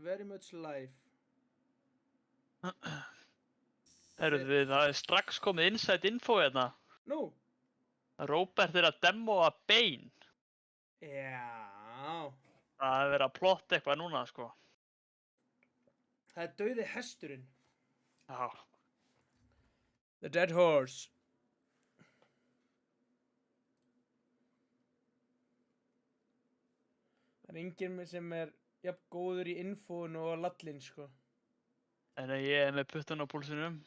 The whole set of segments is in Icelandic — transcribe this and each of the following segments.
very much live. Heyrðu við, það er strax komið inside info hérna. Nú? Róbert er að demoa Bane. Já. Það er verið að plotta eitthvað núna, sko. Það er dauði hesturinn. Já. The dead horse. Það er enginn sem er jafn góður í infóinu og lallinn, sko. En ég er með puttan á púlsinum.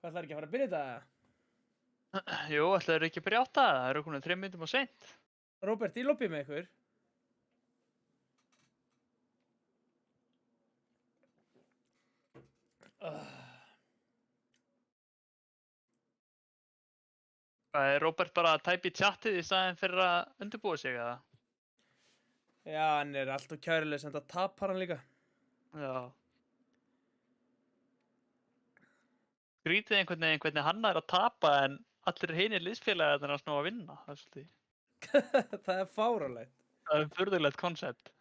Hvað ætlar ekki að fara að byrja þetta? Jú, ætlaðu ekki að byrja 8? Það eru komin 3 mínútum of seint. Róbert, í lobby með ykkur. Er Róbert bara að tæpa í chatið í staðinn fyrir að undirbúa sig, eða? Já, hann er alltaf kæruleg, sem þetta tapar hann líka. Já. Skrítið einhvern veginn hvernig hann er að tapa en allir hinir liðsfélagarnir hans ná að vinna. Það er svolítið. Það er fáránlegt. Það er furðulegt koncept.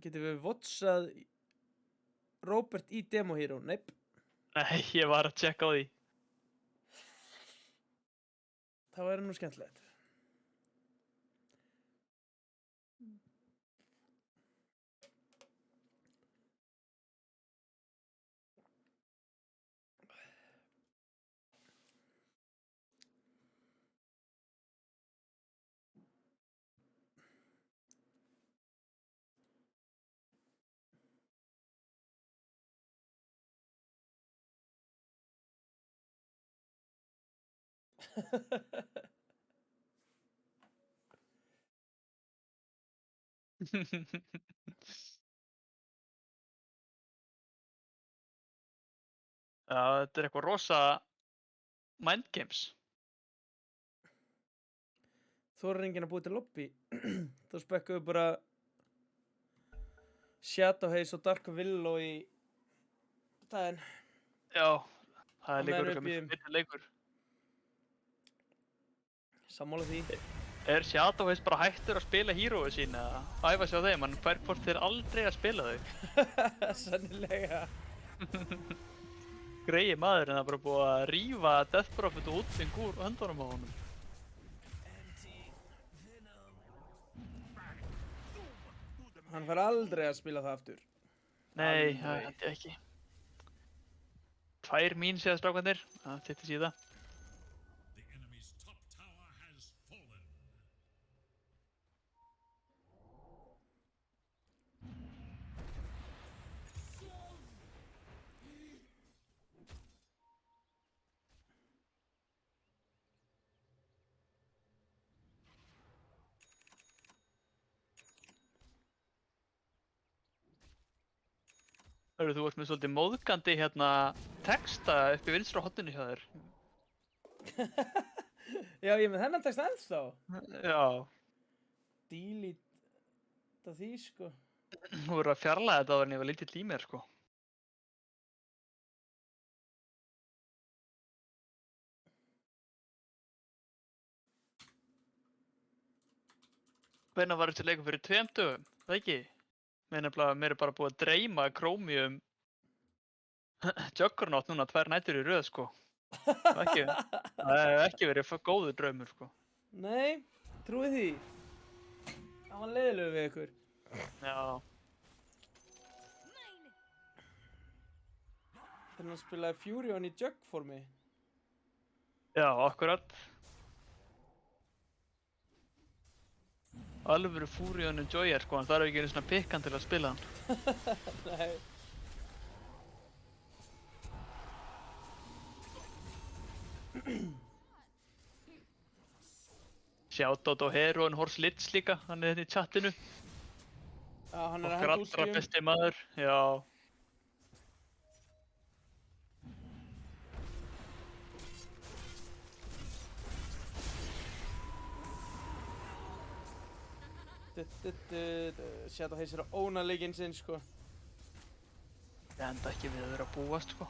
Getum við votsað Róbert í Demo Hero? Neip. Nei, ég var að tjekka á því. Það væri nú skemmtilegt. Já, þetta er eitthvað rosa mind games. Þú er enginn að búið til lobby. Þá spekkum við bara Shadowhaze og Dark Willow í daginn. Já, það Á er líka meðan við örugglega bíðum. miklu betri leikur. Sammála því. Er Shadowhaze bara hættur að spila híróið sín eða æfa sig á þeim? Hann fær hvort þeir aldrei að spila þau. Sennilega. Greiði maður en það er bara búið að rífa Death Prophet og útsing úr höndunum á honum. Hann fær aldrei að spila það aftur. Nei, Aldrei. það held ég ekki. 2 mín séða strákanir, það titti síða. The enemy's top tower has fallen. Hörru, þú ert með svolítið móðgandi hérna texta upp í vinstra horninu hjá þér. Já, ég er með þennan text ennþá. Já, Delete því, sko. þú verður að fjarlæga þetta áður en ég var lítill í mér, sko. Hvenær var þessi leikur fyrir 2 dögum, það ekki? Mér er bara búið að dreyma Chromium Juggernaut núna 2 nætur í röð, sko. Það hefur ekki verið góður draumur, sko. Nei, trúi því. Það var leiðilegur við ykkur. Já, Þegar hann spilaði Furion í Jug-formi. já, akkurat. alvöru Furion Enjoyer sko, hann þarf ekki einu svona pikkan til að spila hann. Nei. Shoutout á Heroin Horse Litz líka, hann er hérna í chatinu. Já, hann er að Okkar henda allra últíum. besti maður, já. Shadow Haze er að óna leikinn sinn, sko. Ég enda ekki við að vera að búast sko.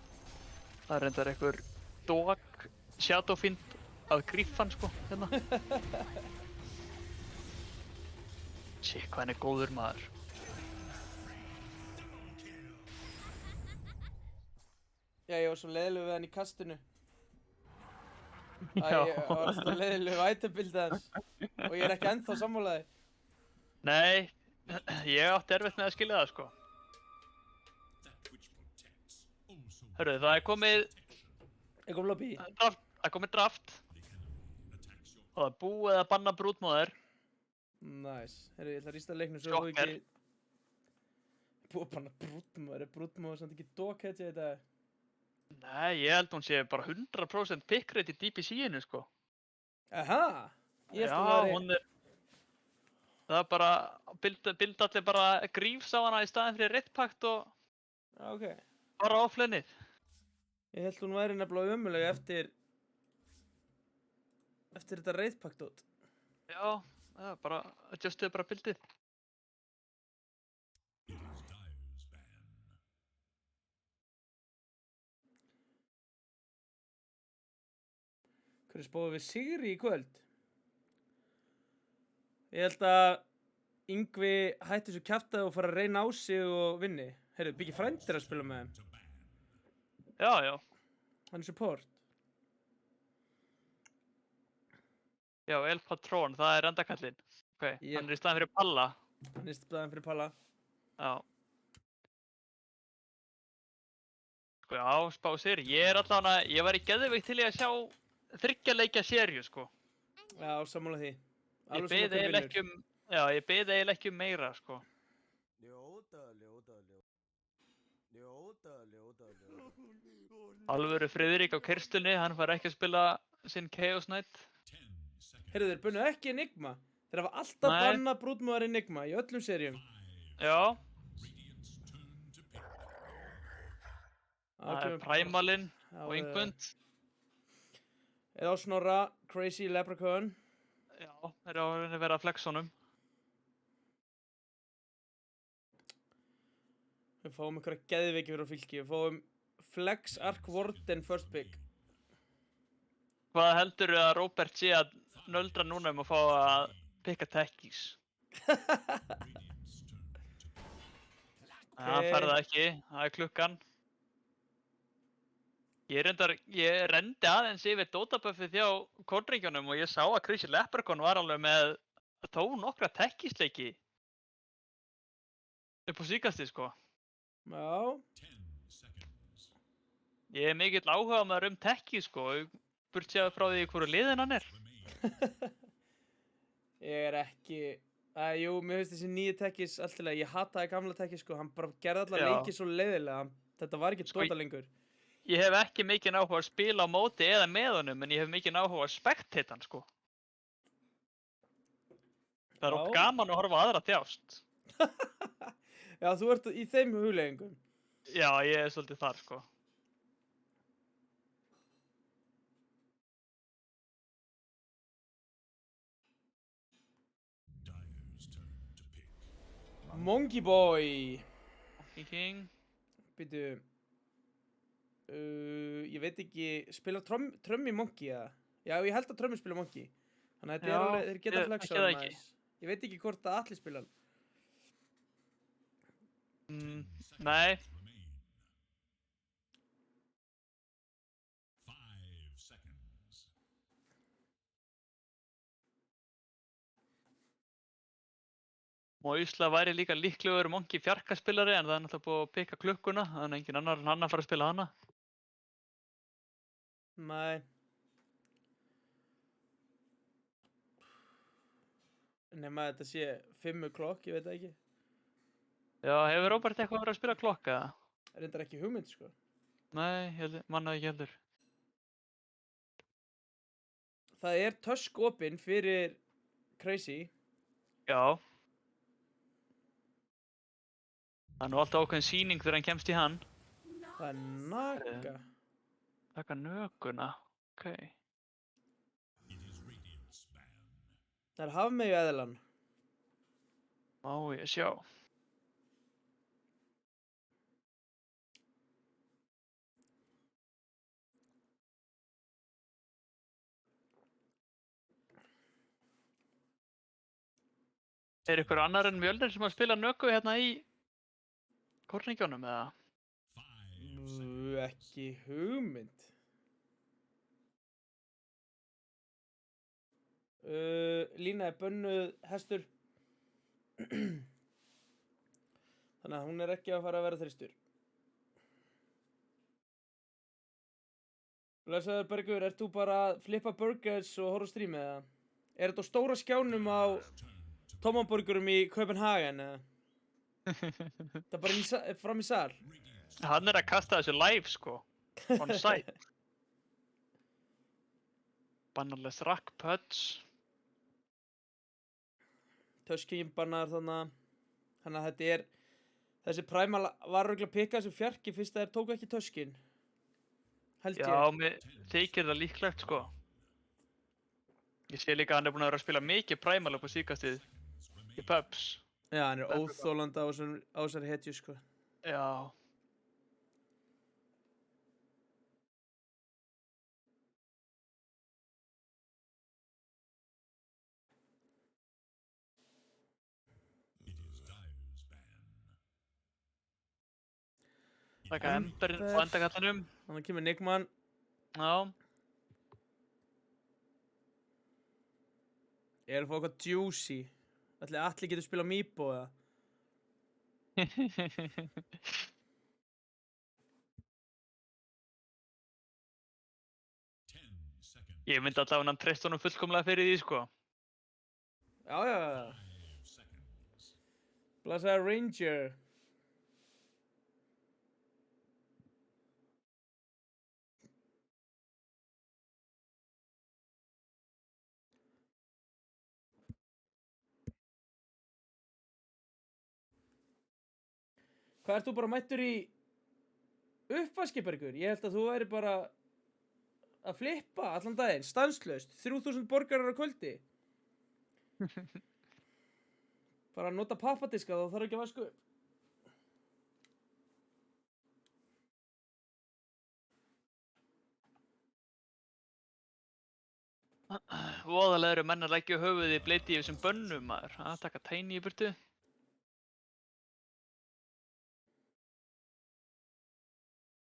Það er reyndar einhver dog Shadowfiend að Griffan sko, hérna. Shit, hvað hann er góður maður. Já, ég var svo leiðilegur við hann í kastinu. Já. Ég var alltaf leiðilegur við itembuildið hans. Og ég er ekki ennþá sammálaði. Nei, ég átti erfitt með að skilja það sko. That which protects also Hörru, það er komið Ég kom lobby. draft. Það er komið draft. the enemy attacks your Og það er búið að banna brúðmóðir. Nice. Herru, ég ætla að rísta leiknum svo þú Sjokker. ekki... Búið bara brútmóður. Er brútmóður samt ekki dogheadja þetta? Nei, ég held hún sé bara 100% pick rate í DPC-inu sko. Aha! Ég held Já, að það væri... hún er... Það er bara, bilda allir bara Greaves á hana í staðinn fyrir Redpact og Já, ok. bara offlaneið. Ég held hún væri nefnilega ömulega eftir þetta reyðpakt út. Já, það er bara, adjustuðu bara bildið. it is Dire's ban. Hver er spáðið við sigri í kvöld? Ég held að Yngvi hætti svo kjaftaði og fara að reyna á sig og vinni. Heyrðu, Biggi Frænd er að spila með þeim. To ban. Já, já. Hann er support. Já, El Patron, það er endakallinn. Ok, Ég- hann er í staðinn fyrir Palla. Hann er staðan fyrir Palla. Já. Sko, já, spá sér. Ég er allavega, ég var í geðveikt til í að sjá 3 leikja seríu, sko. Já, sammála því. Ég Alveg beið hver eiginlega vinnur. ekki já, ég beið eiginlega ekki meira, sko. Alvöru Friðrik á kyrstunni, hann fær ekki að spila sinn Chaos Knight. 10 seconds. Heyrðu, þeir bunnu ekki Enigma. Þeir hafa alltaf Nei. bannað brútmóðar Enigma í öllum seríum. Já, Radiant's turn to pick. það er Primalinn Já, og Yngvund. Eða á Snorra, Crazy Leprechaun. Já, þeir eru að reyna að vera að flexa honum. Við fáum einhverja geðveiki fyrir á fylki. Við fáum Flex Arc Warden first pick. Hvað heldurðu að Róbert sé að nöldra núna um að fá að pikka techies? Radiant's turn to pick. Það fær það ekki, það er klukkan. Ég rendi aðeins yfir Dota-buffið hjá Kornríkjunum og ég sá að Crazy Leprechaun var alveg með þó nokkra techies-leiki upp á síkasti, sko. Já, 10 seconds. Ég er mikill áhugamaður techies, sko, burt séð frá því hverju liðin hann er. Remain. ég er ekki... Jú, mér finnst þessi nýju tekkis alltilega. Ég hataði gamla tekkis, sko. Hann bara gerði allar Já. leikið svo leiðilega. Þetta var ekki Sko, Dota lengur. Ég hef ekki mikinn áhuga að spila á móti eða með honum, en ég hef mikinn áhuga að spectate hann, sko. Það er Já. oft gaman að horfa á aðra þjást. Já, þú ert í þeim hugleggingum. Já, ég er svolítið þar, sko. Dire's turn to pick. Monkey Boy. King. Býtu. Ég veit ekki, spila Trömmi Monkey eða? Já, ég held að Trömmi spila Monkey. Þannig að þetta Já, er alveg, þeir geta ég- flexa ekki það ekki. Ég veit ekki hvort að allir spila hann. Nei, Remain. 5 seconds. Moisla væri líka líklegur Monkey fjarkaspilari en það er náttúrulega búið að pikka klukkuna, þannig að engin annar en hann að fara að spila hana. Nei. Nema þetta sé 5 o'clock, ég veit það ekki. Já, hefur Róbert eitthvað verið að spila klokka? Reyndar ekki hugmynd, sko. Nei, mannaði ekki heldur. Það er Tusk opinn fyrir Crazy. Já. Það er nú alltaf ákveðin sýning þegar hann kemst í hann. Það er Naga. Taka nökuna. Ok. It is Radiant's ban. Það er Hafmeyju eðlan. Má ég sjá. Er ykkur annar en Mjölnir sem að spila nöku hérna í Korningjónum eða? 5 seconds. Ekki hugmynd. Lína er bönnuð hestur. Þannig að hún er ekki að fara að vera þristur. Lesaður Bergur, ert þú bara að flippa burgers og horfa á streamið eða? Er þetta á stóra skjánum á Tómaborgurum í Copenhagen eða? Það er bara fram í sal. Hann er að kasta þessu live sko. On site. Bannarless rack puts. Tuskingin bannar þannig að þetta er þessi Primal var örugglega að pikka þessu fjarki fyrst að þeir tóku ekki Tuskin. Held ég. Já, mér þykir það líklegt sko. Ég sé líka að hann er búinn að vera að spila mikið Primal upp á síkastið í pubs. Já, hann er óþólandi á þessari hetju sko. Já. It is Dire's ban. Taka Emberinn á endakallanum. Þannig kemur Nickman. Já. Ég er að fá eitthvað juicy. Allir getur spila Meepo eða? 10 seconds. Ég myndi allavega hann treyst honum fullkomlega fyrir því sko. Já. 5 seconds. Blessaður Ranger. Hvað ert þú bara mættur í uppvaskibergur? Ég held að þú væri bara að flippa allan daginn, stanslaust, 3000 borgarar á kvöldi. Bara að nota pappadiska þá þarf ekki að vaska upp. Voðalega eru menn að leggja höfuðið í bleiti í þessum bönnum maður. Að taka Tiny í burtu.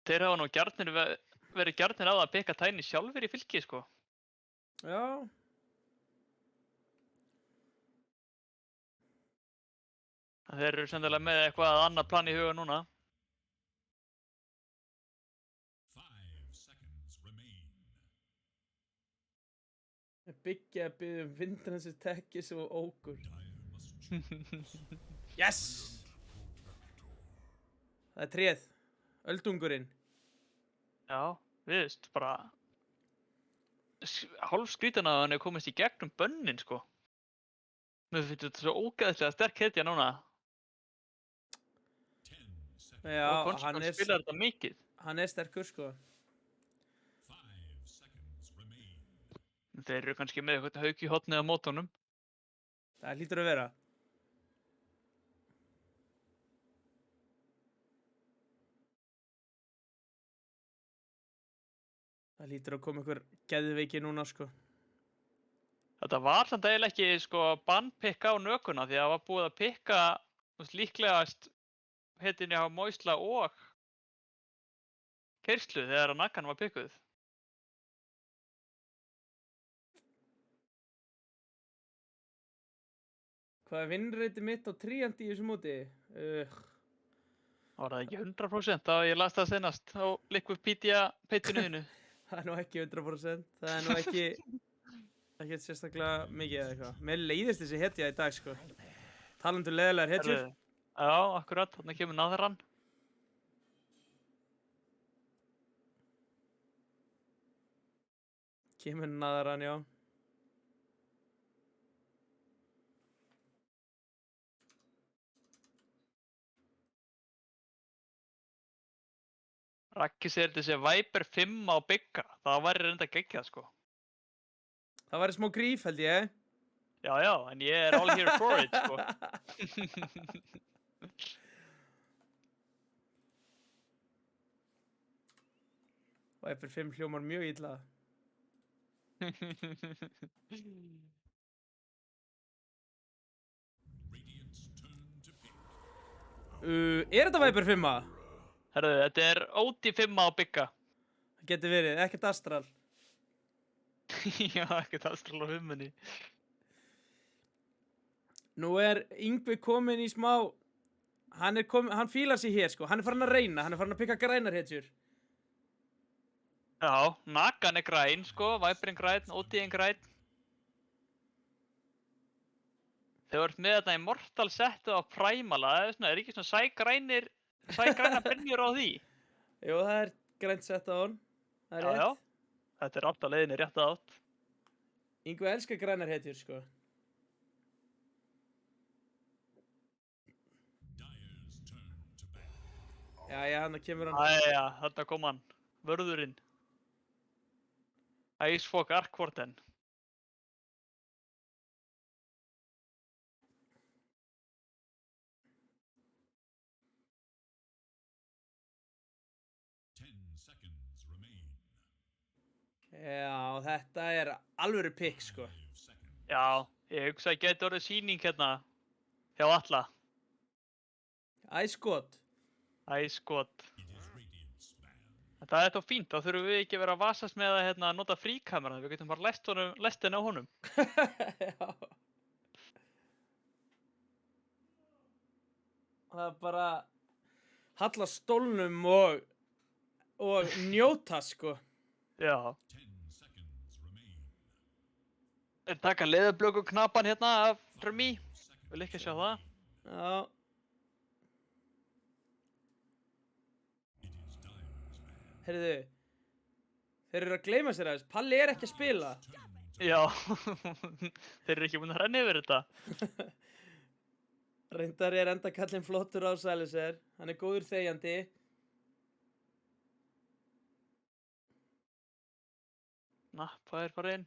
Þeir hafa nú verið gjarnir á það að pikka Tiny sjálfur í fylki sko. Já. Þeir eru sennilega með eitthvað annað plan í huga núna. 5 seconds remain. Byggja að byggja Vindransis tekkis og ókur. Dire must Yes! Það er tréð. Öldungurinn. Já, við veist bara hálf skrítan að hann er komist í gegnum bönnin sko. Mér finnst þetta svo ógeðslega sterk hetja núna. 10 seconds. Já, Og hann spilar þetta mikið. hann er sterkur sko. 5 seconds remain. Þeir eru kannski með eitthvað hauk í hotnið á mótunum. Það hlýtur að vera. Það hlýtur að koma einhver geðveiki núna sko. Þetta var samt eiginlega ekki sko bannpikka á nökuna því að það var búið að pikka líklegast hetinni á Moisla og keyrslu þegar að Nakan var pikkuð. Hvað er vinnreiti mitt á tríandi í þessu móti? Var það ekki 100% að ég las það senast á Liquipedia peitinu þínu? Það er nú ekki 100%. Það er nú ekkert sérstaklega mikið eða eitthvað. Mér leiðist þessi hetja í dag, sko. Talandi um leiðilegar hetjur. Herðu, já, akkurat, þarna kemur Naðran. Kemur naðarann, já. Raggi segir þessi Viper 5 á bygga. Það væri reynda geggjað, sko. Það væri smá gríf, held ég. Já, já, en ég er all here for it, sko. Viper 5 hljómar mjög illa. Radiant's turn to pick. Er þetta Viper 5-a? Herðu, þetta er OD 5 á bygga. Það getur verið, ekkert Astral. Já, ekkert Astral á 5-unni. Nú er Yngvi kominn í smá... Hann fílar sig hér, sko. Hann er farin að reyna, hann er farin að pikka grænar hetjur. Já, Nagan er græn, sko, Viperinn græn, OD-inn græn. Þegar þú ert með þetta Immortal settu á Primala, er ekki svona sægræna byrjur á því? Jú, það er grænt sett á hann. Það er Já, já. rétt. Þetta er allt á leiðinni rétt átt. Yngvi elskar grænar hetjur, sko. Dyer's turn to battle. Já, hann kemur hann. Æja, þarna kom hann. Vörðurinn. Icefog Arkvorten. Seconds remain. Já, þetta er alvöru pikk, sko. 5 seconds. Já, ég hugsa að geti orðið sýning hérna hjá alla. Æskot. Æskot. It is Radiant's man. Það er þá fínt, þá þurfum við ekki að vera að vasast með að hérna, nota fríkamera. Við getum bara lest henni á honum. Já. Það er bara halla stólnum og njóta, sko. Já. 10 seconds remain. Þeir taka leðurblöku knapan hérna af Remi. Vil ekki sjá það. Já. It is Dyer's man. Heyrðu. Þeir eru að gleyma sér aðeins. Palli er ekki að spila. Já. Þeir eru ekki búin að renna yfir þetta. Reyndar er enda kallinn flottur á Sæliser. Hann er góður þegjandi. Nappa er bara inn.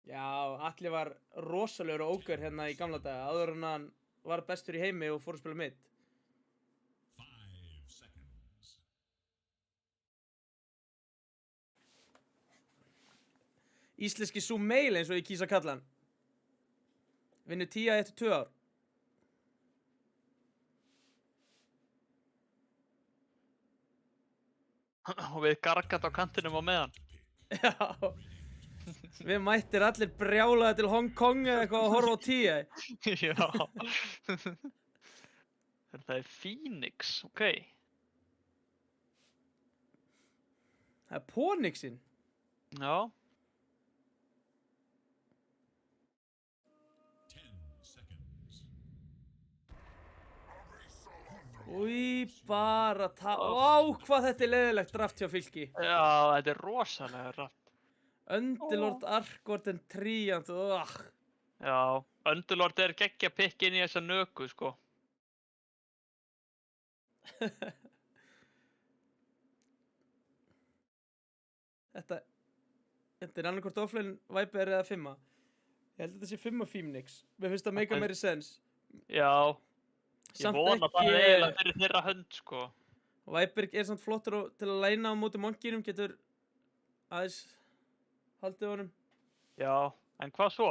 Já, Atli var rosalegur og ógjör hérna í gamla daga. Áður en hann var bestur í heimi og fór að spila mitt. 5 seconds. Íslenski Sumail eins og ég kýs að kalla hann. Vinnur 10 eftir 2 ár. Og við gargat á kantinum á meðan. Já. Við mættir allir brjálaði til Hong Kong eða eitthvað að horfa á 10. Já. Það er Phoenix, ok. Það er Ponixin. Já. 10 seconds. Új, bara Vá, hvað þetta er leiðilegt draft hjá Fylki. Já, þetta er rosalega rætt. Underlord Arkorden Tríant. Já, Underlord er geggja pikk inn í þessa nöku, sko. Þetta er annarkvort offline Viper eða 5. Ég held að þetta sé 5 Phoenix. Mér finnst það meika meiri sens. Já, ég vona það eiginlega fyrir þeirra hönd, sko. Viper er samt flottur til að læna á móti monkinum, getur aðeins haldið honum. Já, en hvað svo?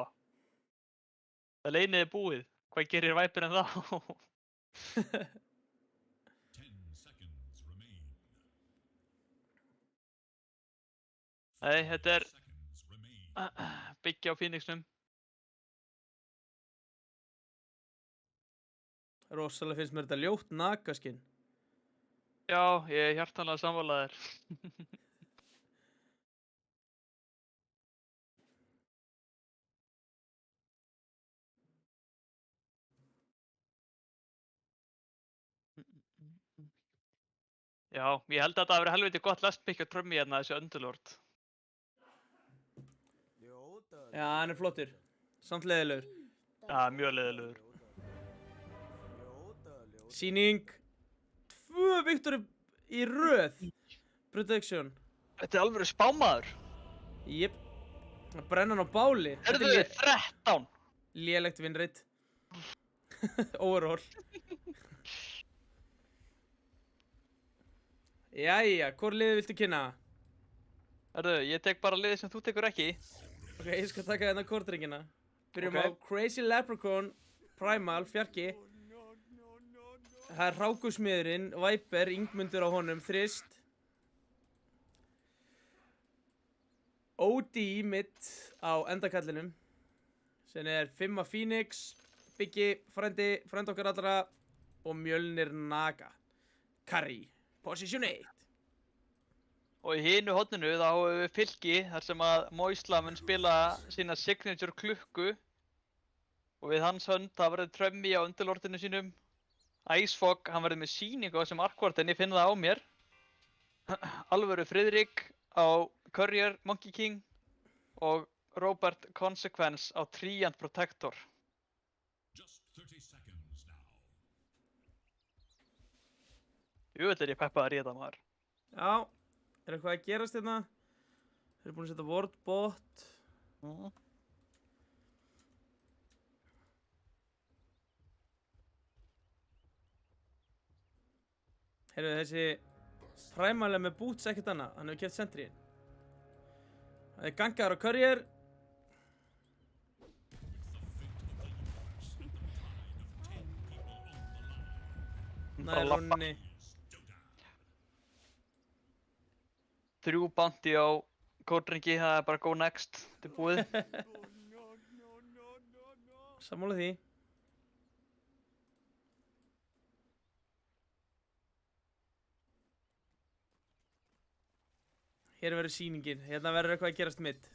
Það leynið er búið. Hvað gerir Viperinn þá? 10 seconds remain. Nei, þetta er Seconds remain. byggja á Phoenixnum. Rosalega finnst mér þetta ljótt nakaskinn. Já, ég er hjartanlega sammálaður. Já, ég held að þetta hafi verið helviti gott lastpick á Trummi hérna þessi Underlord. Já, hann er flottur. Samt leiðilegur. Já, mjög leiðilegur. Sýning. 2 Viktor í röð. Production. Þetta er alveg spámaður. Jep. Að brenna hann á báli. Herðu, 13! Lélegt vinnreitt. Overall. Jæja, hvor liðið viltu kynna? Herðu, ég tek bara liðið sem þú tekur ekki. Ok, ég skal taka hérna kortringina. Byrjum Ok. á Crazy Leprechaun, Primal, Fjarki. Það er Hrákusmiðurinn, Viper, Ingmundur á honum, Þrist. OD mitt á endakallinum. Sen er 5 Phoenix, Biggi, frænd okkar allra og Mjölnir Naga. Curry, Position 8. Og í hinu horninu þá höfum við fylki þar sem að Moisla mun spila sína signature klukku. Og við hans hönd það verður Trummi á Underlordinu sínum. Icefog, hann verður með sýningu á þessum Arkvart en ég finn það á mér. Alvöru Friðrik á Courier Monkey King og Robert Consequence á Treant Protector. Just 30 seconds now. Jú, þetta er ég peppaður í þetta maður. Já, er eitthvað að gerast hérna? Þeir eru búin að setja wordbot. Heyrðu, þessi Primal er með boots ekkert annað, hann hefur keft sentry. Það er gangar á Courier. Nær Ronni. 3 bounty á kórdringi, það er bara go next, þetta er búið. Sammála því. Hér verður sýningin, hérna verður eitthvað að gerast mitt.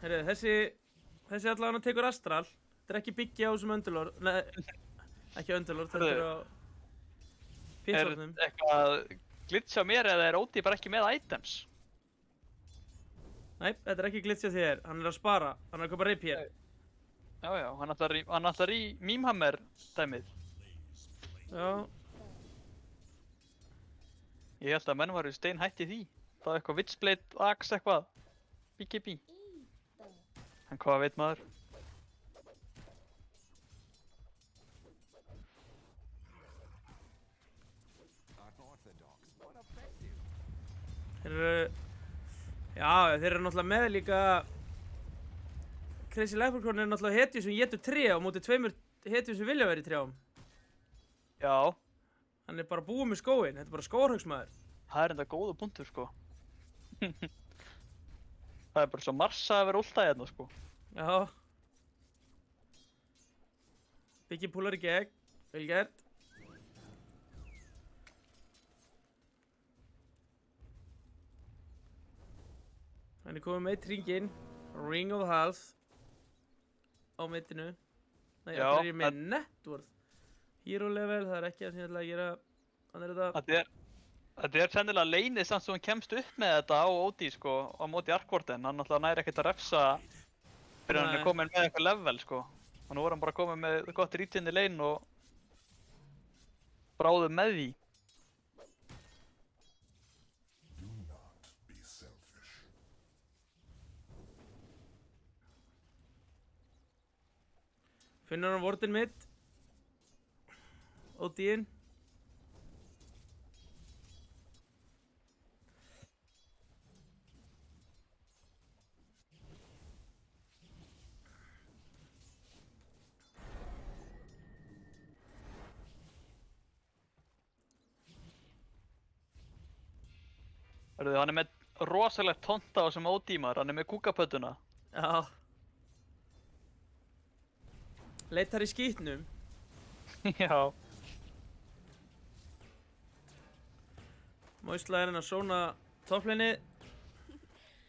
Heyrðu, þessi allavega tekur Astral. Þetta er ekki Biggi á þessum Underlord. Nei, ekki Underlord, þetta er á Er Pitchornum. eitthvað glitch á mér eða er Ódi bara ekki með items? Nei, þetta er ekki glitch á þér. Hann er að spara. Hann er að kaupa rapier. Já, hann ætlar í Memehammer dæmið. Já. Ég held að menn varu steinhætti því. Það var eitthvað Witchblade, Axe eitthvað. BKB. En hvað veit maður? Þeir eru náttúrulega með líka Crazy Leprechaun er náttúrulega hetju sem étur tré á móti 2 hetjum sem vilja vera í trjám. Já, Hann er bara búið með skóinn, þetta er bara skóarhaugsmaður. það er enda góða punktur sko. Það er bara svo Marsa að vera últað hérna sko. Já. Biggi púlar í gegn, vel gert. Hann er komið með eitt hringinn, Ring of Health á mittinu. Nei, Já, það er ég með networth. Hero level, það er ekki það sem ég ætla að gera. Þannig er þetta. Þetta er sennilega leynið samt sem hann kemst upp með þetta á Ódi sko, á móti Arkvarten. Hann náttúrulega næri ekkert að refsa fyrir hann er Nei. komin með eitthvað level sko. Og nú er hann bara komin með gott regen í lane og bráðum með því. Finnur hann vortin mitt. Ódíinn. Hörðu, hann er með rosalegt tonta á þessum Ódímar, hann er með kúkapötuna. Já. Leitar í skítnum. Já. Moisla er hann að sóna toppleinið.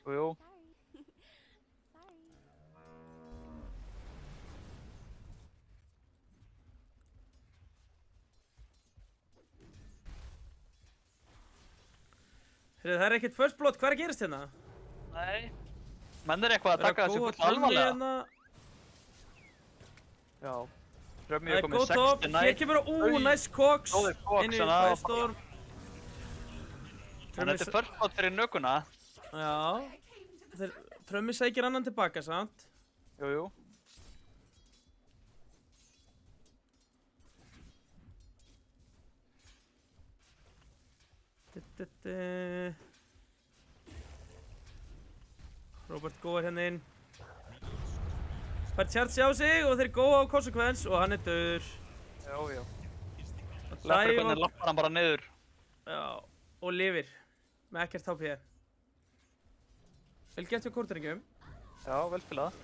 Jú. Heyrðu, það er ekkert first blood, hvað er að gerast hérna? Nei. Menn er eitthvað að Það taka er þessu góða full trommi alvarlega. hérna. Já. Trömmið Það er er komið góð 60 top, nær. hér kemur nice Cox Góðir Cox inn í hérna. Firestorm. En þetta er first blood fyrir nökuna. Já. Trömmi sækir annan tilbaka samt. Jú. Robert góðar hérna inn. Fær charge á sig og þeir góða á konsekvens og hann er döður. Já. Og Leprechaun lappar hann bara niður. Já, og lifir. Með ekkert HP. Vel gert hjá kórtringum. Já, vel spilað.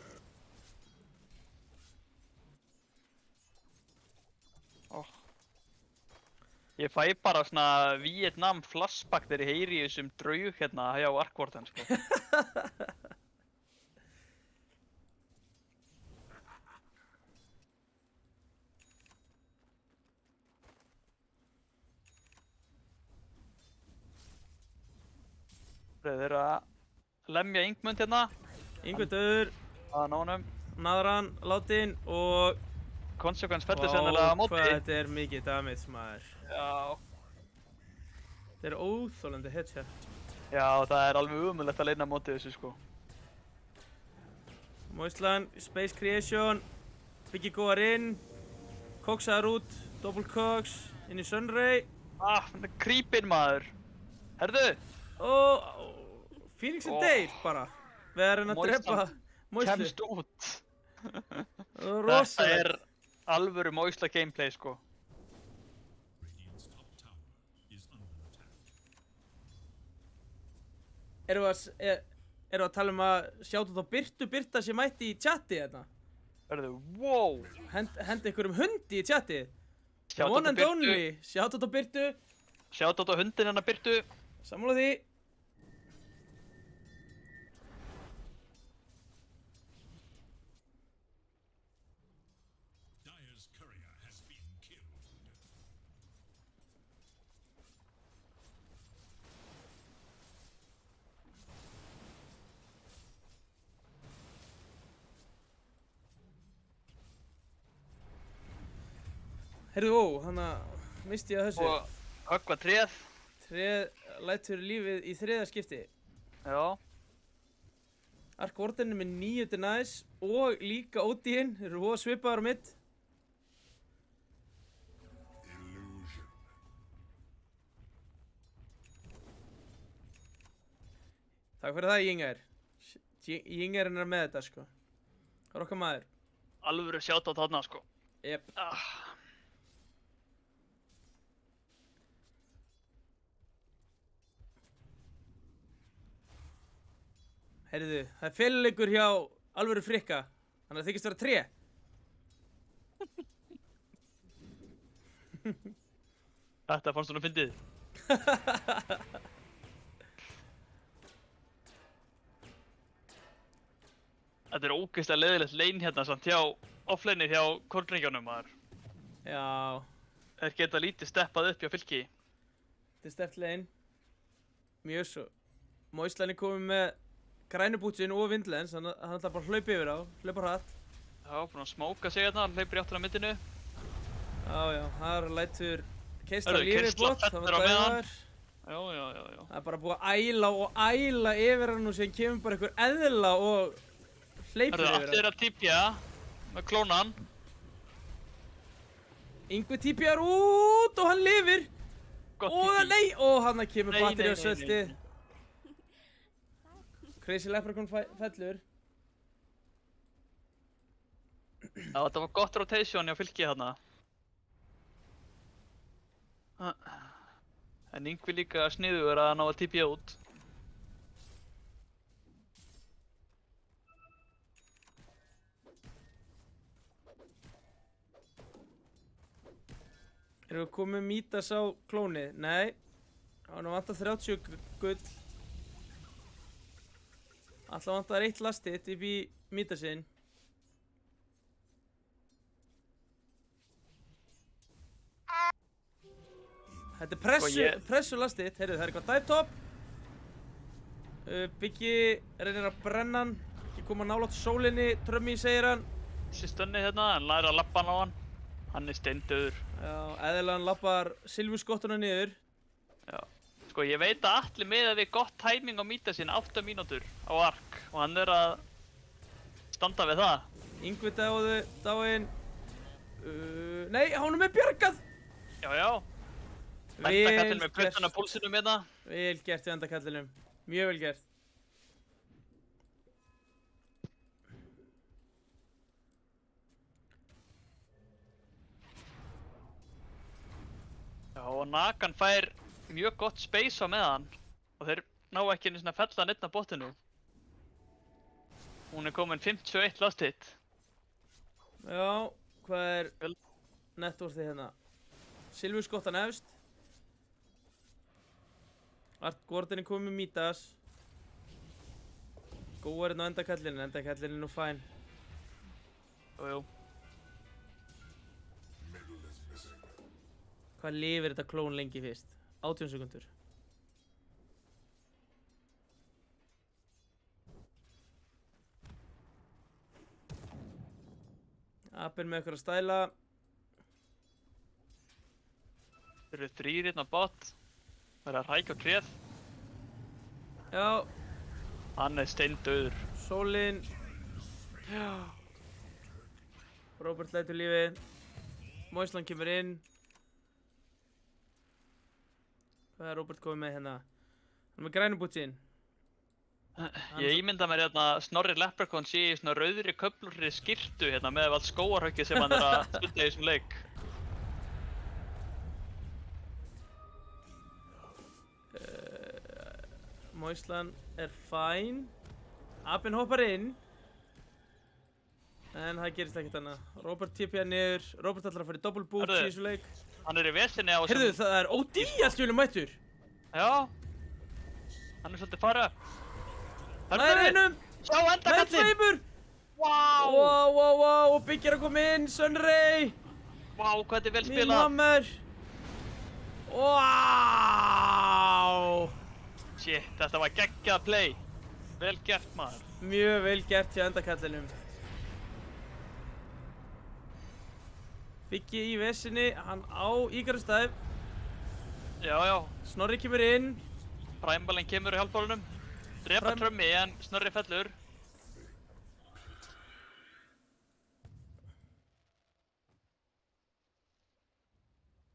Ég fæ bara svona Vietnam flashback þegar ég heyri í þessum draug hérna hjá Ark Warden, sko. Þeir eru að lemja Ingmund hérna. Yngvi döður, Að nánum. naðran, látin og... Consequence fellur sennilega á móti. Hvað þetta er mikið damage, maður. Já. Þetta er óþólandi headshot. Já, það er alveg umulegt að leina á móti þessu, sko. Moislan, Space Creation, Biggie góðar inn, Coxaðar út, Double Cox, inn í Sunray. Hann er creepinn, maður. Herðu. Og Phoenixin deyr bara. Við erum að drepa Moislu. Kemst út. Þetta Rosalegt. er alvöru Moisla gameplay, sko. Radiant's top tower is under attack. Erum við að tala um að sjáttu þá Birta sem mætti í chati hérna? Herðu, wow. Hendi einhverjum hundi í chati? Shoutout One á and Birtu. only. Sjáttu þá Birtu. Shoutout á hundin hennar Birtu. Sammála því. Dire's courier has been killed. Heyrðu, hana misti ég að þessu. Og höggva tréð. Lætur lífið í þriða skipti. Já. Ark Warden er með 9 denies og líka OD-inn. Þeir eru hóða svipaðar á mitt. Illusion. Takk fyrir það, Jingar. Jingar er með þetta, sko. Það er okkar maður. Alvöru shoutout þarna, sko. Jep. Heyrðu, það er félaleikur hjá alvöru frikka. Þannig að það þykist vera tré. Þetta fannst hún að fyndið. Þetta er ógeðslega leiðilegt lane hérna samt hjá offlaneið hjá kornringjónum, maður. Já, Þeir geta lítið steppað upp hjá fylki. þetta er sterkt legin. Mjög svo. Moislan er komið með grænubútsin og vindlens, þannig að hann ætlar bara að hlaupa yfir á, hlaupa hratt. Já, búinn að smóka sig hérna, hann hleypur í áttina að myndinu. Já, það lætur keisla Hörðu, lífið keyrsla bort, það fellur var á meðan. dæðar. Já. Það er bara búið að æla og æla yfir hann og síðan kemur bara einhver eðla og hleypur Hörðu, yfir allir hann. að típja með klónan. Yngvi típjar út og hann lifir. Gott Og TP. nei, og hann kemur Nei, batteri nei, á nei, svelti. Crazy Leprechaun fellur. Já, þetta var gott rotation hjá fylki þarna. En Yngvi líka sniðugur að ná að típja út. Erum við komið Mítas á klónið? Nei. Hann vantar 30 gull. Alltaf vantar 1 lastið upp í Mítasinn. Þetta er pressu lastið. Heyrðu, það er eitthvað dive top. Biggi reynir að brenna hann, ekki koma nálægt sólinni, Trömmi segir hann. Þessi stunni hérna, hann lærir að lappa hann á hann. Hann er steindauður. Já, eðlilega hann lappar silfurskottuna niður. Já. Sko, ég veit að Atli miðað við gott tæming á mýta sín 8 mínútur á ark og hann er að standa við það. Yngvi dáinn. Nei, hann er með bjargað! Já, já. Vendakallinn með puttana púlsinum hérna. Vel gert við vendakallinum. Mjög vel gert. Já, og Nagan fær mjög gott space á meðan og þeir ná ekki einu svona að fella neitt á botinu. Hún er komin 51 last hit. Já, hvað er Vel. networthið hérna? Silfurskottan efst. Art Gordon er komið með Midas. Góðar hérna á endakallinu er nú fæn. Jú. Hvað lifir þetta klón lengi fyrst? 18 sekundur. Appin með ykkur að stæla. Þeir eru 3 hérna á bot. Það er að rækja á tréð. Já, Hann er steindauður. sólin. Já. Robert lætur lífið. Moislan kemur inn. Hvað er Robert komið með hérna? Hann er með grænubútsinn. Ég ímynda mér hérna Snorri Leprechaun sé í svona rauðri köflurri skyrtu hérna með allt skóarhöggið sem hann er að stunda í þessum leik. Moislan er fæn. Appin hoppar inn. En það gerist ekkert annað. Robert TP niður. Robert ætlar að fara í double boots í Hörðu. þessu leik. Hann er í vesinni á Heyrðu, það er OD allt í einu mættur. Já. Hann er svolítið fara. Það er einum. Sjá Það er endakallinn! tveimur. Vá! Wow. Og Biggi er að koma inn. Sunray. Vá, hvað þetta er vel Mín spilað! hammer. Wow. Shit, þetta var geggjað play. Vel gert maður. Mjög vel gert hjá endakallinum. Biggi í vesinni, hann á ígarustæð. Já, já. Snorri kemur inn. Primalinn kemur í hálfbólunum. Drepa Trömmi en Snorri fellur.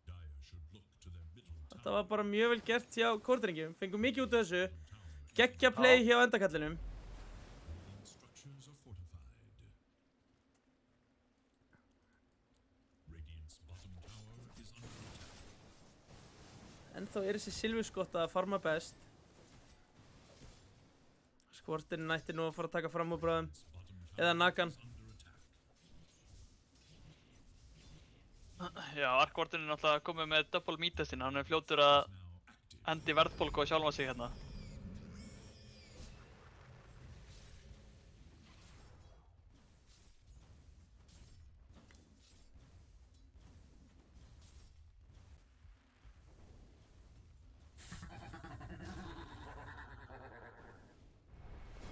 Dire should look to their middle tower. Þetta var bara mjög vel gert hjá kórdrengjum. Fengum mikið út af þessu. Geggja play hjá endakallinum. Structures are fortified. Radiant's bottom tower is under attack. Ennþá er þessi silfurskotta að farma best. Skvortinn nætti nú að fara að taka fram úr bráðum. Bottom tower Eða Nagan. is under attack. Já, Arkvardin er náttúrulega komið með double mýta sína. Hann er fljótur að Now active. hendi verðbólgu og sjálfa sig hérna.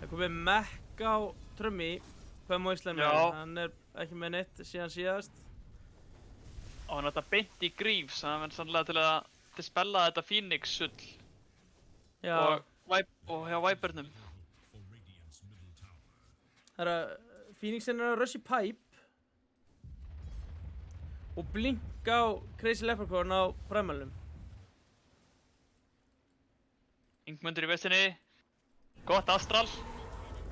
Það komið mekk á Trömmi. Hvað er Moislan með? Já. Hann er ekki með neitt síðan síðast. Og hann er þetta beint í Greaves, það verður sannlega til að dispella þetta Phoenix-sull. Já. Og hjá Vipernum. For Radiant's middle tower. Það er að Phoenixin er að rush í pipe. Og blink á Crazy Leprechaun á Primalnum. Ingmundur í vesinni. Gott Astral.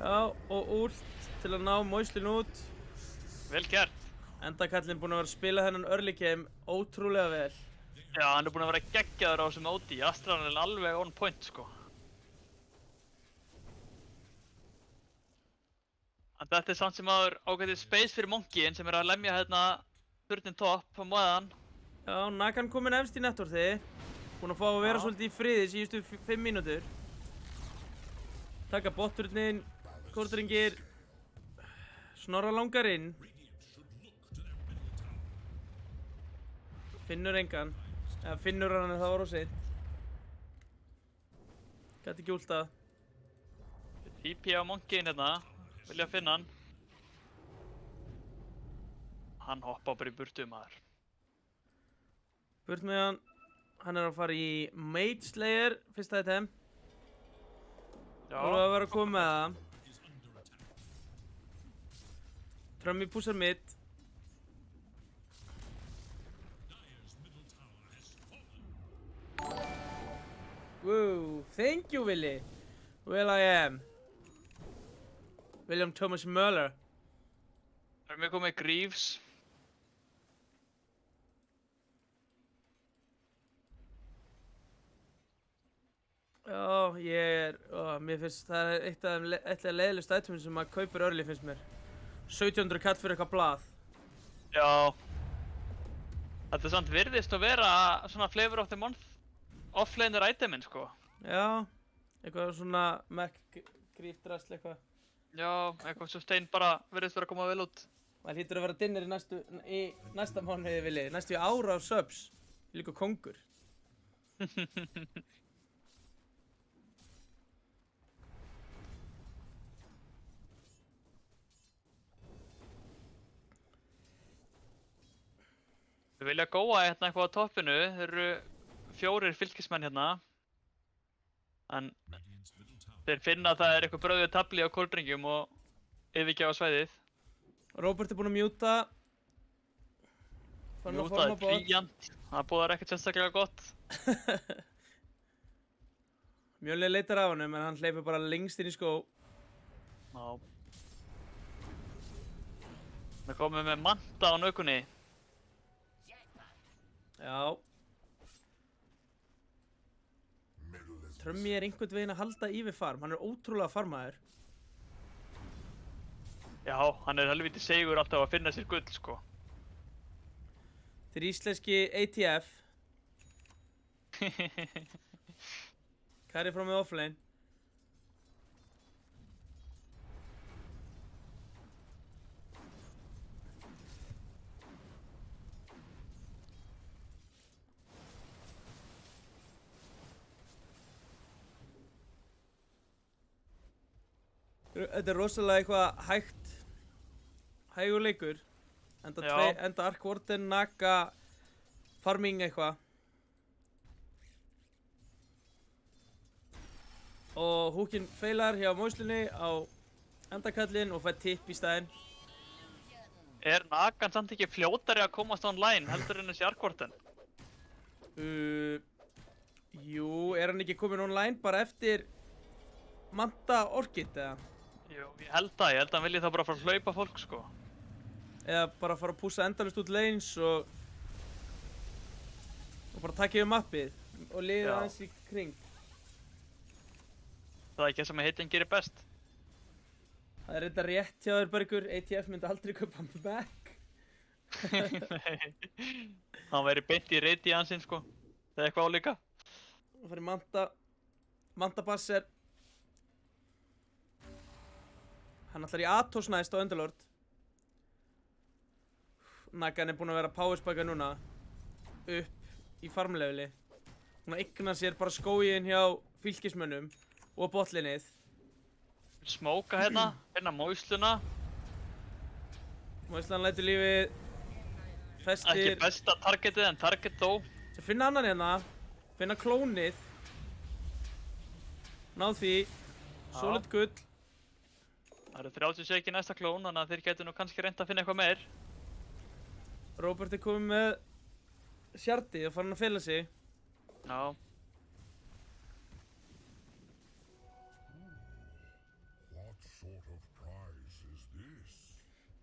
Já, og ult til að ná Moislin út. Vel gert. Endakallinn búinn að vera að spila þennan early game ótrúlega vel. Já, hann er búinn að vera geggjaður á þessum OD. Astral er alveg on point, sko. En þetta er samt sem aður ágætið space fyrir Monkeyin sem er að lemja hérna turnin topp á móðan. Já, Nagan kominn efst í networthi. Búinn að fá að vera Já. svolítið í friði síðustu 5 mínútur. Taka botturnin, kórdringir. Snorra langar inn. Finnur engan. Eða finnur hann en það var á seint. Gæti ekki últað. TP á monkin hérna. Vilja finna hann. Hann hoppa bara í burtu maður. Burt með hann. Hann er að fara í Mage Slayer, fyrsta item. Já. Og að vera að koma með það. Trummy púsar mitt. Woo, thank you Willi. Well I am. William Thomas Möller. Erum við komið Greaves. Já, mér finnst það er eitt af þeim leiðilegstu itemum sem maður kaupir early finnst mér. 1700 kall fyrir eitthvað blað. Já. Þetta er samt virðist að vera svona flavor of the month offlaner itemin sko. Já, eitthvað svona Mac Grief drasl eitthvað. Já, eitthvað sustain bara virðist vera að koma vel út. Það hlýtur að vera dinner í næsta mánuði Willi, næstu í ára á subs. Líka kongur. Þau vilja góa hérna eitthvað á toppinu, þeir eru 4 fylkismenn hérna. En þeir finna að það er eitthvað brauðið tabli á kóldringjum og yfirgefa svæðið. Robert er búinn að mjúta. Mjútaði tvíjant, það búðar ekkert sérstaklega gott. Mjölnir leitar af honum en hann hleypur bara lengst inn í skó. Já. Við komum með Manta á naukunni. Já. Trummy er einhvern veginn að halda í við farm, hann er ótrúlega farmaður. Já, hann er helviti segur alltaf að finna sér gull sko. Þeir íslenski ATF. Carry from the offlane. Þetta er rosalega eitthvað hægur leikur. Enda Ark Warden, Naga, farming eitthvað. Og húkinn feilar hjá Moislunni á endakallinn og fær tipp í staðinn. Er Nagan samt ekki fljótari að komast online heldur en þessi Ark Warden? Jú, er hann ekki komin online bara eftir Manta Orchid eða? Jú, ég held að hann vilji þá bara fara að hlaupa fólk sko. Eða bara fara að pússa endalaust út lanes og bara taka yfir mappið og liða aðeins í kring. Það er ekki það sem hitting gerir best. Það er reynda rétt hjá þér Bergur, ATF myndi aldrei kaupa back. Nei, hann væri beint í reyti hansinn sko. Það er eitthvað álíka. Það fari Manta Basser. Hann ætlar í Atos næst á Underlord. Nagan er búinn að vera powerspaka núna. Upp í farmleveli. Hún að eigna sér bara skóginn hjá fylkismönnum og botlinnið. Smóka hérna, finna Moisluna. Moislan lætur lífið. Festir. Ekki besta targetið en target þó. Svo finna annan hérna. Finna klónið. Náð því. Solid gull. Það eru 30 seki næsta klón, þannig að þeir getur nú kannski reynt að finna eitthvað meir. Robert er komið með Sjardi og farin að fela sig. Já.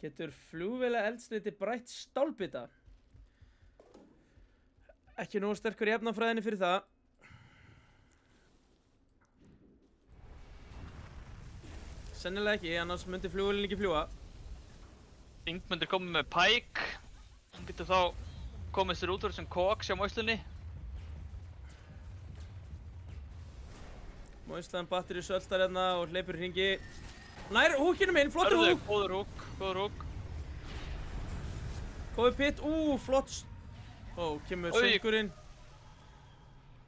Getur flugvéla eldsneyti brætt stálbita? Ekki nógu sterkur í efnafræðinni fyrir það. Sennilega ekki, annars myndi flugvélinn ekki fljúga. Ingmundur komið með Pike. Hann getur þá komið sér út úr þessum koks hjá Moislunni. Moislan batteri söltar hérna og hleypur í hringi. Nær húkinum inn, flottur húk! Góður húk, góður húk. Góður pitt, flott. Ó, kemur söngurinn.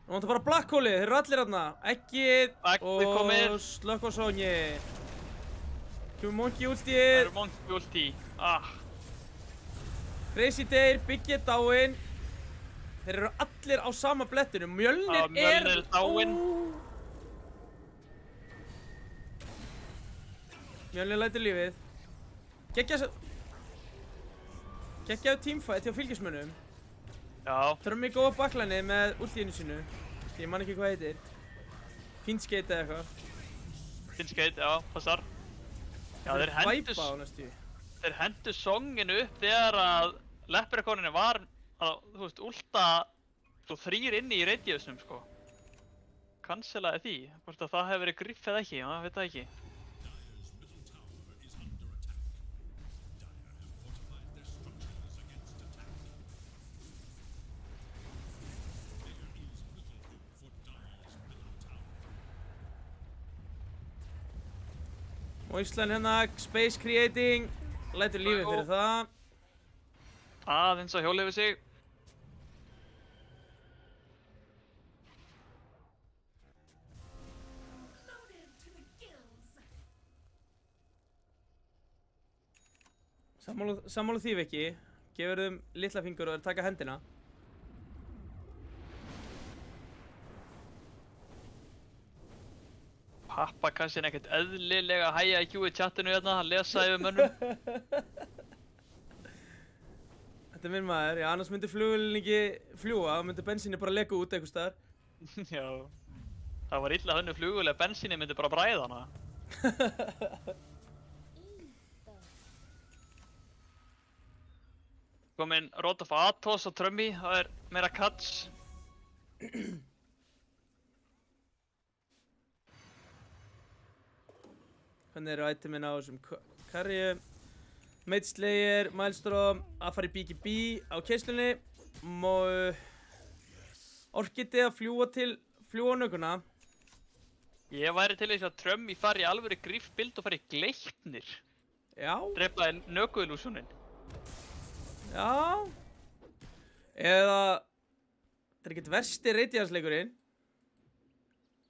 Nú vantar bara Black Hole-ið, þeir eru allir þarna. Eggið Eggið komið. og slökk á Sonji. Kemur Monkey Það ultið. eru Monkey ulti. Crazy deyr, Biggie er dáinn. Þeir eru allir á sama blettinu. Mjölnir Mjölnir er dáinn. Mjölnir lætur lífið. Geggjaðu teamfight hjá fylgismönnum. Já. Trömmi góða baklanið með ultíinu sínu. Ég man ekki hvað heitir. Fínt skeit eða eitthvað. Finnskeit, já, passar. Já, þeir hendu songinu upp þegar að Leprechauninu var að, þú veist, ulta svo 3 inni í radiusnum, sko. Cancelaði því. Hvort að það hefur verið griff eða ekki, maður veit það ekki. Moislan hérna, Space Creating. Lætur lífið fyrir það. Aðeins að hjóla yfir sig. Sammála því ekki. Gefur þeim litla fingur og þeir taka hendina. Pappa kannski ekkert eðlilega hæja IQ í chatinu hérna, að lesa yfir mönnum. Þetta er minn maður, já annars myndi flugvélin ekki fljúa, þá myndi bensíni bara leka út einhvers staðar. Já. Það var illa hönnu flugvél ef bensíni myndi bara bræða hana. Kominn Rod of Athos og Trummi, það er meira cuts. Hvernig eru itemin á þessum karrium? Mage Slayer, Maelstrom, að fara í BKB á keislunni. Orkidið að fljúa á nöguna. Ég væri til þess að Trummi fari í alvöru griffbild og fari í Gleipnir. Já. Drepaði nöku-illusionin. Já. Eða... Þetta er ekkert versti Radiance-leikurinn.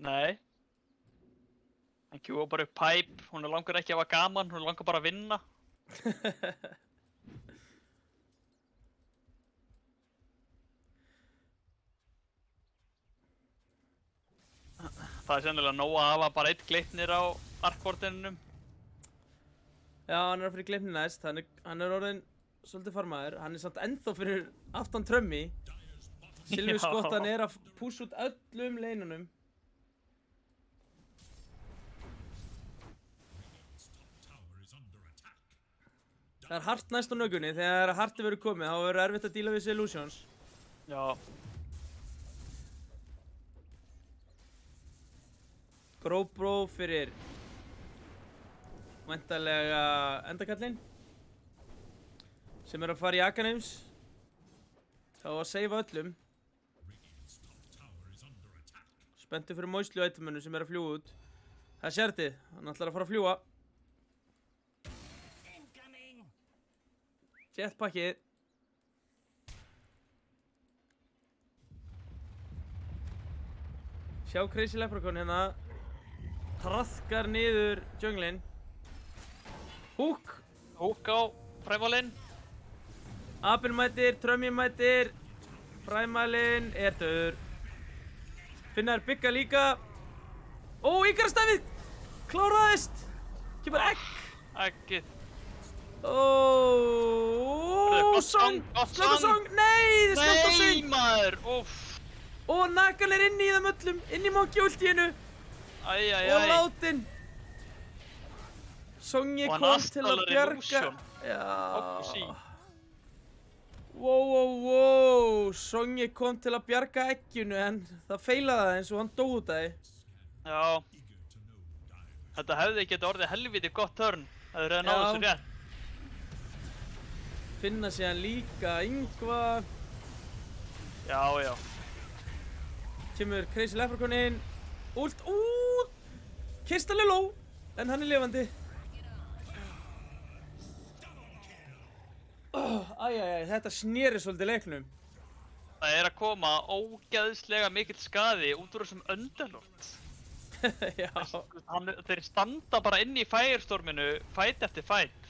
Nei. Hann kjúa bara upp Pipe, hún langar ekki að hafa gaman, hún langar bara að vinna. Það er sennilega nóg að hafa bara 1 Gleipnir á arkbortinum. Já, hann er að fyrir Gleipnir næst, hann er orðinn svolítið farmaður. Hann er samt ennþá fyrir aftan Trummi. Silfurskottan er að pússa út öllum leinunum. Það er hart næst á nögunni, þegar harti verður komið þá verður erfitt að díla við þessi illusions. Já. Grobro fyrir væntanlega endakallinn sem er að fara í Akanims þá að seifa öllum. Spenntur fyrir Moislu itemunu sem er að fljúa út. Það er Sjartið, hann ætlar að fara að fljúa. Jetpackið. Sjá Crazy Leprechaun hérna. Traðkar niður junglinn. Hook. Hook á Primalinn. Apinn mætir, Trummi mætir. Primalinn er döður. Finnar Bigga líka. Ó, Íkarastafið! Kláraðist! Kemur egg! Eggið. Óóóó, Song! Slökk á Song! Nei, þið slökk á Song! Nei, maður! Úff! Og Nakan er inni í þeim öllum, inni í Monkey ultíinu. Og látin. Songi kom til að bjarga. Já. Wow. Songi kom til að bjarga egginu en það feilaði aðeins og hann dó út af því. Já. Þetta hefði getið orðið helviti gott turn. Það hefði náðu þessu rétt. Finna síðan líka Yngva. Já. Kemur Crazy Leprechaun inn. Ult. Kistan er low. En hann er lifandi. Æjæjæj, þetta sneri svolítið leiknum. Það er að koma ógeðslega mikill skaði út úr þessum Underlord. Já. Þeir standa bara inn í Firestorminu, fight eftir fight.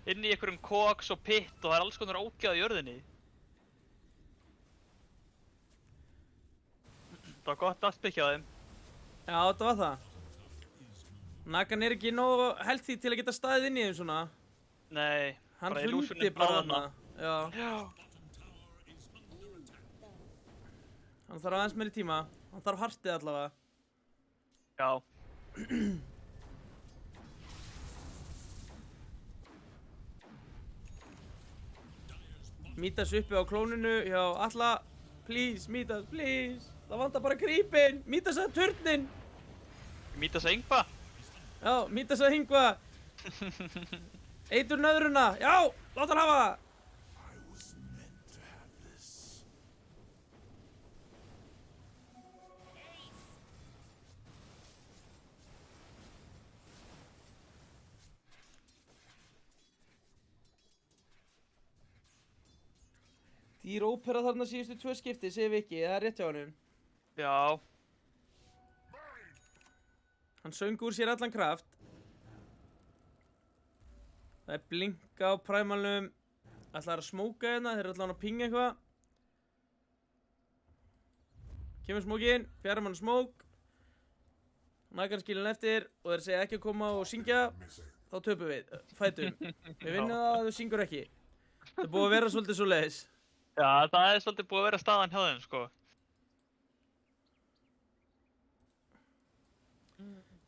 Inn í einhverjum koks og pit og það er alls konar ógeð á jörðinni. Það var gott aspekt hjá þeim. Já, þetta var það. Nagan er ekki nógu healthy til að geta staðið inn í þeim svona. Nei, Hann bara hrundi illusionin bara bráðna. þarna. Já. Já. Hann þarf aðeins meiri tíma. Hann þarf hartið allavega. Já. Mítas uppi á klóninu hjá Alla. Please, Mítas, please. Það vantar bara creepin. Mítas að turnin. Mítas að yngva. Já, Mítas að hingva. Eitur nöðruna. Já, láta hann hafa það. Dýr ópera þarna síðustu 2 skipti, segir Viki, það er rétt hjá honum. Já. Hann söng úr sér allan kraft. Það er blinka á præmalnum. Ætlar að smóka hérna, þeir eru allan að pinga eitthvað. Kemur smókin, fjara mann smók. Nagan skilin eftir og þeir segja ekki að koma og syngja. Þá töpum við, fætum. Við vinnum það að þau syngur ekki. Það er búið að vera svolítið svo leiðis. Já, það er svolítið búið að vera staðan hjá þeim, sko.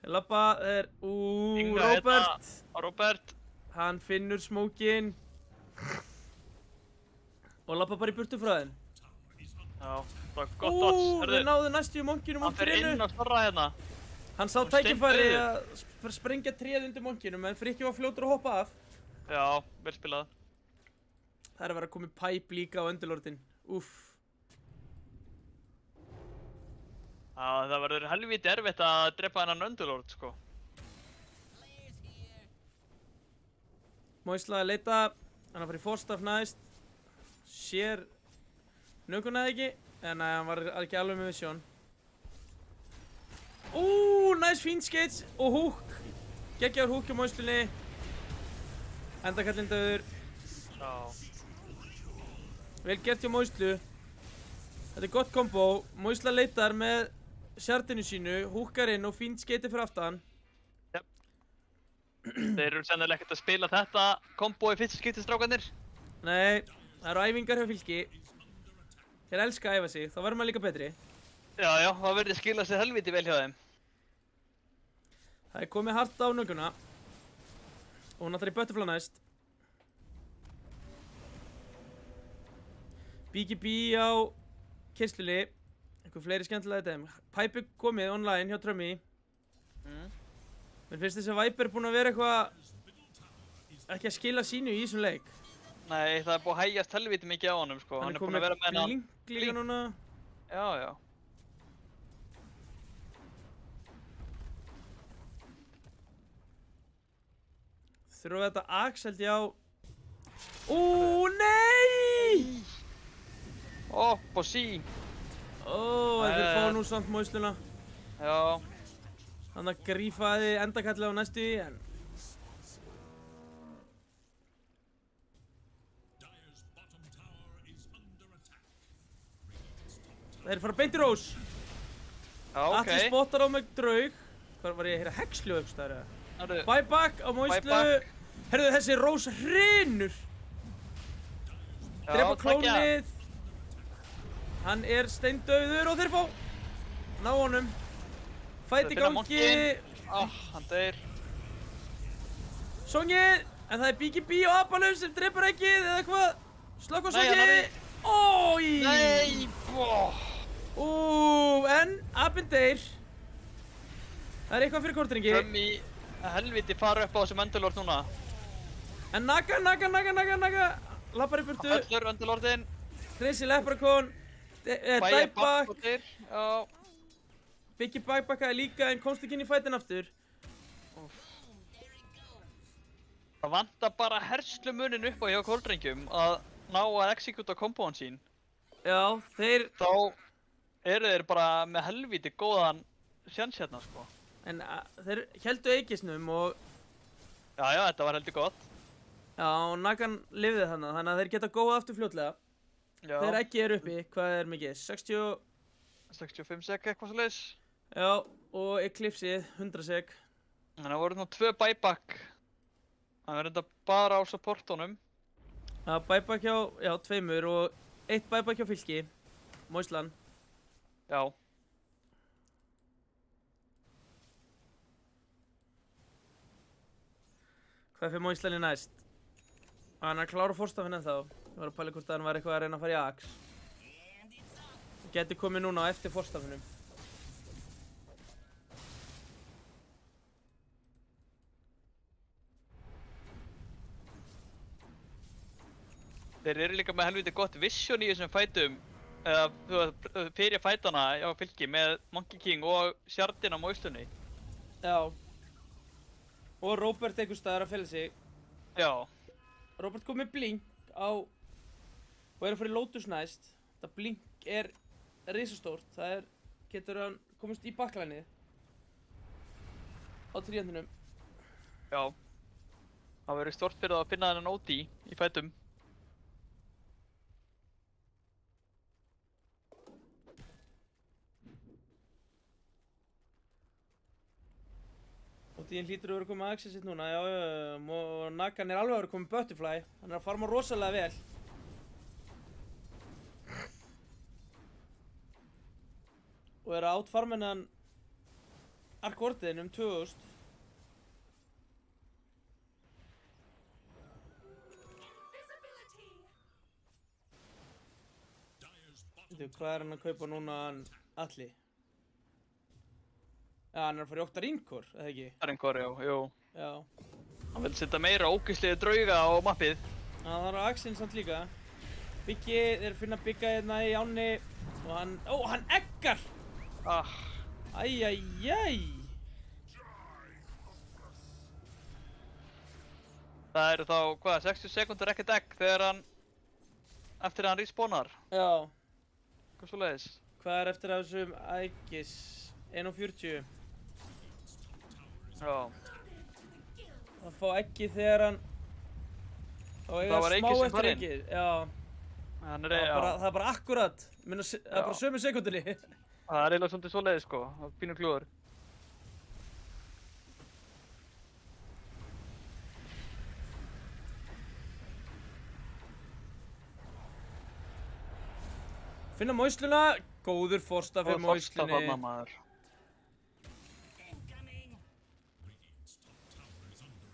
Lappa er Inga Robert. Robert. Hann finnur smókin. Og lappa bara í burtu frá þeim. Já, það var gott dodge. Þeir náðu næstu í monkinum Hann fer inn á Snorra hérna. Hann sá og tækifæri steindaði. að sprengja tréð undir monkinum en Frikki var fljótur að hoppa af. Já, vel spilað. Það er að vera að koma pipe líka á Underlordin. Úff. Já, það verður helvíti erfitt að drepa hennan Underlord, sko. Moisla að leita. Hann að fara í fórstaf næst. Sér nönguna eða ekki. En hann var ekki alveg með vision. Nice fín skates og húk. Geggjaður húk hjá Moislunni. Endakallinn döður. Já. Vel gert hjá Moislu. Þetta er gott kombo. Moisla leitar með sjartinu sínu, húkar inn og fínt skeiti fyrir aftan. Þeir eru sennilega ekkert að spila þetta kombo í fyrsta skipti, strákarnir. Nei, það eru æfingar hjá Fylki. Þeir elska að æfa sig, þá verður maður líka betri. Já, það verður skila sér helviti vel hjá þeim. Það er komið hart á nönguna. Og hún ætlar í butterfly næst. BGB á keyslunni. Einhver fleiri skemmtilega þetta. Pipe komið online hjá Trömmi. Mér finnst þess að Viper búinn að vera eitthvað ekki að skila sínu í þessum leik. Nei, það er búið að hægjast helviti mikið á honum, sko. Hann er búinn að vera með hennan blink líka núna. Já. Þurfum við þetta Axe held ég á. Nei! Bossi. Þeir fá nú samt Moisluna. Já. Hann að grífaði endakallið á næstu í, en... Dire's bottom tower is under attack. Þeir fara beint í rós. Já, ok. Atli spottar á mig draug. Hvað var ég að heyra hexlu upp stæðri? Herru, Buyback á Moislu. Buyback. Herðu þessi rós hrynur. já, Drepa tveggja. klónið. Hann er steindauður og þeir fá. Ná honum. Fæti Þeir finna gangi. monkinn. Hann deyr. Songið. En það er BGB og Apanum sem drepur ekkið eða hvað. Slökk á Nei, hann songið. Ói. Nei, En Apin deyr. Það er eitthvað fyrir kortringi. Trömmi helviti fara upp á þessum Underlord núna. En Naga. Lappar í burtu. Öllur Underlordin. Crazy Leprechaun. Bæja Dieback. back og deyr. Já. Biggie backbackaði líka en komst ekki inn í fætin aftur. Það vantar bara herslumuninn upp á hjá kóldrengjum að ná að execúta komboðan sín. Já, þeir, þá eru þeir bara með helvíti góðan sjans hérna, sko. en þeir héldu Eikisnum og, Já, þetta var heldur gott. já, og Nagan lifði þannig að þeir geta góða aftur fljótlega. Já, Þeir ekki eru uppi, hvað er mikið? 60, 65 sek eitthvað svo leiðis. já, og Eclipse 100 sek. Þannig að það voru nú 2 buyback. Það verður þetta bara á supportunum. Það bæbak hjá, já, 2 og 1 bæbak hjá Fylki, Moislan. Já. Hvað fyrir Moislan í næst? Hann er að klára fórstafinn ennþá. Ég var að pæla hvort að hann var eitthvað að reyna að fara í Axe. Geti komið núna á eftir fórstafinnum. Þeir eru líka með helviti gott vision í þessum fætum. Fyrir fætana á Fylki með Monkey King og Shardin á Moislunni. Já. Og Robert einhvers staðar að fela sig. Já. Robert kom með blink á og er að fara í Lotus næst. Þetta blink er risastórt. Það er, getur hann komist í baklænið á tríandinum. Já. Það verður stort fyrir það að finna þennan OD í fætum. Og því hann hlýtur að vera komið að Axe sitt núna, já, og Nagan er alveg að vera komið Butterfly. Hann er að farma rosalega vel. Og er að átfarma hennan Ark-ordiðin 2000. Þú, hvað er hann að kaupa núna, hann Atli? Já, hann er að fara í 8 ringkor, eða ekki? Ringkor, já, jú. Já. Hann vil setja meira ógeðslega drauga á mappið. Það var á Axinn samt líka. Biggi, þeir finna Bigga hérna í ánni og hann, hann eggar! Ah. Æjæjæj! Það eru þá, hvað, 60 sekundur ekkert egg þegar hann, eftir að hann respawnar. Já. Hvað svo leiðis? Hvað er eftir af þessum ægis? 1:40. Já. Það fá eggi þegar hann... Þá eiga Það var smá Eiki sem eftir farinn. eggið. Já. Hann Það er, er bara akkurat. Það er bara sömu sekundinni. það er eiginlega svolítið svo leiðis, sko. Það er pínu klúður. Finna Moisluna. Góður forsta fyrir Moislunni. Þarna, maður.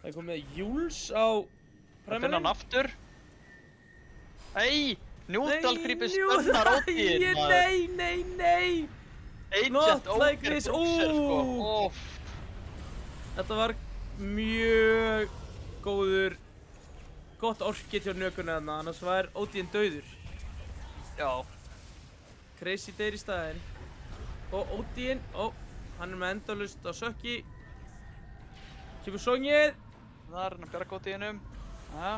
Það er komið Júls á Það finna hann aftur. Ei! Njúdal grípið Njúdal, stönnar ótíðin, maður. Nei! Agent Not like Ogre this, Bruxer, sko. Óf. Þetta var mjög góður, gott orkið hjá nökunni þarna, annars var Odin dauður. Já. Crazy deyr í staðinn. Og Odin, hann er með endalaust á sökki. Kemur songið. Það er hann að bjarga ótíðinum. Já.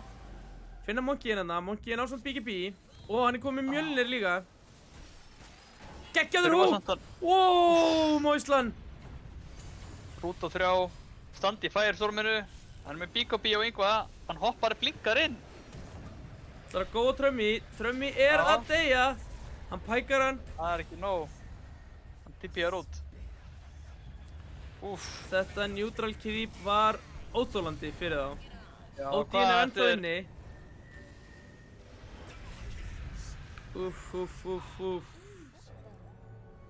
Finna Monkeyinn hérna, Monkeyinn á svona BGB. Og hann er komið Mjölnir líka. Geggjaður hú! Wow, Moislan! Rút á 3. Standi í Firestorminu. Hann er með BKB og einhvað. Hann hoppar blinkar inn. Það er að góða Trömmi. Trömmi er Já. að deyja. Hann pækar hann. Það er ekki nóg. Hann tippjar út. Úff. Þetta neutral creep var óþólandi fyrir þá. Já, Odin er ennþá inni. Úff.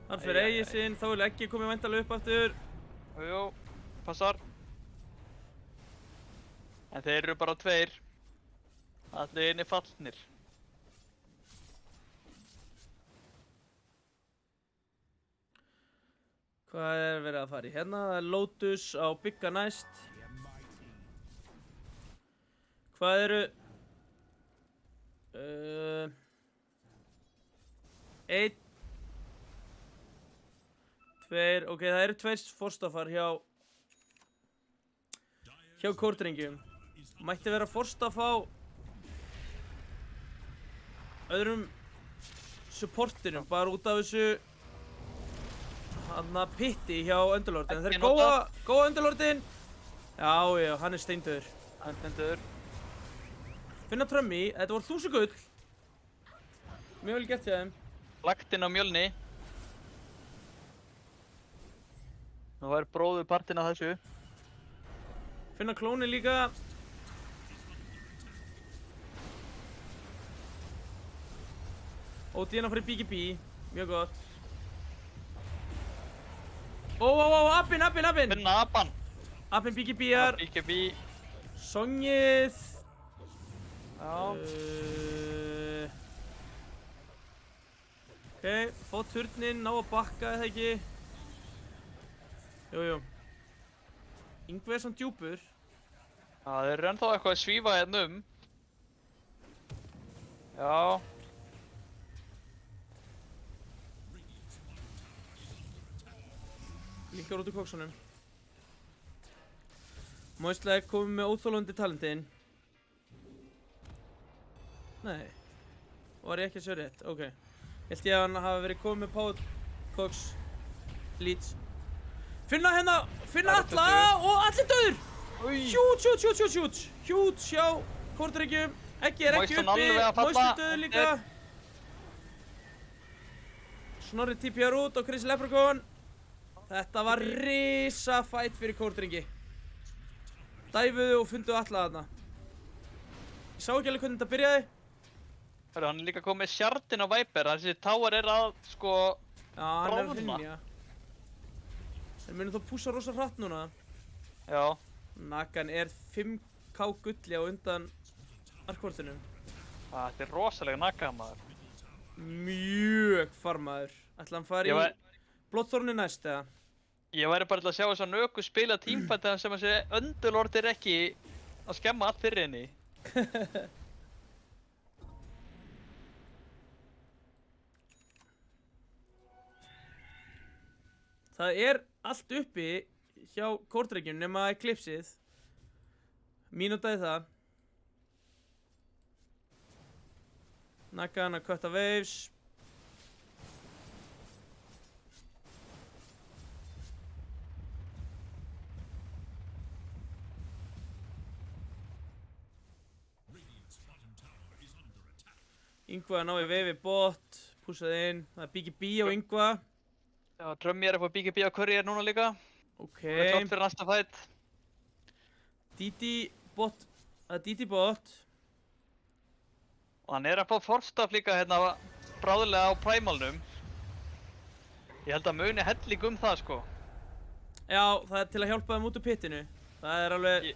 Hann fyrir eigið sinn, þá vil ekki komið væntalega upp aftur. Jú, passar. En þeir eru bara 2. Allir inni fallnir. Hvað er verið að fara í hérna? Það er Lotus á Bigga næst. Hvað eru... 1 2, ok, það eru 2 forstafar hjá kórdrengjum. Mætti vera forstaf á öðrum supportinu, bara út af þessu hann pitti hjá Underlordin. Þeir Ekki góða Underlordin. Já, hann er steindauður. Hann stendur. Finna Trummy, þetta voru 1000 gull. Mjög vel gert hjá þeim. Lagt inn á Mjölni. Nú var bróður partinn af þessu. Finna klóni líka. Ódíðan að fara í BKB, mjög gott. Appinn! Finna apan. Appinn BKB-ar. BKB. Songið. Já. Ok, fá turninn, ná að bakka eða ekki. Jú. Yngvi er svona djúpur. Já, þeir eru ennþá eitthvað að svífa hérna Já. Linkar út úr koksunum. Moistlag komið með óþólandi talentinn. Nei. Var ég ekki að sjá rétt? Ok. Held ég að hann hafi verið komið með Power Cox Leeds. Finna alla og allir döður! Hjút hjá Kortregjum. Ekki er ekki Moistan uppi. alveg að falla. Moistan döður líka. Snorri TPR út og Chris Leprechaun. Þetta var risa fight fyrir Kortrengi. Dæfuðu og fundu alla þarna. Ég sá ekki alveg hvernig þetta byrjaði. Hörru, hann er líka komið með Shardin á Viper. Þessi tower er að, sko, Já, hann er að bráðna. hrynja. Þeir munum þó pússa rosa hratt núna. Já. Nagan er 5k gulli á undan Arkvortinum. Þetta er rosalega nakamaður. Mjög farmaður. Ætla hann fari í Bloodthorni næst eða? Ég væri bara til að sjá þess að Nöku spila teamfighta sem þessi Underlord er ekki að skemma allt fyrir henni. Það er allt uppi hjá Kortregjum nema Eclipseið. Mínútaði það. Nagan að kötta waves. Yngva að ná í veifi bot, púsaði inn, það er BKB á Yngva. Já, Trummy er að fá BKB á Courier núna líka. Ok. Það er klárt fyrir næsta fight. Didi bot, það er Didi bot. Og hann er að fá forstaff líka hérna bráðulega á Primalnum. Ég held að muni helling það, sko. Já, það er til að hjálpa þeim út úr pittinu. Það er alveg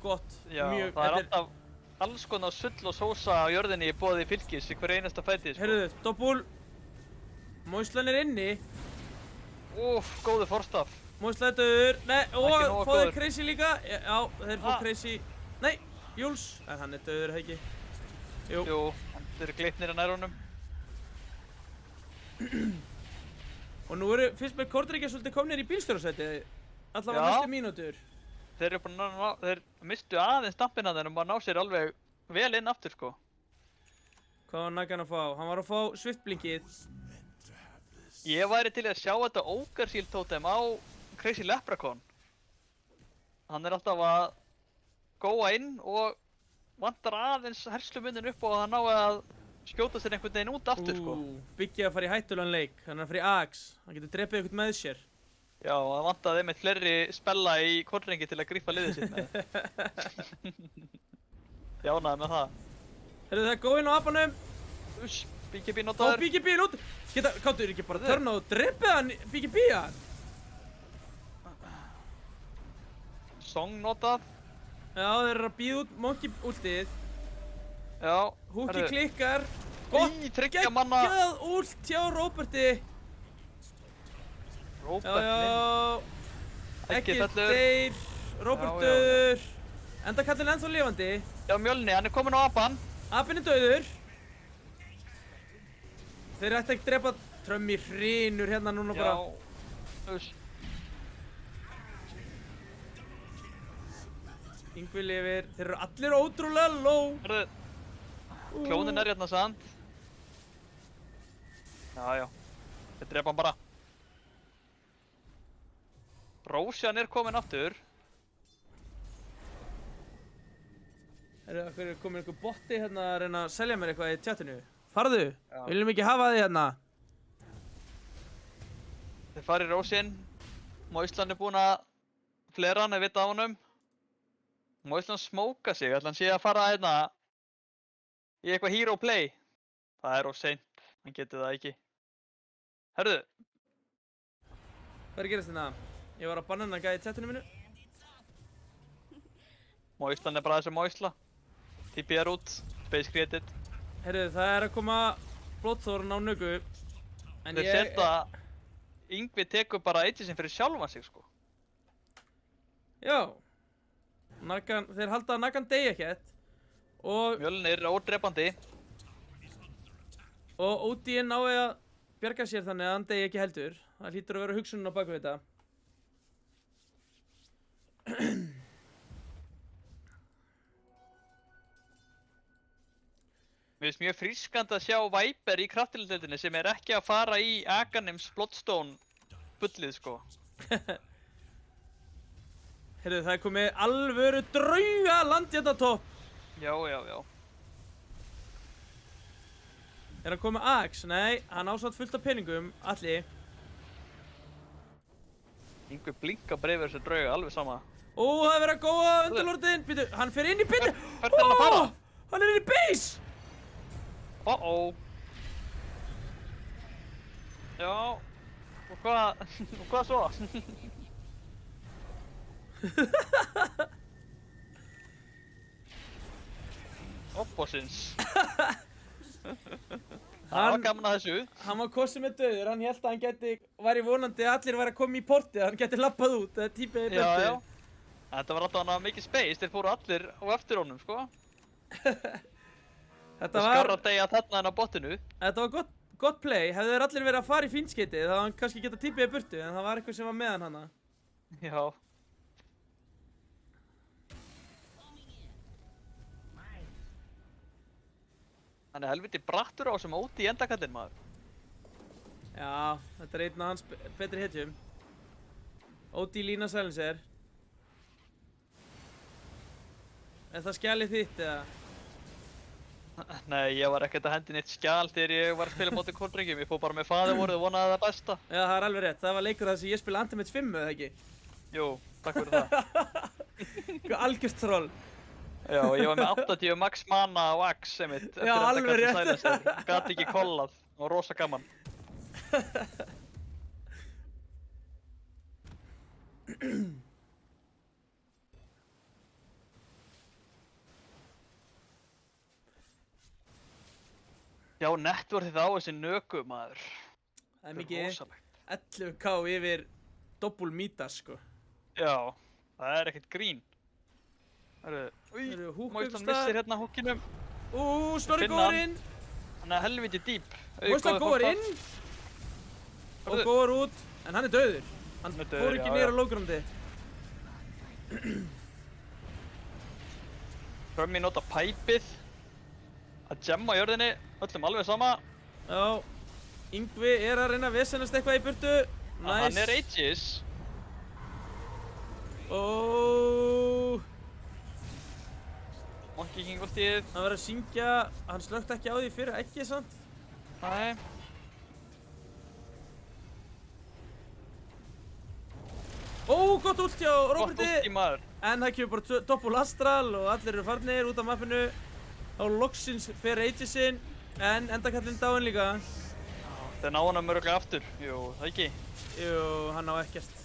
gott, Já, mjög. það er alltaf alls konar sull og sósa á jörðinni í boði fylgis í hverju einasta fæti, sko. Heyrðu, doppul. Moislan er inni. Úff, góður forstaff. Moislan er döður. Nei, Ekki og nógu fóðu góður. Crazy líka. Já, þeir fóðu Crazy. Nei, Jules. En hann er döður, ekki? Jú. Jú, þeir eru gleipnir að nær honum. Og nú eru fyrst með Kortreggja svolítið komnir í bílstjórasæti. Allavega Já. næstu mínútur. Þeir eru búin að þeir mistu aðeins stampina þeir og bara ná sér alveg vel inn aftur, sko. Hvað var Nagan að fá? Hann var að fá Swiftblinkið. Ég væri til að sjá þetta Ogre Shield Totem á Crazy Leprechaun. Hann er alltaf að góa inn og vantar aðeins herslumunnin upp og hann ná að skjóta sér einhvern veginn út aftur, sko. Byggja að fara í hættulegan leik. Hann er að fara í Axe. Hann getur drepið eitthvað með sér. Já, það vantaði einmitt fleiri spella í Kortrengi til að grípa liðið sitt með. Ég ánægði með það. Heyrðu, það er góðinn á apanum. Uss, BKB Fá notaður. BKB-in út. Káttur ekki bara törna og drepið hann BKB-an? Song notað. Já, þeir eru að býða út Monkey ultið. Já. Húki herru. klikkar. Gott, Tryggja manna. geggjað ult hjá Róberti. Róbert minn. Já. Ekki Ekki fellur. deyr. Róbert Já, já. döður. Enda kallinn ennþá lifandi. Já, Mjölni, hann er kominn á apan. Apinn er döður. Þeir ætti ekki drepa Trummy hrynur hérna núna bara. Já. Uss. Yngvi lifir. Þeir eru allir ótrúlega low. Herðu, klónin er hérna sant. Já. Ég drepa hann bara. Rósjan er komin aftur. Akkur er komin einhver botti hérna að reyna að selja mér eitthvað í chatinu. Farðu, Já. viljum ekki hafa þig hérna. Þeir fara í Rósinn. Moislan er búinn að flera hann, vita á honum. Moislan smóka sig, ætla hann sé að fara hérna í eitthvað hero play. Það er of seint, hann getur það ekki. Herðu, Hvað er að gerast hérna? Ég var að banna hann að gæði í chatinu mínu. Moislan er bara þessi Moisla. TP er út, space created. Herru, það er að koma blótþórun á nögu. En Þeir setja, Yngvi tekur bara Aegisinn fyrir sjálfan sig sko. Já. Þeir halda að Nagan degi ekkert. Og Mjölnir ódrepandi. OD nái að bjarga sér þannig að hann degi ekki heldur. Það hlýtur að vera hugsunin á baku þetta. Mér finnst mjög frískandi að sjá Viper í kraftilegdeildinni sem er ekki að fara í Aghanims Bloodstone bullið sko. Heyrðu, það er komið alvöru drauga land hérna topp. Já. Er hann komið Axe? Nei, hann ásvæmt fullt af peningum, allir. Yngvi blinka breyfir þessu drauga, alveg sama. Ó, það er verið að góða undirlordin. Býtu, hann fer inn í bytti. Hvert er hann að fara? Hann er inn í base. Já, og hvað svo? Opposins. Það var gaman að þessu. Hann var kosið með döður, hann held að hann væri vonandi að allir væri að koma í portið, hann geti lappað út, eða típið í beltið. Já. Þetta var alltaf mikið space, þeir fóru allir á eftir honum, sko. Þetta Skarra degja þarna en á botinu. Þetta var gott play, hefðu þeir allir verið að fara í fínskeitið, þá hann kannski geta típið í burtu, en það var eitthvað sem var með hann hana. Já. Hann er helviti brattur á sem óti í endakallinn, maður. Já, þetta er einn af hans betri hetjum. OD Lína Silencer. Er það skjalið þitt, eða? Nei, ég var ekkert að hendi neitt skjal þegar ég var að spila móti kóldrengjum. Ég fór bara með faðirvorið og vonaði það besta. Já, það er alveg rétt. Það var leikur þar sem ég spila Antimate 5, eða ekki? Jú, takk fyrir það. Hvað algjörst troll. Já, ég var með 80 max mana á Axe, einmitt. Já, alveg rétt. Gat ekki kollað. Það var rosa gaman. Já, networthið á þessi nöku, maður. Það er mikið rosalegt. 11k yfir doppul Midas, sko. Já, það er ekkert grín. Heyrðu, húk Moislan einhvers missir staðar. hérna húkinum. Snorri Finna góður hann. inn. Hann er helviti dýp. Moislan góður inn. Og Hörðu. góður út. En hann er dauður. Hann Hann er dauður, fór ekki já, niður já. á lógrandi. Prömmi nota pæpið. Að gemma jörðinni. Öllum alveg sama. Já. Yngvi er að reyna að vesenast eitthvað í burtu. Hann er Aegis. Monkey King ultið. Hann var að syngja. Hann slökkt ekki á því fyrir ekki, sant? Nei. Gott ult hjá Gott Róberti. ulti maður. En það kemur bara doppul astral og allir eru farnir út af mappinu. Þá loksins fer Aegisinn. En endakallinn dáinn líka. Þeir ná hann mörgulega aftur. Jú, það ekki. Jú, hann á ekkert.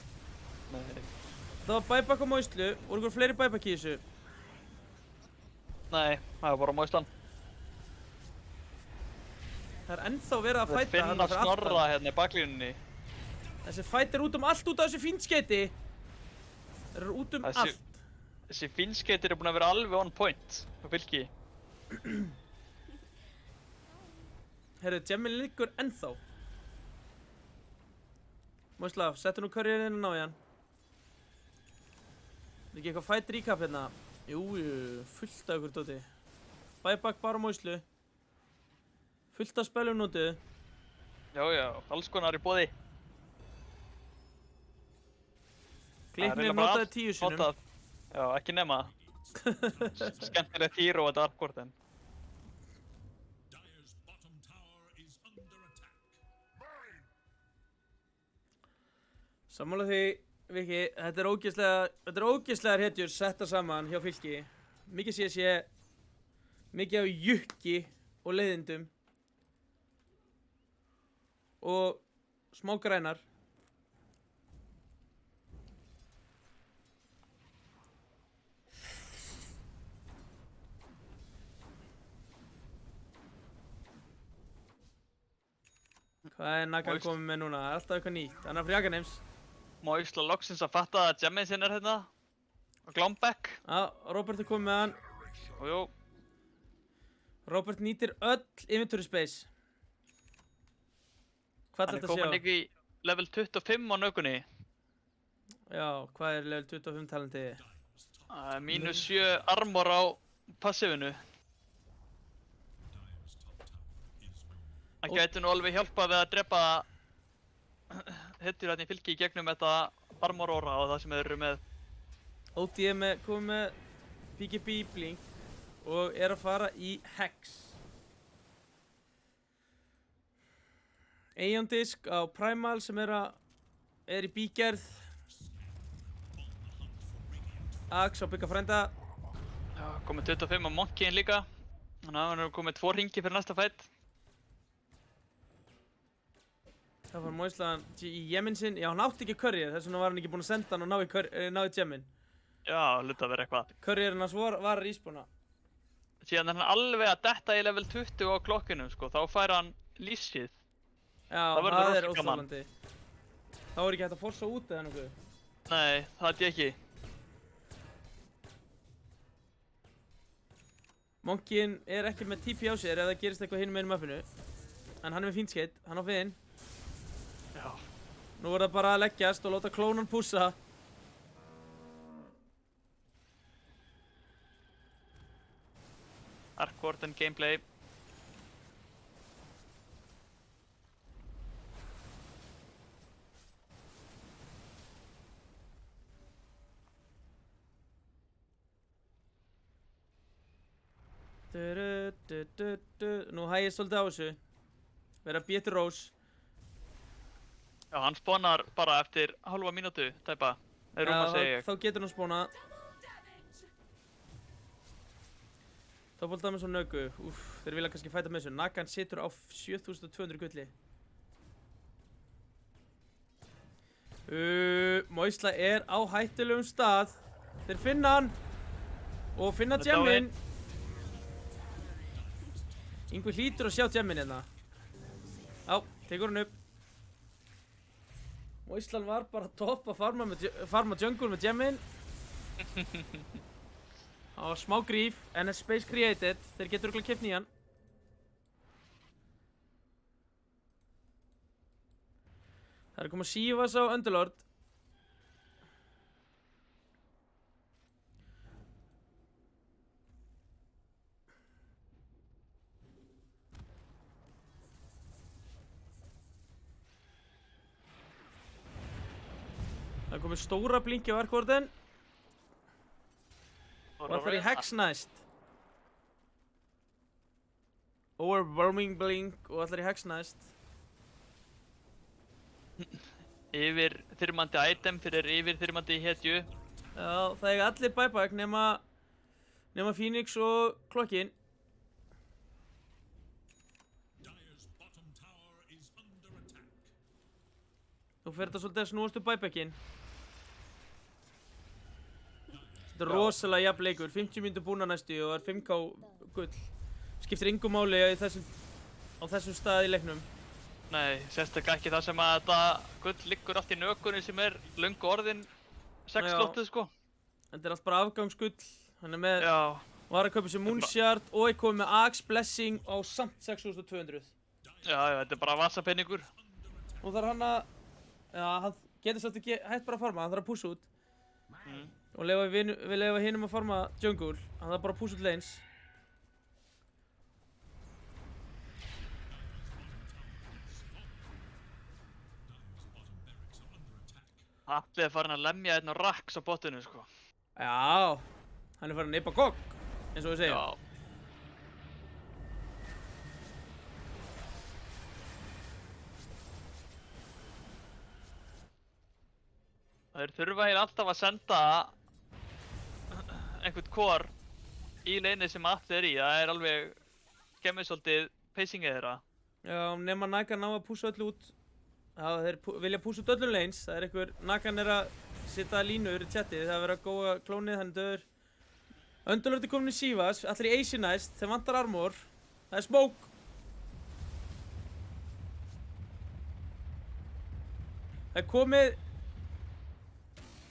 Nei. Það var bæbak á Moislu. Voru ykkur fleiri bæbak í þessu? Nei, það var bara Moislan. Það er ennþá verið að Þeir fæta finna þarna fyrir Snorra aftan. hérna í baklínunni. Þessi fæt er út um allt út af þessu fínskeiti. Þeir eru út um Þessi- allt. Þessi finskeitir eru búin að vera alveg on point. Á fylki. Herru, Gemmin liggur ennþá. Moisla, settu nú karriérinn á hann. Er ekki eitthvað fæt recap hérna? Jú, fullt af ykkur dóti. Bæbak bara á Moislu. Fullt af spelum notuð. Já, alls konar í boði. Gleiknir notaði 10 sinnum. Notað. Já, ekki nema. Skemmtilegt hero að Dark Warden. Dire's bottom tower is under attack. Sammála því, Viki, þetta er ógeðslegar hetjur settar saman hjá Fylki. Mikið sé mikið af jukki og leiðindum. Og smá grænar. Hvað er Nagan komið með núna? Það er alltaf eitthvað nýtt. Hann er frá Jaganeims. Má Ísla loksins að fatta að Gemmin sinn er hérna. Og Glombeck. Já, Robert er komið með hann. Jú. Robert nýtir öll inventory space. Hvað Hann er er þetta að komin sjá? ekki í level 25 á nögunni. Já, hvað er level 25 talenti? Mínus 7 armor á passivinu. Hann gæti nú alveg hjálpað við að drepa hetjur hérna í Fylki í gegnum þetta armor aura og það sem þeir eru með. OD er komið með PGB blink og er að fara í Hex. Aeon disk á Primal sem er í bígerð. Axe á bygga frænda. Já, komið 25 á Monkeyin líka. Þannig að hann er komið 2 hringi fyrir næsta fight. Það var Moislan í Jemin sinn. Já, hann átti ekki courier, þess vegna var hann ekki búinn að senda hann og ná í Jemin. Já, hluta að vera eitthvað. Courierin hans var að respawna. Síðan er hann alveg að detta í level 20 á klokkinu, sko. Þá fær hann lífsíð. Já, Það verður það er rosa gaman. óþolandi. Þá er ekki hægt að forsa út eða nokkuð. Nei, það held ég ekki. Monkeyin er ekki með TP á sér ef það gerist eitthvað hinum einu mappinu. En hann er með fínt skeitt, hann á Finn. Já. Nú er það bara að leggjast og láta klónan pússa. Dark Warden gameplay. Nú hægist svolítið á þessu. Verða Betur Rose. Já, hann spawnar bara eftir halva mínútu, tæpa. Er rúm að segja ég. Þá getur hann spónað. Double damage og nögu. Úff, þeir vilja kannski fæta með þessu. Nagan situr á 7200 gulli. Moisla er á hættulegum stað. Þeir finna hann. Og finna Þetta á Gemmin. Yngvi hlýtur að sjá Gemmin hérna. Já, tekur hann upp. Moislan var bara topp að farma jungle með Gemmin. Það var smá gríf, en er space created. Þeir getur örugglega keypt nýjan. Það er komið Sivas á Underlord. Það er komið stóra blinki á Dark Warden. Og ætlar í Hex næst. Overwhelming blink og ætlar í Hex næst. Yfir þyrmandi item fyrir yfir þyrmandi hetju. Já, það eiga allir buyback nema Phoenix og Klokkin. Dire's bottom tower is under attack. Nú fer þetta svolítið að snúast upp buybackin. Þetta er rosalega jafn leikur, 50 mínútur búna næstu og það er 5k gull. Skiptir engu máli á þessum stað í leiknum. Nei, sérstaklega ekki það sem að þetta gull liggur allt í nökunni sem er löngu orðin 6 Já. slóttið, sko. Þetta er allt bara afgangsgull. Hann er með, Já. var að kaupa sér Moonshard og er komið með Axe Blessing á samt 6200. Já, þetta er bara vasapenningur. Nú þarf hann að, já, hann getur svolítið ekki hægt bara að farma, hann þarf að pússa út. Og við leifa hinum að farma jungle, hann þarf bara að pússa út lanes. Atli er farin að lemja einn á Rax á botinu, sko. Já, hann er farin að nippa gogg, eins og við segjum. Já. Þeir þurfa hér alltaf að senda einhvern core í leinið sem Atli er í. Það er alveg skemmið svolítið pacingið þeirra. Já, nema Nagan ná að pússa öllu út. Já, þeir vilja pússa út öllum lanes. Það er einhver, Nagan er að setja línur í chatið. Það er verið að góða klónið, hann er döður. Underlord er komin í Sivas, allir í AC næst, þeim vantar armor. Það er smoke. Það er komið.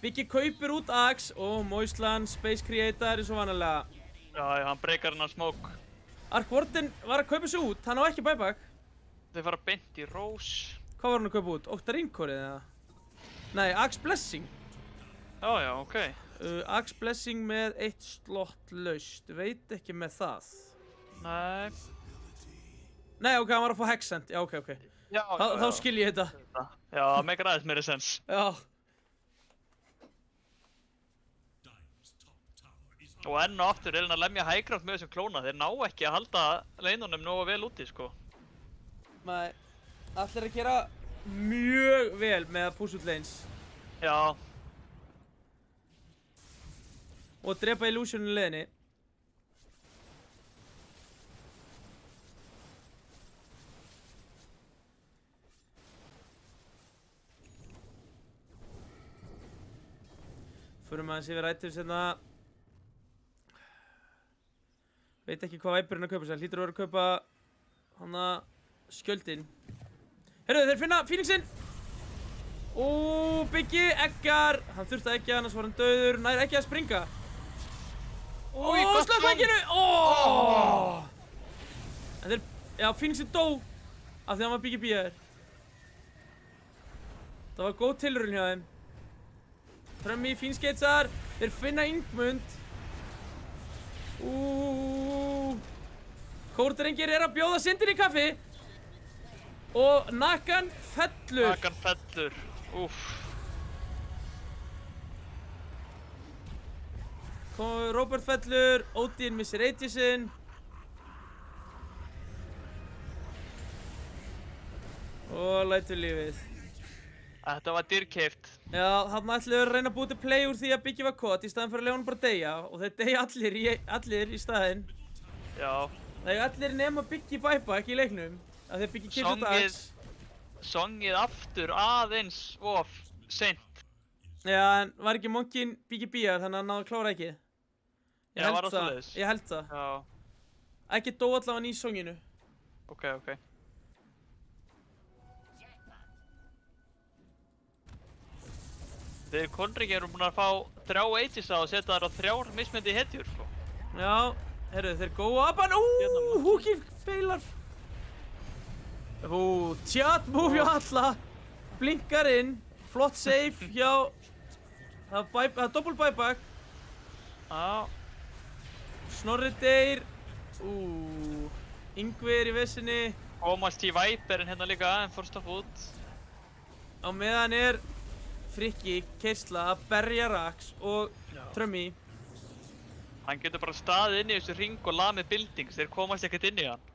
Biggi kaupir út Axe og Moislan, Space Creator eins og vanalega. Já, hann breykar hann á smoke. Ark Warden var að kaupa sig út, hann á ekki buyback. Þeir fara beint í Rose. Hvað var hann að kaupa út? Octarine-korið eða? Nei, Axe Blessing. Já, ok. Axe Blessing með 1 slott laust, veit ekki með það. Nei. Nei, ok, hann var að fá Hexend, já, ok. Já, Þá skil ég þetta. Já, það meikar aðeins meiri sens. Já. Dire's top tower is Og enn og aftur er hann að lemja highground með þessum klóna. Þeir ná ekki að halda leinunum nógu vel úti, sko. Nei, allir að gera mjög vel með að pússa út lanes. Já. Og drepa Illusion í leiðinni. Förum aðeins yfir items hérna. Veit ekki hvað Viperinn að kaupa sér, hlýtur að vera að kaupa hana skjöldinn. Heyrðu, þeir finna Phoenixinn! Biggi, eggar! Hann þurfti að eggja, annars var hann dauður. Nær ekki að springa. Gott Slökk egginu! En þeir, já, Phoenixinn dó af því að hann var Biggi bíjaður. Það var góð tilraun hjá þeim. Trömmi, Fínskeitzar, þeir finna Ingmund. Kórdrengir er að bjóða Sindri í kaffi. Og Nagan fellur. Nagan fellur. Úff. Robert fellur, Odin missir Aegis-inn. Og lætur lífið. Þetta var dýrkeypt. Já, þarna ætluðu að reyna að búið til play úr því að Biggi var kott í staðinn fyrir að lega hann bara deyja. Og þeir deyja allir í staðinn. Já. Það er allir nema Biggi buyback í leiknum. Af því að Biggi kemst út Axe. Songið aftur aðeins of seint. Já, en var ekki Monkin Biggi bíjar þannig að hann náði að klára ekki. Já, var það svoleiðis? Ég held það. Já. Ekki dó allavega í songinu. Ok. Þeir konringir eru búin að fá 3 Aegis-a og setja þær á 3 mismyndi hetjur, sko. Já, heyrðu, þeir góa upp hann. Húki feilar. Tjat move hjá alla. Blinkar inn. Flott save hjá. Það er double buyback. Já. Snorri deyr. Yngvi er í vesinni. Komast í Viperinn hérna líka, en fórst að út. Á meðan er Frikki, Keisla að berja Rax og Trömmi. Hann getur bara staðið inn í þessu ring og lamið buildings, þeir komast ekkert inn í hann.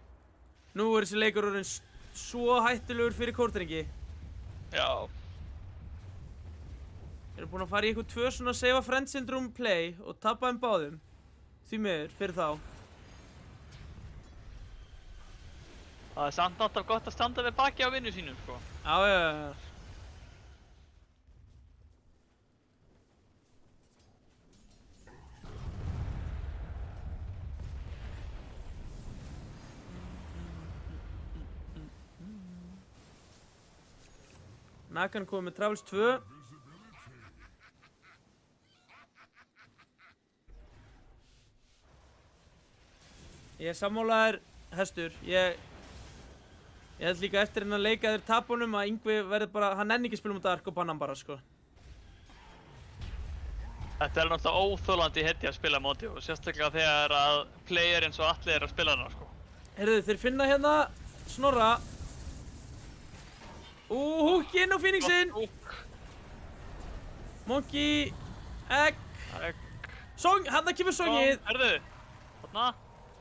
Nú er þessi leikur orðinn svo hættulegur fyrir kórdrengi. Já. Þeir eru búin að fara í eitthvað 2 svona save a friend syndrome play og tapa þeim báðum. Því miður, fyrir þá. Það er samt alltaf gott að standa við baki á vinnu sínum, sko. Já. Nagan komið með Travels 2. Ég er sammálaður, hestur. Ég held líka eftir hennar leika þeir tapunum að Yngvi verður bara, hann nenni ekki að spila um Dark og banna hann bara, sko. Þetta er náttúrulega óþolandi hetja að spila móti og sérstaklega þegar að player eins og allir er að spila hana, sko. Heyrðu, þeir finna hérna Snorra. Húkinn og Phoenixinn. Monkey, egg, Egg. song, hann kemur songið Herðu, þarna.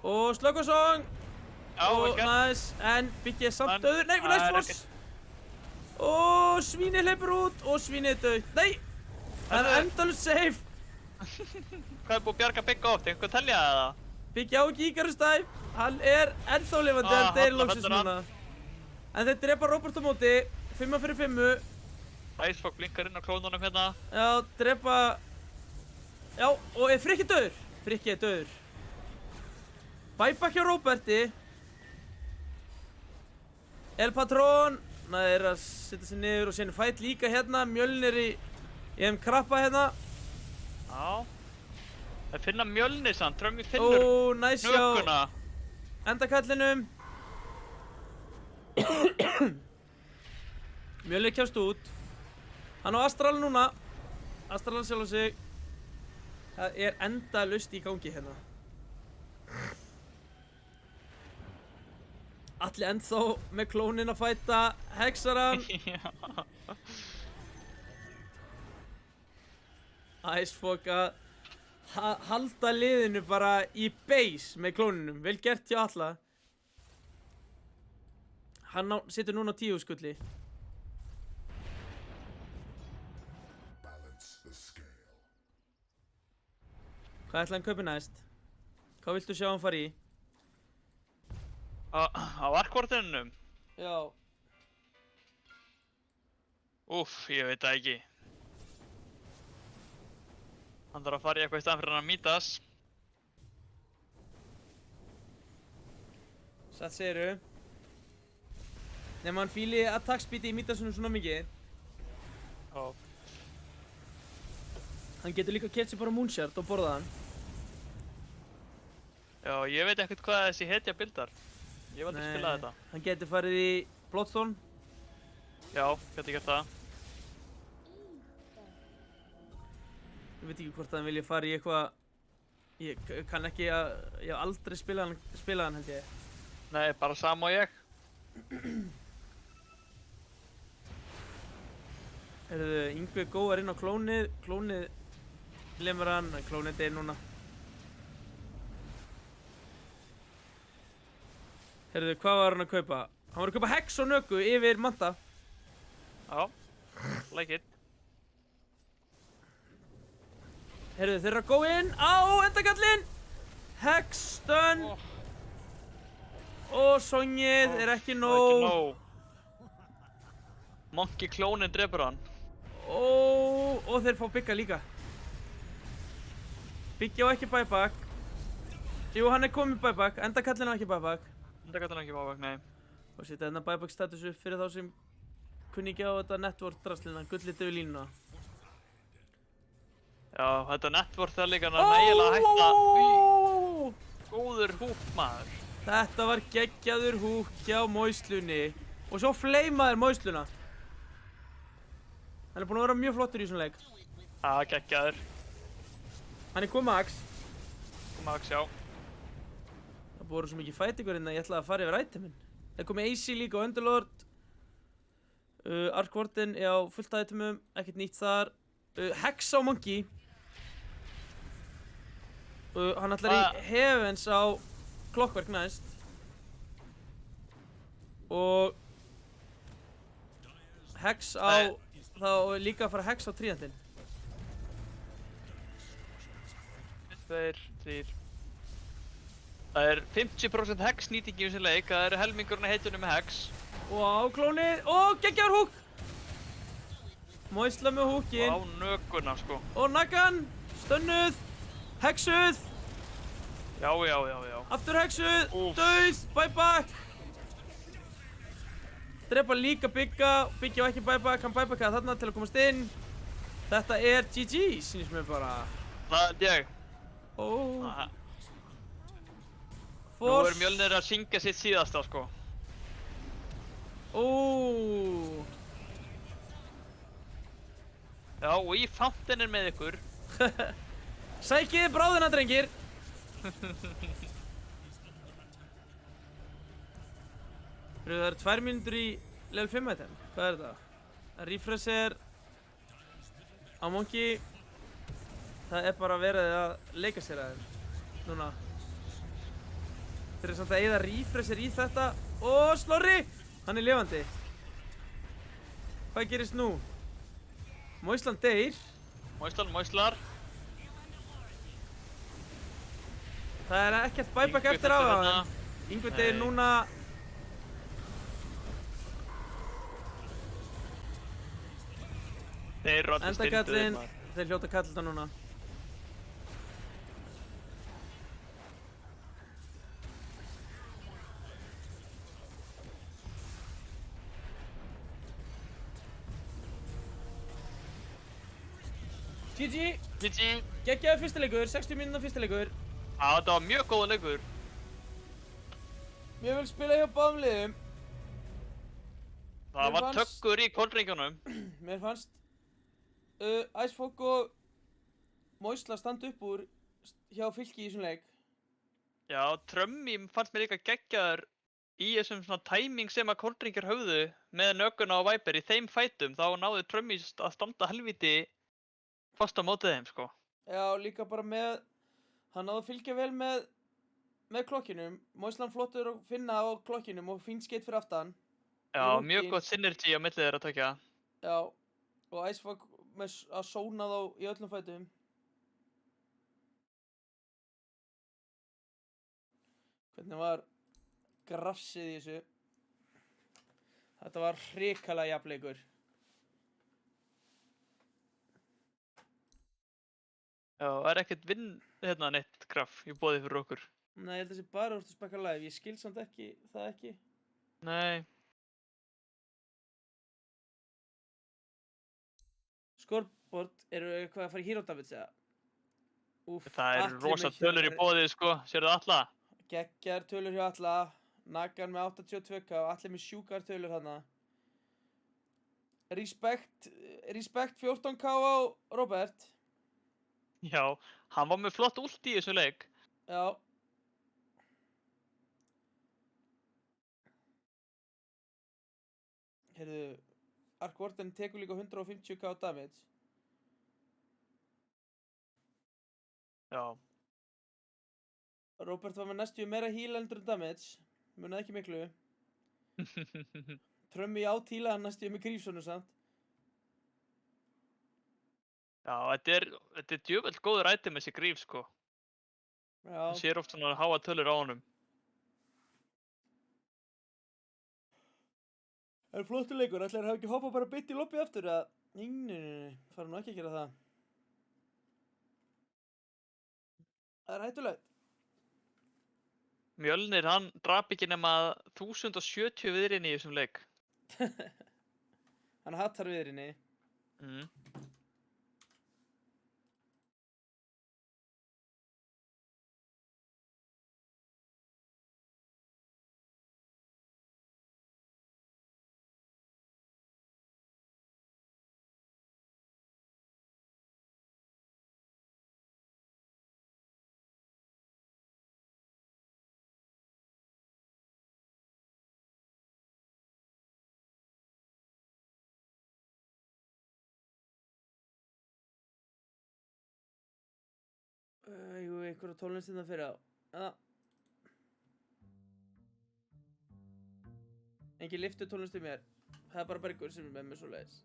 og slökk á song Já, vel og gert. næs, en byggja er samt En- döður, nei, það næst er foss og svínið hleypur út og svínið er döð, nei, það er Herðu. endalaust safe, Hvað er búið að bjarga Bigga oft? Einhver telja það? byggja á ekki Íkarustæf, hann er ennþá lifandi, Ah, hann deyr þarna loksins fellur hann. núna, en þeir drepa Robert á móti, 5 fyrir 5, Icefog blinkar inn á klónunum hérna. já, drepa, já, og er Frikki döður, Frikki er döður, bæback hjá Roberti, El Patron, það er að setja sig niður og síðan fætt líka hérna, Mjölnir í þeim krabba hérna, Já. Það finna Mjölnir samt, Trömmi finnur ó, næs hjá nökkuna. endakallinum, Mjölnir kemst út, hann á Astral núna, Astral sjálf sig, það er endalaust í gangi hérna. Allir ennþá með klónin að fæta hexaran, Já. Icefog að halda liðinu bara í base með klóninum, vel gert hjá alla. Hann situr núna á 10 skulli. Hvað ætla hann kaupi næst? Hvað viltu sjá hann fara í? Á arkvortinum? Já. Úff, ég veit það ekki. Hann þarf að fara í eitthvað í staðan fyrir hann að Midas. Satt segiru. Nefnum hann fíli attack speedi í Midasunum svona mikið. Já. Hann getur líka kert sér bara Moonshard og borðað hann. Já, ég veit ekkert hvað þessi hetja bildar. Ég hef aldrei spilað þetta. Hann getur farið í Bloodthorn. Já, gæti gert það. Ég veit ekki hvort hann vilja fara í eitthvað. Ég kann ekki að, ég hef aldrei spilað hann held ég. Nei, bara sama og ég. Heyrðu, Yngvi góðar inn á klónið. Klónið lemur hann, en klónið deyr núna. Heyrðu, hvað var hann að kaupa? Hann var að kaupa Hex og Nöku yfir Manta. Já, like it. Heyrðu, þeir eru að go in á endakallinn. Hex, stun. Oh. Og songið er ekki Það er nóg. ekki nóg. Monkey klónin drepur hann. Og þeir fá Bigga líka. Biggi á ekki buyback. Jú, hann er komið buyback, endakallinn á ekki buyback. Þetta gæti hann ekki bávæk, nei. Og setja hérna buyback status upp fyrir þá sem kunni ekki á þetta network draslina, gullið yfir línuna. Já, þetta network það líka hann er nægilega að hætta. Góður húk, maður. Þetta var geggjaður húk hjá Moislunni. Og svo fleimaður Moisluna. Hann er búinn að vera mjög flottur í þessum leik. Já, geggjaður. Hann er komið max. Kom að sjá. Það voru svo mikið fætingur hérna, ég ætlaði að fara yfir iteminn. Það komið AC líka og Underlord. Arc Warden, já, fullt af itemum, ekkert nýtt þar. Hex á Monkey. Hann ætlar í Heavens á Clockwork næst. Og Hex á, þá líka að fara Hex á tríðantinn. 2, 3. Það er 50% hex nýting í þessu leik. Það eru helmingurinn að heitunum með hex. Og á klónið, og geggjaður húk! Moisla með Og á húkinn. nökuna, sko. Og naggan, stönnuð, hexuð, Já, já, já, já. aftur hexuð, Úff. dauð, buyback. Drepa líka Bigga, Biggi á ekki buyback, hann buybackaði þarna til að komast inn. Þetta er GG, sýnist mér bara. Það er ég. Ó, Nú er Mjölnir að syngja sitt síðasta, sko. Ó, Já, og í fountain er með ykkur. sækið bráðina, drengir. Það eru 2 mínútur í level 5 item. Hvað er þetta? Refresh er Amongi, það er bara verið að leika sér að þeim. Núna. Þeir eru samt að eyða refresher í þetta. Og Snorri! Hann er lifandi. Hvað gerist nú? Moislan deyr. Moislar. Það er ekkert buyback Yngvi eftir á fellur það. hérna. Yngvi deyr Nei. núna. Þeir eru allir Endakallinn, maður. þeir hljóta að kalla þetta núna. GG, GG. geggjaður fyrsti leikur, 60 mínúna fyrsti leikur. Já, þetta var mjög góða leikur. Ég vil spila hjá báðum liðum. Það Mér var fannst- tökkur í kólringunum. Mér fannst Icefog og Moisla standa upp úr hjá Fylki í þessum leik. Já, Trömmi fannst mér líka geggjaður í þessum svona tæming sem að kólringar höfðu með nögguna og Viper í þeim fætum. Þá náði Trömmi að standa helviti fast á mótið þeim, sko. Já, líka bara með, hann náði að fylgja vel með klokkinum. Moislan flottur að finna á klokkinum og fín skeitt fyrir aftan. Já, Í mjög húkinn. gott synergy á millið þeirra að tökja. Já, og Icefog með að sóna þá í öllum fætum. Hvernig var grassið í þessu? Þetta var hrikalega jafnleikur. Já, það er ekkert hérna neitt graf í boði fyrir okkur. Nei, ég held að það sé bara úr að spekka live. Ég skil samt ekki, það ekki. Nei. Scoreboard, eru eitthvað að fara í Hero Davids eða? Úff, Það eru Atli rosa með tölur í boði, sko. Sérðu alla? Geggjar tölur hjá Atla, Nagan með 82k og Atli með sjúkar tölur hana. Respect 14k á Robert. Já, hann var með flott ult í þessu leik. Já. Heyrðu, Ark Warden tekur líka 150k damage. Já. Robert var með næstu meira heal endur en damage. Munaði ekki miklu. Trömmi átt heala hann næstu með Grífsonu samt. Já, þetta er djöfell góður item þessi gríf, sko. Já. Það sér oft svona háa tölur á honum. Það er flottur leikur, ætlaðir að hafa ekki hoppað bara beint í lobby aftur eða? Nei, fara nú ekki að gera það. Það er hættulegt. Mjölnir, hann drap ekki nema 1070 viðrinni í þessum leik. Hann hattar viðrinni. Mm. Jú, einhverja tónlistina fyrir á. Já. Engin liftu tónlistu mér. Það er bara Bergur sem er með mér svoleiðis.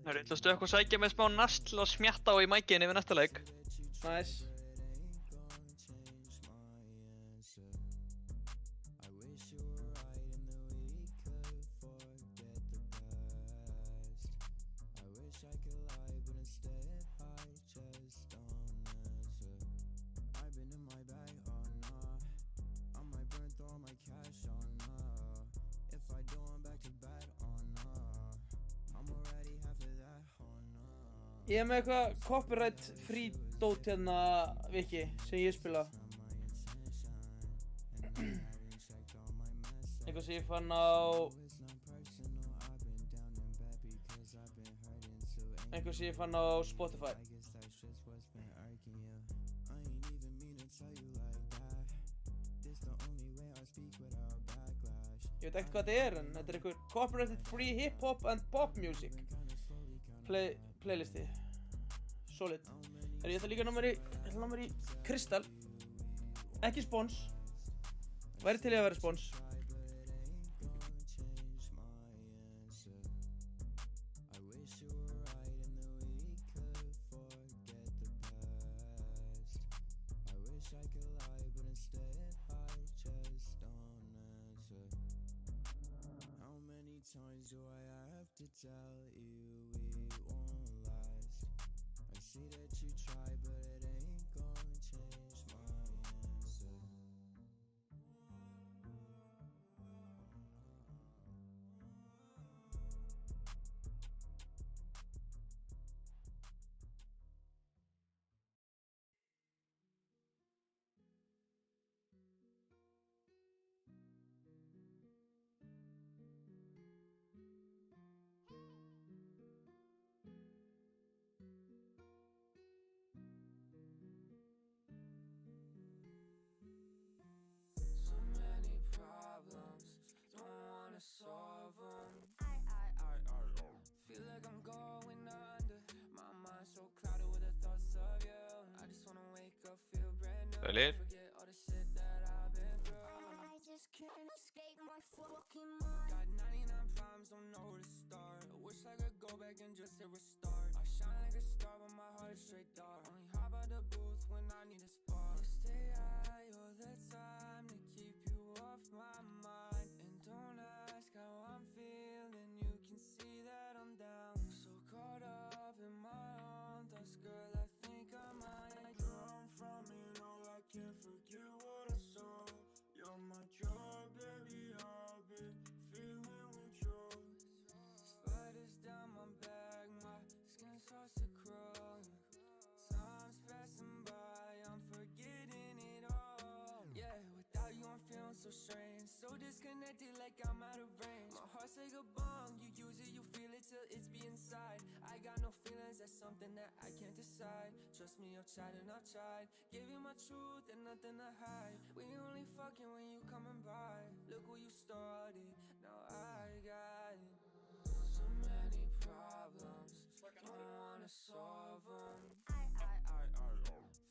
Það er eitthvað stökk og sækja með smá nastl og smjatta á í mækinni við næsta leik. Næs. Ég er með eitthvað copyright free dót hérna, Viki, sem ég spila. Eitthvað sem ég fann á... Eitthvað sem ég fann á Spotify. ég veit ekki hvað þetta er en þetta er einhver copyrighted free hip-hop and pop music playlisti. Solid. Herri, ég ætla líka að ná mér í Kristall. Ekki spons. Væri til í að vera spons. Times do I have to tell you it won't last? I see that you try, but it ain't gonna change my answer. Solve them. Feel like I'm going under. My mind's so clouded with the thoughts of you. I just wanna wake up, feel brand new. Salut. Forget all the shit that I've been through. I just can't escape my fucking mind. Got 99 problems, don't know where to start. I wish I could go back and just hit restart. I shine like a star, but my heart is straight dark. Only hop out the booth when I need a spark. Stay high all the time to keep you off my mind. And don't ask how I'm feeling, you can see that I'm down. So caught up in my own thoughts, girl, I think I might drown from it all. I can't forget what I saw. You're my joy, baby, I've been feeling withdrawal. Spiders down my back, my skin starts to crawl. Time's passing by, I'm forgetting it all. Yeah, without you I'm feeling so strange, so disconnected like I'm out of range. My heart's like a bomb, you use it, you feel it till it's be inside. I got no feelings, that's something that I can't decide. Trust me, I've tried and I've tried. Give you my truth and nothing to hide. We only fucking when you coming by. Look where you started, now I got it. So many problems, don't wanna solve them.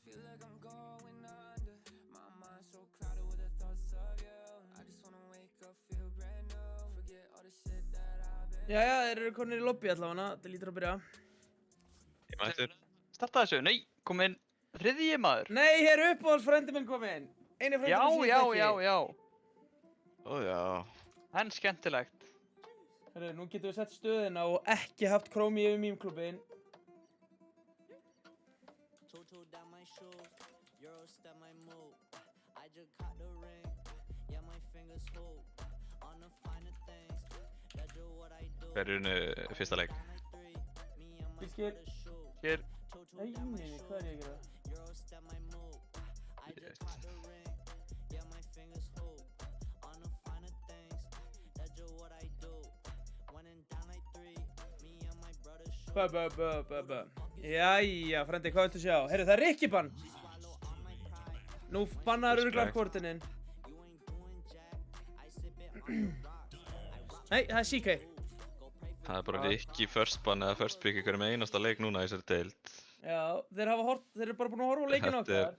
Feel like I'm going under. My mind's so clouded with the thoughts of you. I just wanna wake up, feel brand new. Forget all the shit that I've been. Jæja, þeir eru konir í lobby allavega, þetta lítur að byrja. Ég mættur. Starta þessu, nei, komin þriðji maður. Nei, hér er uppáhaldsfrændi minn kominn. Eini frændi Já, minn sem já, ég já, þekki. Ó já. En skemmtilegt. Herru, nú getum við sett stöðina og ekki haft Chromie yfir meme-klubbin. Toto down my shoes, Euro step my move. I just caught the ring, yeah my fingers hold on the finer things. That's just what I do. Hver er unni fyrsta leik? Fylgir. Hér, Nei, hvað er ég að gera? Euro step my move. I just caught the ring, yeah my fingers hold on the finer things. That's just what I do. When in down like 3, me and my brother shoot. Jæja, frændi, hvað viltu sjá? Herru, það er Rikkibann. Nú bannaður örglar kortinin. Nei, það er CK. Það er bara Rikki first ban eða first pick í hverjum einasta leik núna í þessari deild. Já, þeir eru bara búin að horfa á leikinn Þetta er okkar.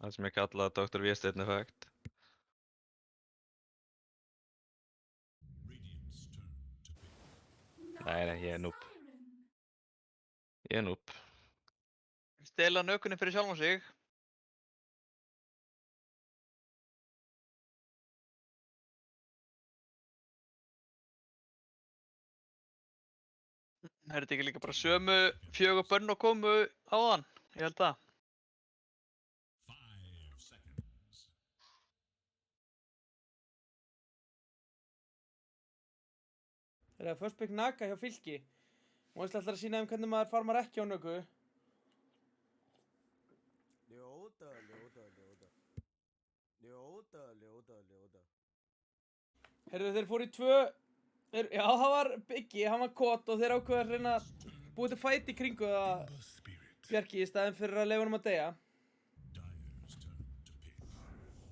það sem ég kalla Dr. Vésteinn effekt. Radiant's turn to pick. Nei, ég er noob. Ég er noob. stela nökunni fyrir sjálfan sig. Er þetta ekki líka bara sömu 4 bönn og komu áðan? Ég held það. 5 seconds. Það er first pick Naga hjá Fylki. Og ætla allar að sína þeim hvernig maður farmar ekki á nöku. Heyrðu, þeir fóru í 2... Já, það var Biggi, hann var kott og þeir ákveða að reyna að búið til fight í kringu það Bjarki í staðinn fyrir að leyfa honum að deyja. Dyer's turn to pick.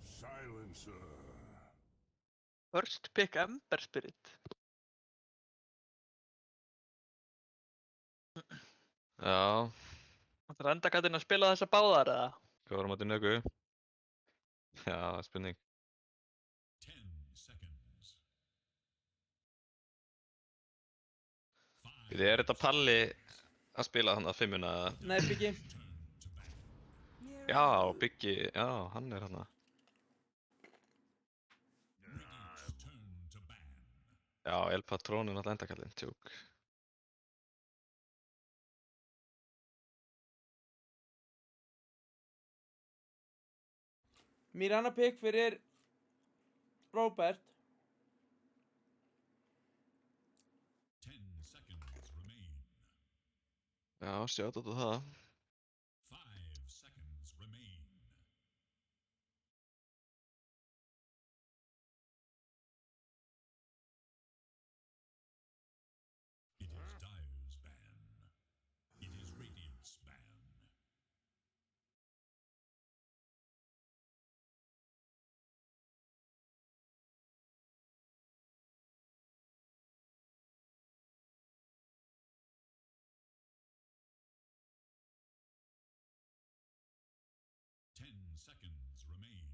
Silencer. First pick Ember Spirit. Já, Það er enda gætinn að spila þessa báðar eða? hvað var á móti nögu? Já, það er spurning. 10 seconds. 5 Þið er þetta Palli að spila þannig að fimmuna? Nei, Biggi. Já, Biggi, já, hann er hann. Radiant's turn to ban. Já, El Patron er náttúrulega endakallinn, tjók. Mirana pick fyrir Robert. 10 seconds remain. Já, sjátt á það. 5 seconds remain. It is Dire's ban. It is Radiant's ban. Seconds remain.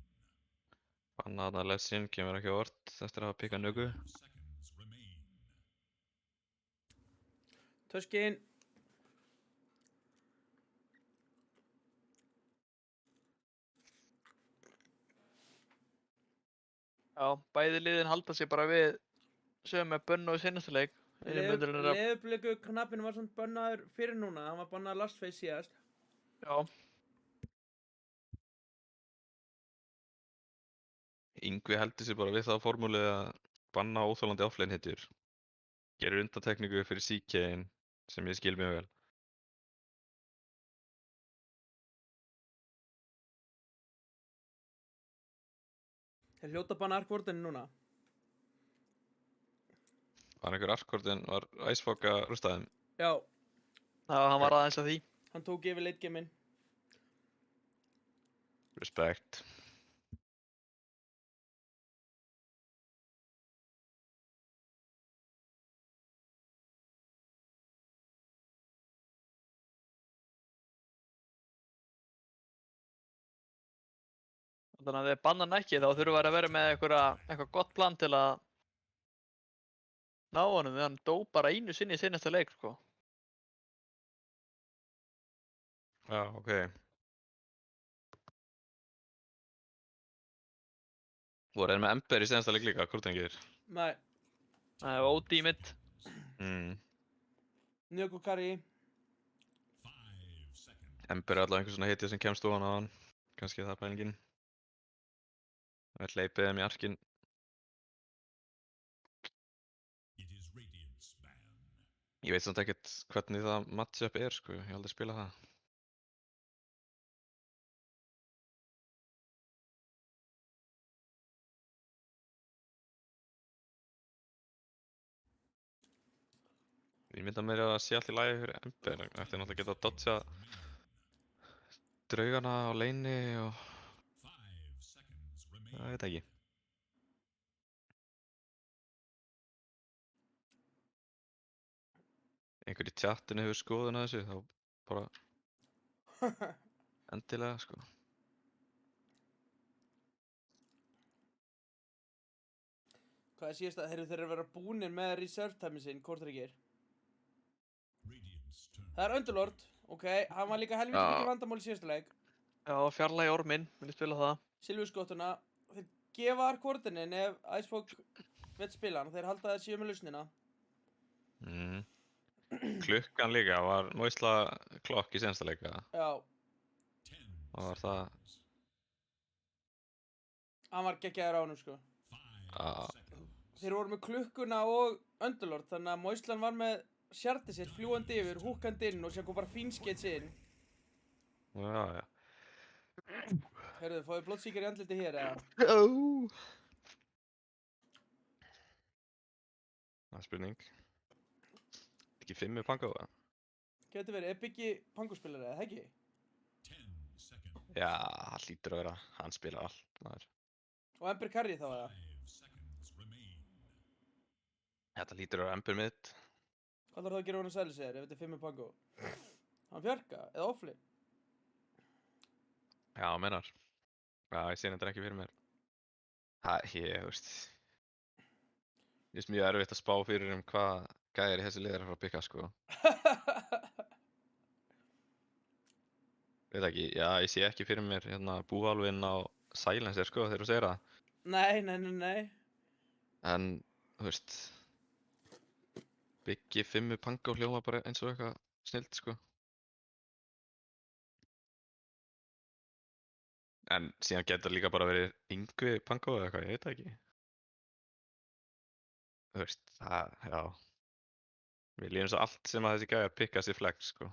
Annað þarna Lessin kemur ekki á orð eftir að hafa pikkað nögu. 5 seconds remain. Töskin. Já, bæði liðin halda sig bara við sömu bönnu og sinnastu leik. Einu munurinn er að- Leðubliku knappin var samt bannaður fyrir núna. Hann var bannaður last phase síðast. Já, Yngvi heldur sér bara við það formúlið að banna óþólandi offlane hitjur. Gerir undantekningu fyrir CK-in sem ég skil mjög vel. Þeir hljóta banna Arkvordinu núna. Var einhver Arkordin, var Icefog að rústa þeim? Já, hann var aðeins að því. hann tók yfir late game'in. Respect. Þannig að ef þeir banna hann ekki þá þurfa þær að vera með eitthvað gott plan til að ná honum. Hann dó bara einu sinni í seinasta leik, sko. Já, ok. Voru þeir með Ember í senasta leik líka, hvort engir? Nei, Það er OD mitt. Njög og Kari. 5 seconds. Ember er allavega einhver svona hitja sem kemst ofan á hann. Kannski það er pælingin. Það er hleypið þeim í arkinn. It is Radiant's ban. Ég veit samt ekkert hvernig það matchup er, sko. Ég hef aldrei spilað það. Ég mynda mér að sé allt í lagi fyrir Ember. Ætti náttúrulega að geta að dodga draugana á leini og 5 seconds remain. það veit ekki. Einhver í chatinu hefur skoðun að þessu, þá bara endilega, sko. Hvað er síðast að þeir eru að vera búnir með reserve time sinn, hvort er ekki? Radiant's turn. Það er Underlord. Ok, hann var líka helviti Já. mikið vandamál í síðasta leik. Já, fjarlægi orminn, vil ég spila það. Silfurskottuna. Þeir gefa Arkvordinin ef Icefog veit spila hann. Þeir halda þeir séu með lausnina. Klukkan líka, var Moisla klokk í senasta leika. Já, 10 Og var það, hann var geggjaður á honum sko. 5 Já. seconds. Þeir voru með klukkuna og Underlord, þannig að Moislan var með sjartið sitt fljúandi yfir, húkandi inn og sér kom bara fínskeitt inn. já. Herðu, fáðu blótsíkar í andliti hér eða? Það er spurning. Ekki 5 með panga á það? Getur verið, er Biggi panguspilari eða ekki? 10 seconds. Já, það hlýtur að vera. Hann spilar allt, maður. Og Ember Carry þá eða? 5 seconds remain. Þetta lítur á Ember mid. Hvað þarf það að gera hann að sæli sér ef þetta er 5 með Pango? Hann fjarka eða offlane? Já, meinar. Já, ég sé þetta ekki fyrir mér. Þú veist. Ég finnst mjög erfitt að spá fyrir hvað gæðir í þessi lið er að fara að pikka, sko. Veit ekki, já, ég sé ekki fyrir mér hérna búálfinn á Silencer, sko, þegar þú segir það. Nei. En, þú veist, Biggi 5 með Pango hljóma bara eins og eitthvað snilt, sko. En síðan getur líka bara verið Yngvi Pango eða eitthvað, ég veit það ekki. Þú veist, já. Mér líður eins og allt sem að þessi gæjar pikka sér flex, sko.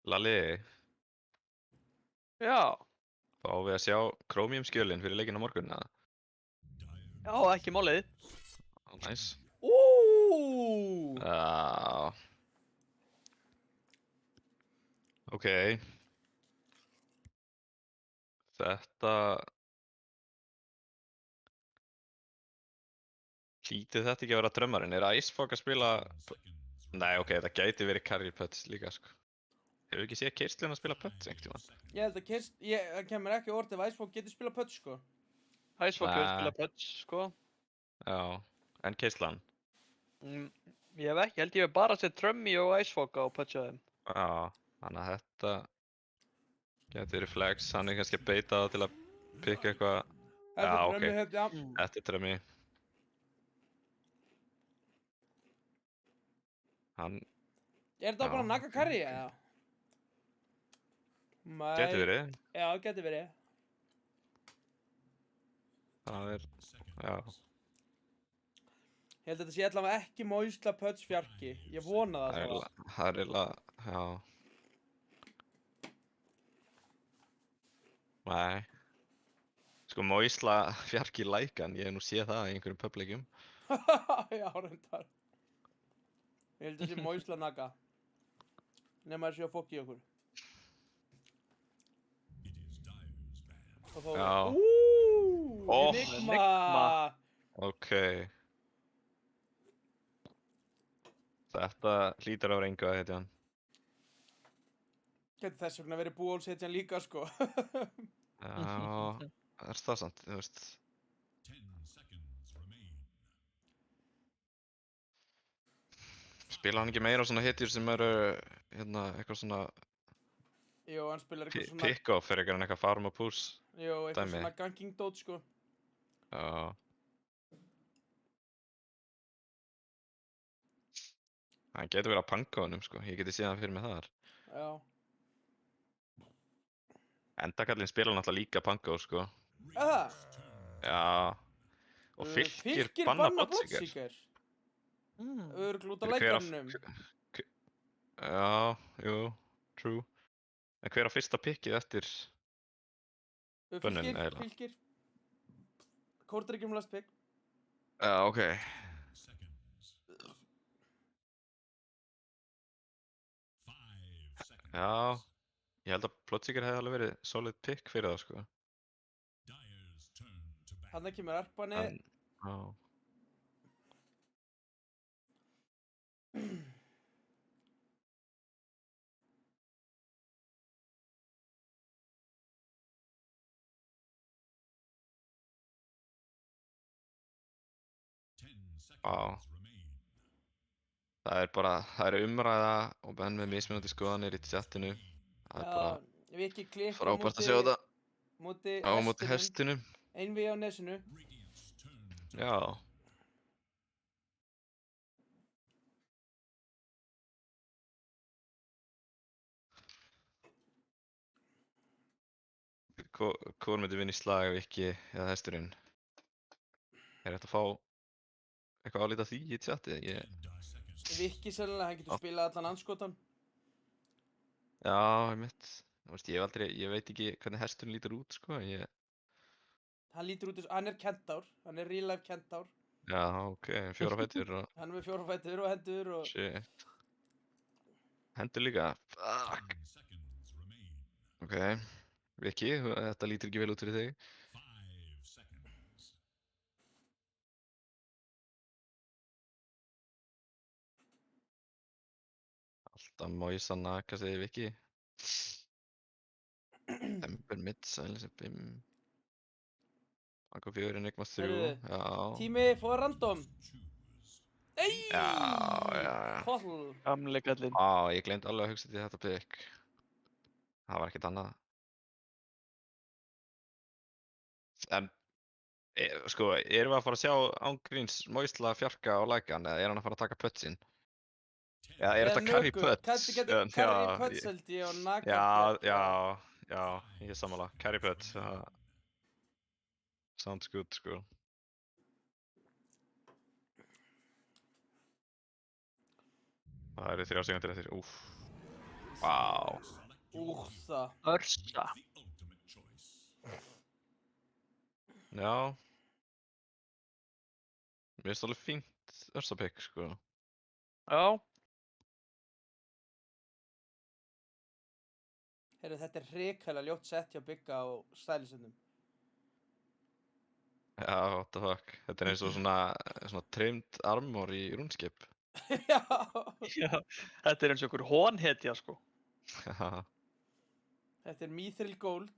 Lalli, Já, fáum við að sjá Chromium skjölin fyrir leikinn á morgun, eða? já, ekki málið. Næs. Já. Ok. Þetta... Hlýtur þetta ekki að vera drömmarinn? Er Icefog að spila... Nei, ok, þetta gæti verið Carrier Putts líka, sko. Hefur ekki séð Kirslun að spila Putts einhvern tímann? Ég held að það kemur ekki orð ef Icefog getur spila putts, sko. Icefog hefur Nei. spilað Pudge, sko. Já. En Kirslan? Ég hef ekki, ég hef bara sett Trummy og Icefog á Pudge á þeim. Já. Þannig að þetta... Gæti verið flex. Hann er kannski að beita það til að pikka eitthvað... Þetta Já, er ok. drömmi þetta, Þetta er drömmi. Hann Er þetta Já. bara Naga Carry, eða? gæti verið. Já, geti verið. Það er... Já. Ég held að þetta sé allavega ekki Moisla Putts fjarki. Ég vona það Það er allavega. það er eiginlega... Já. Nei. Sko, Moisla fjarki lækan. Ég hef nú séð það í einhverjum publeikjum. Já, reyndar. Ég held að þetta sé Moisla Naga. Nefn að það sé að fokki í okkur. It is Dire's ban. Og þá Já. Ó, Enigma! Enigma. Ok. Þetta hlýtur á vera engu að heitja hann. Geti þess vegna verið búálsetjan líka, sko. Já, það er það samt, þú veist. 10 seconds remain. Spila hann ekki meira á svona hitjur sem eru, hérna, eitthvað svona Jú, hann spilar eitthvað svona... pick-off fyrir eitthvað en eitthvað farm og push. Jú, eitthvað dæmi. svona ganking dot, sko. Já. Hann getur verið að panka honum, sko. Ég geti séð hann fyrir mig þar. Já. Endakallinn spila náttúrulega líka panka, sko. Eða? Já. Og Fylkir banna Bloodseeker. Örugglega út af Hver af- lækarnum. Já, jú, true. En hver á fyrsta pikkið eftir? Bönnun, eiginlega. Fylkir. Korter ekki um last pick. Já, ok. Seconds. 5 seconds. Já. Ég held að Bloodseeker hefði alveg verið solid pick fyrir það, sko. Dire's turn to bat. Þannig kemur Arpani. En, já. Seconds remain. Það er bara, það er umræða og menn með mismunandi skoðanir í chatinu. Það er bara Viki klikk frábært að sjá þetta Móti á móti hestinum. Einvi á nesinu. Radiant's turn to Já. Hvor myndi vinna í slag ef ekki eða hesturinn? Er þetta að fá eitthvað álít af því í chati? 10 seconds Viki sennilega, hann getur spilað allan anskotan. Já, einmitt. Þú veist, ég veit ekki hvernig hesturinn lítur út, sko. Hann lítur út hann er kentár, hann er real life kentár. Já, ok, 4 fætur og Hann er með 4 fætur og hendur og... shit. Hendur líka. Fuck. 10 seconds remain. Ok, Viki, þetta lítur ekki vel út fyrir þig. 5 seconds. Alltaf Moisa naka, segir Viki. Ember mid, silence 5. Akkur 4, Enigma 3. Heyrðu, Já. Tími, fóða random. Choose. Ey! Já. Koll. Gamli kallinn. Ég gleymd alveg að hugsa til þetta pick. Það var ekkert annað. En, sko, erum við að fara að sjá ángríns Moisla fjarka á lækan eða er hann að fara að taka puttsinn? Já, er þetta carry putts? Carry putts held ég og naka Já, ég er sammála. Carry putts, sounds good, sko. Það eru 3 sekundir eftir, úff. Vá. Úrþa. Örsa. The ultimate choice. Já. Mér finnst alveg fínt örsa pick, sko. Já. Heyrðu, þetta er hrikalega ljótt sett hjá Bigga á stælisundum. Já, what the fuck. Þetta er eins og svona trimmed armor í RuneScape. Já. Já. Þetta er eins og einhver hónhetja, sko. Þetta er Mithril Gold.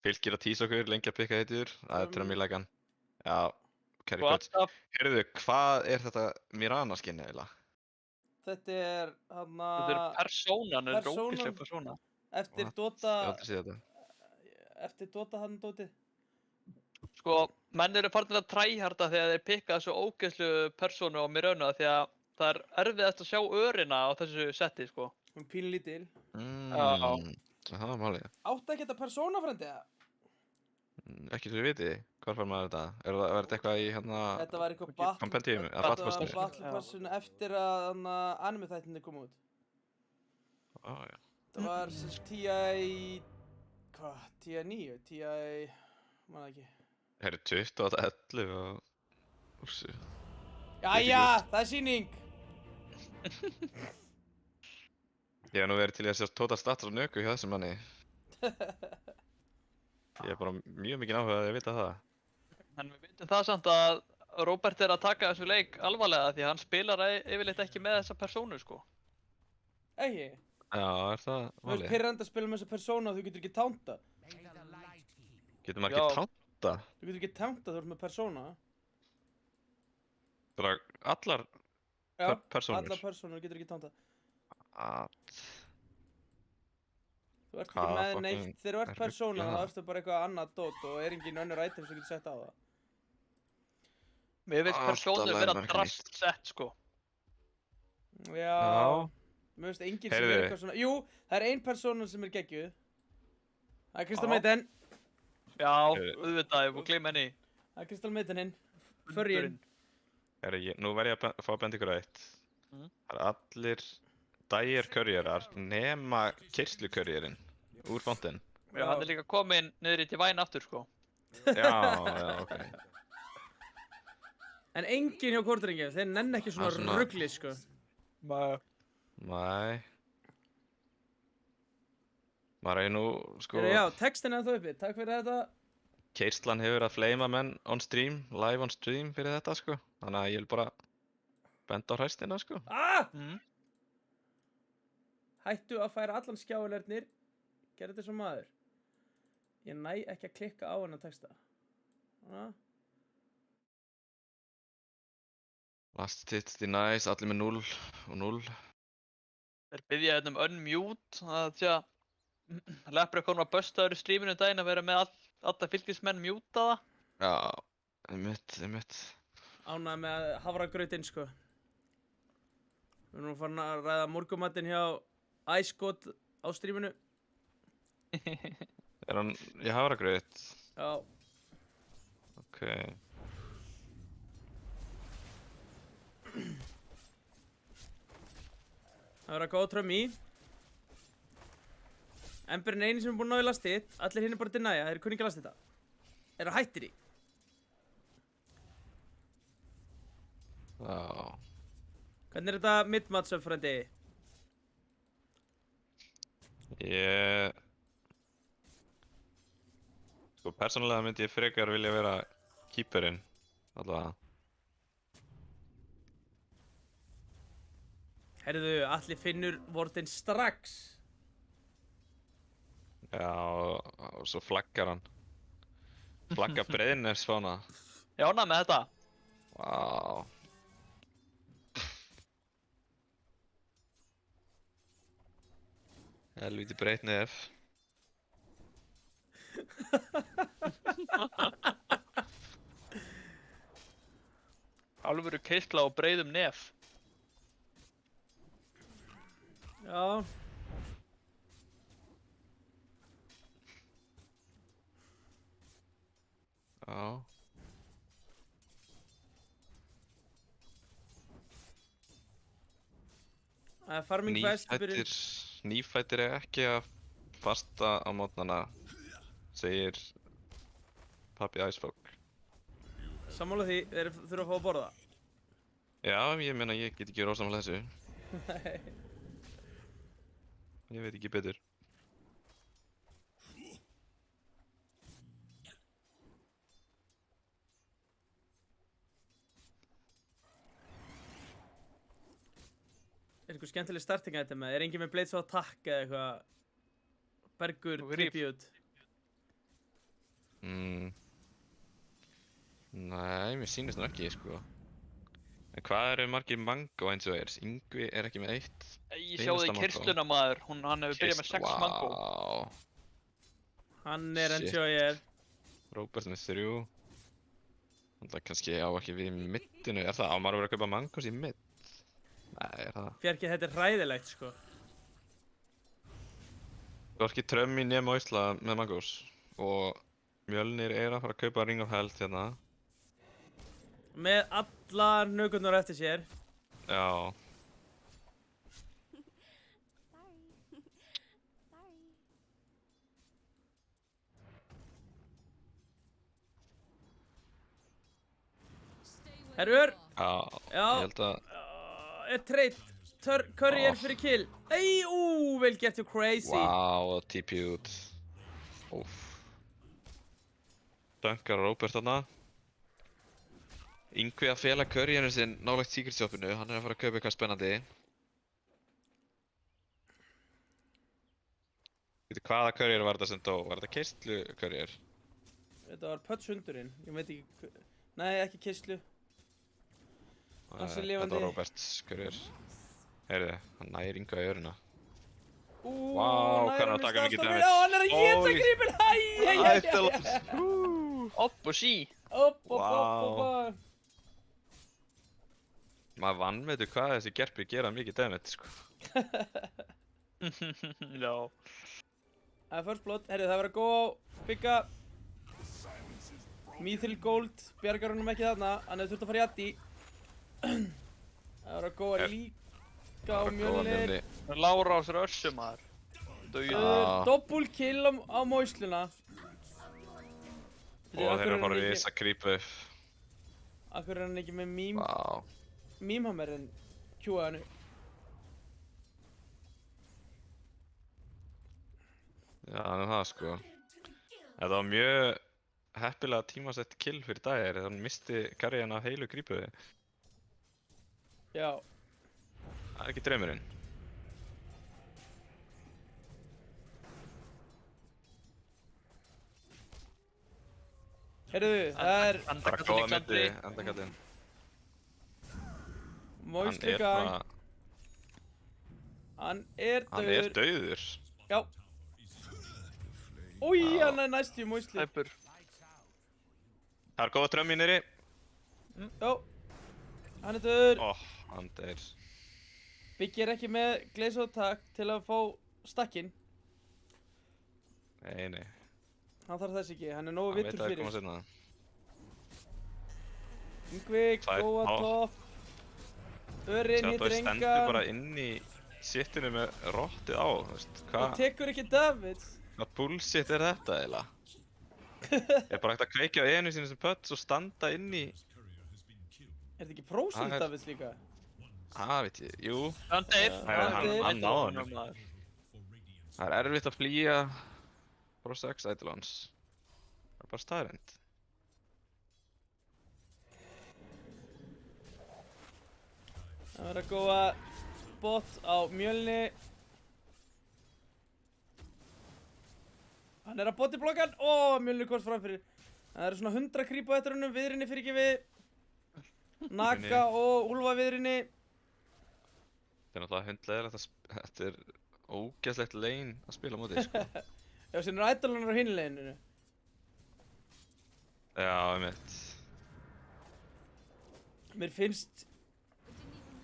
Fylgir að tísa okkur, lengi að pikka heitur. Það er trömm í lækan. Já, carry Og putts. alltaf, Heyrðu, hvað er þetta Mirana skinni eiginlega? Þetta er hann þetta er persónan, þetta er Persónan. ógeðsleg persóna. eftir What? Dota Ég hef aldrei séð þetta. eftir Dota hann Dotið. Sko, menn eru farin að tryharda þegar þeir pikka þessu ógeðslu persónu á Mirönu því að það er erfiðast að sjá örina á þessu setti, sko. Hún er pínlítil. Það var málið. Átti ekki þetta persóna frendi eða? Ekki svo ég viti. Hvar fær maður þetta? Var þetta eitthvað í hérna Þetta var eitthvað Compendium, eða Þetta var Battle Battle Passun eftir að anime þættinni kom út. Já. Það var sem TI... Hvað? TI 9? TI... Maður ekki. Heyrðu, 2011 og... Úrsu. Jæja, það er sýning! Ég hef nú verið til í að sjá total stats á nöku hjá þessum manni. Ég er bara mjög mikið áhugað að vita það. En við veitum það samt að Róbert er að taka þessu leik alvarlega því að hann spilar yfirleitt ekki með þessa persónu, sko. Ekki? Já, er það Þú veist málið? pirrandi að spila með þessa persóna og þú getur ekki tánta. Getur maður ekki Já. tánta? Þú getur ekki tánta þú ert með persóna. Bara allar Já, persónur? allar persónur getur ekki tánta. Að... Þú ert ekki Hvaða með fucking neitt, þegar þú ert rugl persóna er þá það? ertu bara eitthvað annað dót og er engin önnur item sem þú getur sett á það. Mér finnst Alltaf persónur lærir vera maður ekki drast sett, sko. Já. Já. Mér finnst engin sem Heyrðu. er eitthvað svona... Jú, það er ein persóna sem er geggjuð. Það er Crystal Já. Maiden. Já, auðvitað, ég búið að gleyma henni. Það er Crystal Maiden hinn. Furryin. Nú verð ég að fá að benda ykkur á eitt. Það er allir dagir courierar nema keyrslu-courierinn úr fontinn. Já, hann er líka kominn niður í Divine aftur, sko. Já, ok. En engin hjá Kortringið, þeir nenn ekki svona, Það er svona- rugli, sko. Nei. Maður er nú, sko, Heyrðu, já, textin er það uppi. Takk fyrir þetta. keyrslan hefur að fleyma menn on stream, live on stream fyrir þetta, sko. Þannig að ég vil bara benda á hræstina, sko. Ah! Mm. Hættu að færa allan skjáinernir. Gerðu þetta sem maður. Ég næ ekki að klikka á hennar texta. Svona. Last hit denies, allir með 0 og 0. Þeir byggja hérna unmute, það sé að Leprechaun var bustaður í streaminu daginn að vera með alla fylgismenn mutaða. Já, einmitt. Ánægði með havragrautinn, sko. Við erum farin að ræða morgumatinn hjá Ice God á stríminu. Er hann í hafragraut? Já. Ok. Það verður að góða trömm í. Emberin eini sem er búinn að ná í lastið. Allir hinn er bara að dynæja, þeir eru kunni ekki að lasta þetta. Eru hættir í. Já. Hvernig er þetta mid-matchup, frendi? Sko, persónulega myndi ég frekar vilja vera keeperinn, allavega. Herðu, allir finnur vortinn strax. Já, og svo flaggar hann. Flaggar breiðin svona. Ég ánægð með þetta. Vá. Helvíti breitt nef. Alvöru keisla og breiðum nef. Já. Já. Það er farming fest í byrjun. Nýfættir er ekki að fasta á mótnana, segir Pabbi Æsfólk. Sammála því, þeir þurfa að fá að borða. Já, ég meina ég get ekki rosalega þessu. Nei. Ég veit ekki betur. Er eitthvað skemmtileg starting item eða? Er engin með Blades of Attack eða eitthvað? Bergur, Og Reef. Tribute. Nei, mér sýnist nú ekki, sko. En hvað eru margir mango eins og er? Yngvi er ekki með eitt. Ég sjáði Einasta kyrsluna maður, hann hefur byrjað með 6 mango. Vá. Hann er Shit. enjoyer. Robert með 3. Það kannski á ekki við í middinu. Er það? Á maður að vera að kaupa mangos í midd? Nei, er það? Fjarki, þetta er hræðilegt, sko. Hvorki Trömmi nema Ísla með mangos. Og Mjölnir er að fara að kaupa Ring of Health hérna. Með allar nökurnar eftir sér. Já. Herrur, Já. Já. Ég held að... er treyt. Curry er fyrir kill. Ey, vel gert you crazy. Vá, og TP út. Úff. Dunkar Robert þarna. Yngvi að fela curryinu sinn nálægt Secret Shopinu. Hann er að fara að kaupa eitthvað spennandi. Veitu, hvaða currier var þetta sem dó? Var þetta keistlu currier? Þetta var Pöts hundurinn. Ég veit ekki... Nei, ekki kistlu. Hann sem lifandi. Þetta var Roberts currier. Heyrðu, hann nægir Yngvi í öruna. Vá, hvað hann er að taka mikið damage. Já, hann er að geta Holy- grípin. Hæ. Opp og sí. Upp. Maður vannveitur hvað þessi gerpi gera mikið damage, sko. Já. Það er first blood. Herri, það verður að gå á bygga. Mithril Gold. Bjargar honum ekki þarna. Hann hefur þurft að fara í addi. Það verður að gå að líka á Mjölnir. Lára á sér össu maður. Dauður. Double kill á Moisluna. Og þeir eru að fara að risa creepu. Akkur er hann ekki með Vá. mýmhammerinn kjúa hannu. Já, það er það, sko. Þetta var mjög heppilega tímasett kill fyrir dagir. Þannig hann misti karriðan af heilu creepu. Já. Það er ekki draumurinn. Heyrðu, það er Bara Andakall góða Líklandi. milli, endakallinn. Hann Moislu er gang. bara... Hann er Hann er dauður. dauður. Já. Új, hann er næst í Moislu. Tæpur. Það er góða trömm í nýri. Já. Hann er dauður. Hann deyr. Biggi er ekki með Blaze of Attack til að fá stakkinn. Nei. Hann þarf þess ekki, hann er nógu Hann veit vittur að það er koma fyrir. seinna. Yngvi, Tvær. góða topp. Örinn Sjá, hittir þú stendur engan. bara inn í shitinu með rottið á, þú veist, Og tekur ekki damage. hvað bullshit er þetta eiginlega? Ég bara hægt að kveikja á einu sinni sem pöts og standa inn í, Er þetta ekki prósent Það er- damage líka? veit ég, jú, Hann deyr. hann náði honum. Það er erfitt að flýja frá 6 Eidolons. Það er bara staðreynd. Það verður að góða bot á Mjölni. Hann er að boti blokkan. Mjölni komst framfyrir. Það eru svona 100 creep á eftir húnum. Viðrinni fyrir ekki við. Naka og Úlfa viðrinni. Þetta er náttúrulega hundlegilegt að þetta er ógeðslegt lane að spila á móti, sko. Já, sem eru ædolanar á hinleginu. Já, einmitt. Mér finnst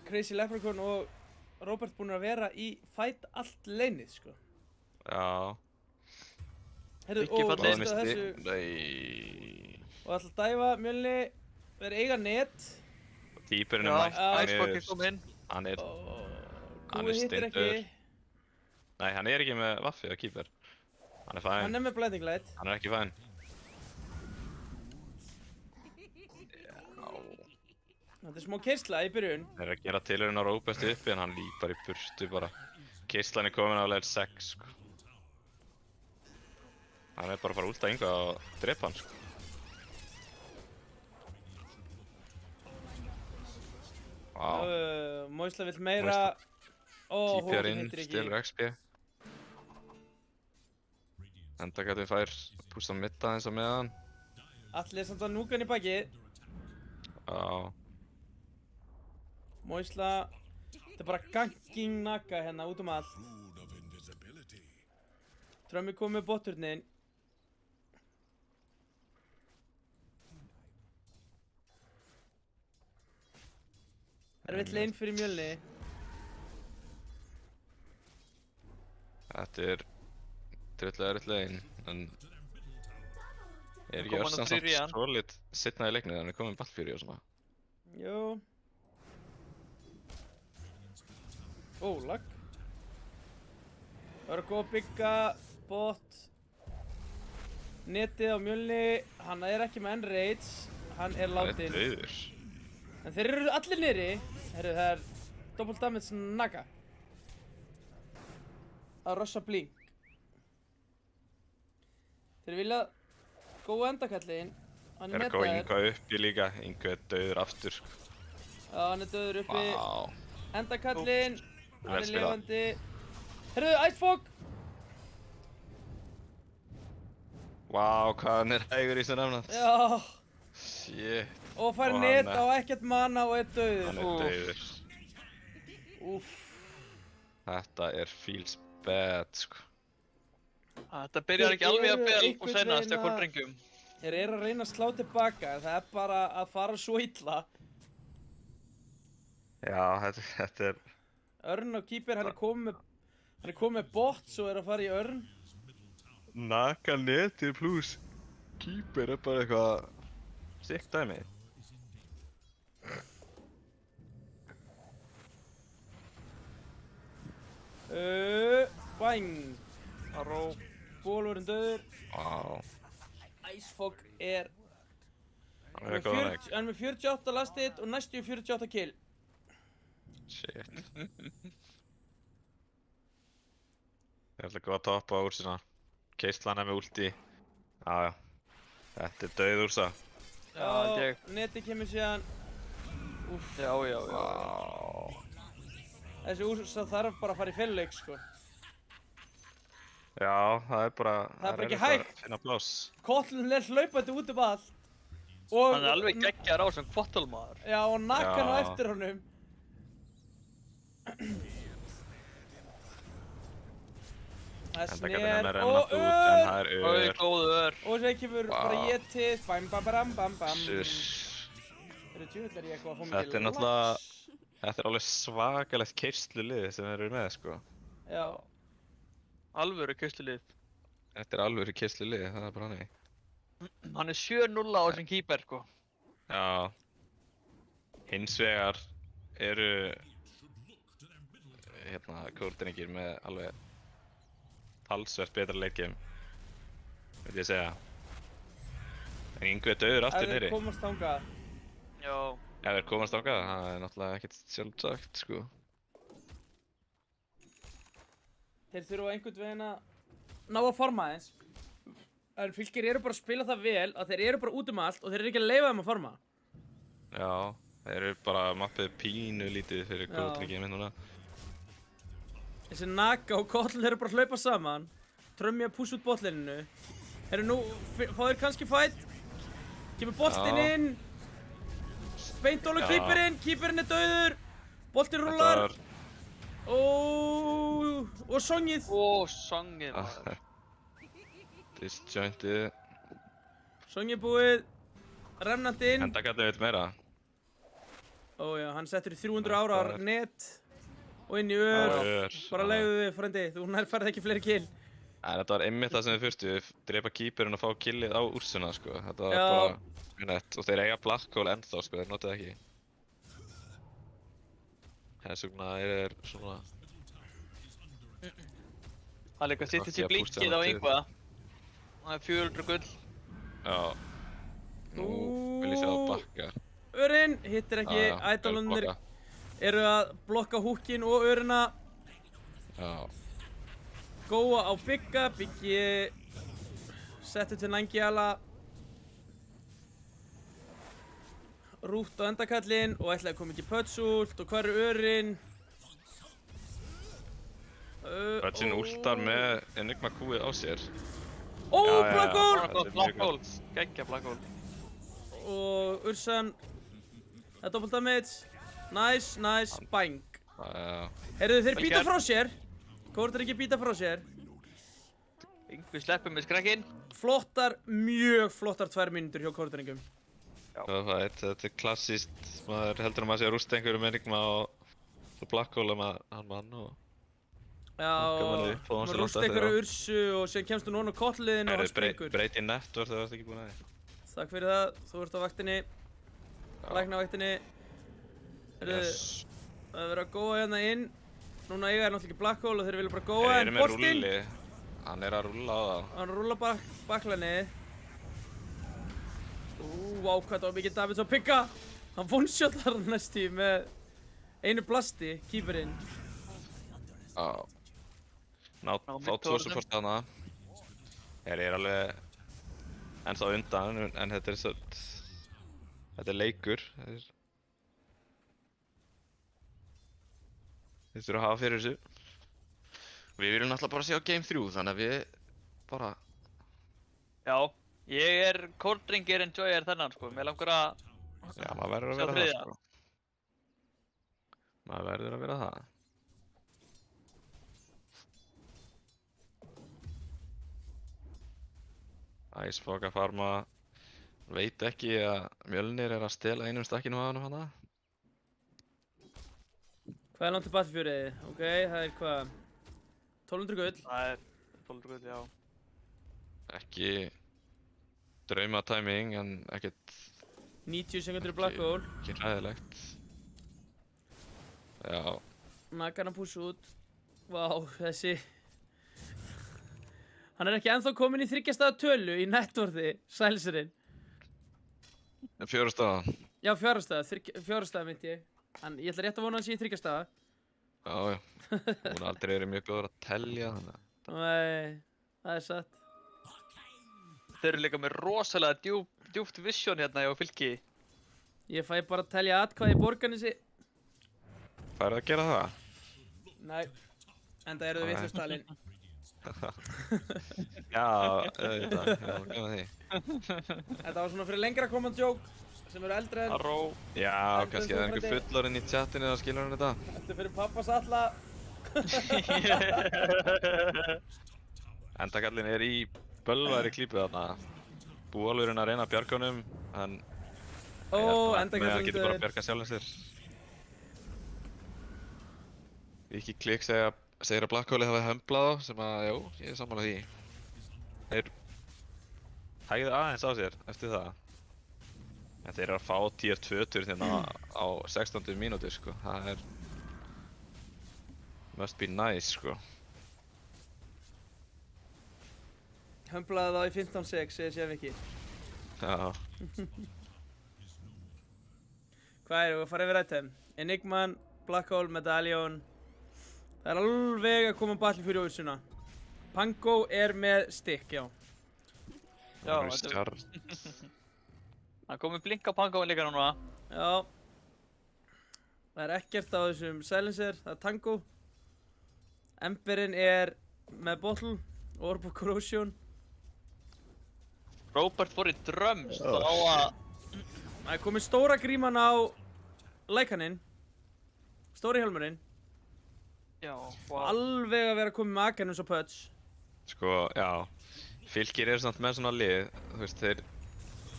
Crazy Leprechaun og Robert búin að vera í fight allt leinið, sko. Já. Heyrðu, Ekki og fallið. veistu að þessu, Nei. og ætla að dæfa Mjölni, verður eiga net. Týpurinn Já, er mætt, hann Icebox er, kom inn. hann er, Hann Kúi er hittir ekki, steindauður. Nei, hann er ekki með vaffi á keeper. Hann er fæn, hann er með blinding light. hann er ekki fæn. Þetta er smá keisla í byrjun. Hann er að gera tilurinn á Robert uppi en hann lípar í burtu bara. Keislan er komin á level 6, sko. Hann er bara að fara að últa ynga og drepa hann, sko. Vá, Moisla vill meira. TPR Hókin inn, hittir ekki. stilur XP. Enda gætum fær pústa midda eins og meðan. Allir er samt að núkan í baki. Já, Moisla, þetta er bara ganking Naka hérna út um allt. Trömmi kom með botturnin. Erfitt lane fyrir Mjölni. þetta er drullu erfitt lane, en er ekki Kom hann Örsan og þrír í samt hann. solid seinna í leiknið þegar hann er komin Ballfjúri og svona. Jú. Lag. Það er að góða að bygga bot. Netið á Mjölni, hann er ekki með enrage. Hann er Hann er látinn. dauður. En þeir eru allir niðri. Herru, það er double damage Naka. Að rossa blink. Þeir vilja góða endakallin. Hann Er er að góða netaður. Inga uppi líka, Inga er dauður aftur, sko. Já, hann er döður uppi. Vá. Endakallin. Vel Hann er spilað. lifandi. Herru, Icefog. Vá, hvað hann er hægur í þessu nefnat. Já. Shit, Og fær Og net hann- á ekkert mana og er döður. hann er dauður. Úff. Þetta er feels bad, sko. Þetta byrjar ekki alveg að Eru vel og einhvern senast veginn ekkur að- drengjum. Þeir eru að reyna að slá tilbaka, en það er bara að fara svo illa. Já, þetta er... Örn og Keeper, hann er komið með bots og er að fara í Örn. Naka netið plus keeper er bara eitthvað sick dæmi. Bang. Aró. Bólurinn döður. Vá, Icefog er... hann er góðan leik. Hann er með 48 last hit og næstu 48 kill. Shit. Ég ætla að góða að toppa úr sína. Keislan er með ulti. Já. Þetta er dauð úrsa. Já, ég. Neti kemur síðan. Úff. Já. Vá. Þessi úrsa þarf bara að fara í féluleik, sko. Já, það er bara... Það er bara ekki erfitt að hægt. finna pláss. Kotlun er hlaupandi út um allt. Og, Hann er alveg geggjar á sem kvottalmaður. Já, og nakkan á Já. eftir honum. Það er Enda gæti hann snér að renna og út, en það er Ói, ör. góður. Og svo kemur Vá. bara getið. Bam, bam, bam, bam, bam. Shush. Þetta er djúvillar ég eitthvað að fá Þetta mikið er náttúrulega... Þetta er alveg svakalegt keyslulið sem þeir eru með, sko. Já. Alvöru kustulið. Þetta er alveg keyslulið, það er bara hannig. Hann er 7-0 á þessum keeper, sko. Já. Hins vegar eru... hérna kórdrengir með alveg talsvert betra leikgame, myndi ég segja. En Yngvi er dauður Ef aftur þeir niðri. komast þangað. Já. Ef þeir komast þangað, það er náttúrulega ekkert sjálfsagt, sko. Þeir þurfa einhvern veginn að ná að forma aðeins. En Fylkir eru bara að spila það vel að þeir eru bara út um allt og þeir eru ekki að leyfa þeim að forma. Já, þeir eru bara mappið pínu lítið fyrir Já. kórdrengi minn núna. Þessi Naga og Koll eru bara að hlaupa saman. Trömmi að pússa út botlininu. Herru nú, fá þeir kannski fætt. Kemur boltinn Já. inn. Beint ólu Já. kýperinn er dauður. Boltinn rúlar. Og songið. Ó, songið maður. Disjointið. Songið búið. Remnandi inn. Hendakallið veit meira. Ó já, hann settur í 300 ára Það er- net. Og inn í Já, ör. Bara leiðu þið, frendi. Þú nærfærið ekki fleiri kill. En þetta var einmitt það sem við þurftu, drepa kýperinn og fá killið á úrsuna, sko. Þetta var Já. bara mjög nett. Og þeir eiga Black Hole ennþá, sko, þeir notaði ekki. Þess vegna er svona... Það er líka sitt Ekki þessi að pústa blikkið á hana til. Yngva. Það er 400 gull. Já. Nú vil ég sjá það bakka. Örinn, hittir ekki. Já, já, Ædolunir blokka. eru að blokka húkinn og örina. Já. Góa á Bigga. Biggi settur til Nangiala. Rút á endakallinn og ætlaði að koma ekki pötsult. Og hvar er örinn? Rötsin últar með Enigma Q-ið á sér. Ó, Já, já, já. Black Hole! Þetta er mjög Black gott. Hole. Geggja Black Hole. Og Ursan. Það er double damage. Nice, nice, bang. Já. Heyrðu, þeir Vel býta gert. frá sér. Hvort er ekki býta frá sér? Yngvi sleppur með skrekkinn. Flottar, mjög flottar 2 mínútur hjá kórdrengum. Þetta er klassíst, maður heldur að maður sé að rústa einhverjum Enigma og svo Black Hole að hann vann og... Já, Gaman og við, fáum maður svo rúst langt eftir einhverju á. ursu og síðan kemst þú núna á kolliðin og hann springur. Breyti network, það varst ekki búin að því. Takk fyrir það, þú ert á vaktinni, lækna vaktinni. Heyrðu, Yes. það er verið að góa hérna inn. Núna eiga er náttúrulega ekki Black Hole og þeir vilja bara góa Þeir en eru með boltinn. rulli. Hann er að rulla á það. Hann rúlar baklanið. Vá, hvað það var mikið Davids að pigga. Hann one-shotar hann næstu með einu blasti, keeperinn. Já. Ná, Fá mitt 2 orðum. support hana. Þeir eru alveg ennþá undan, en þetta er svo... Þetta er leikur. Þeir þurfa að hafa fyrir þessu. Við viljum náttúrulega bara sjá Game 3, þannig að við bara... Já. Ég er kórdrengir enjoyer þennan sko. Mér langar að... Já, maður verður að Sjá vera það, þriðja. sko. Maður verður að vera það. Icefog að farma veit ekki að Mjölnir er að stela einum stakkinum af honum hana. Hvað er langt til Battlefield? Ok, það er hvað? 1200 gull. Það er 12 gull, já. Ekki drauma timing en ekkert 90 sekundur í Black Hole. ekki hræðilegt. Já, Nagan að pússa út. Vá, þessi... Hann er ekki ennþá kominn í 3 stafa tölu í networthi, Sælsirinn. 4 staða. Já, 4 stafa, 4 stafa myndi ég. En ég ætla rétt að vona að hann sé í 3 stafa. Já, já. Hún har aldrei verið mjög góður að telja þannig að... Nei, það er satt. Þeir eru líka með rosalega djúpt vision hérna hjá Fylki. Ég fæ bara að telja atkvæði í Borgarnesi. Færðu að gera það? Nei, enda eru þau Nei. vitlaust talin. Já, auðvitað, já, gæma því. Þetta var svona fyrir lengra komand joke sem eru eldri en... Aró. Já, Heldur kannski þú, er einhver Freddi? fullorinn í chatinu að skilur hann þetta. Þetta er fyrir pappas alla. Endakallin er í bölværi klípu þarna. Búalurinn að reyna að bjarga honum, en... Ó, hann endakallin getur bara að bjarga sjálfum sér. Viki Klikk segir að Black Hole hafi hömblað á, sem að, jú, ég er sammála því. Þeir hægðu aðeins á sér eftir það. En þeir eru að fá tier 2 turn hérna á 16. mínútu, sko. Það er Must be nice, sko. Hömblaði þá í 15-6, segir sér ekki. Já. Hvað erum við að fara yfir item? Enigman, Black Hole, Medallion. Það er alveg að koma Battlefury á Ursuna. Pango er með stick, já. Já, Það er þetta stjarn. Það komið blink á Pangoinn líka núna. Já. Það er ekkert á þessum silencer, það er Tango. Emberinn er með bottle, Orb of Corrosion. Robert fór í dröms, þá að... Það er komið stóra gríman á lækaninn. Stóri hjálmurinn. Já, Alveg að vera komið með Aganus og Pudge. Sko, já. Fylkir eru samt með svona lið, þú veist,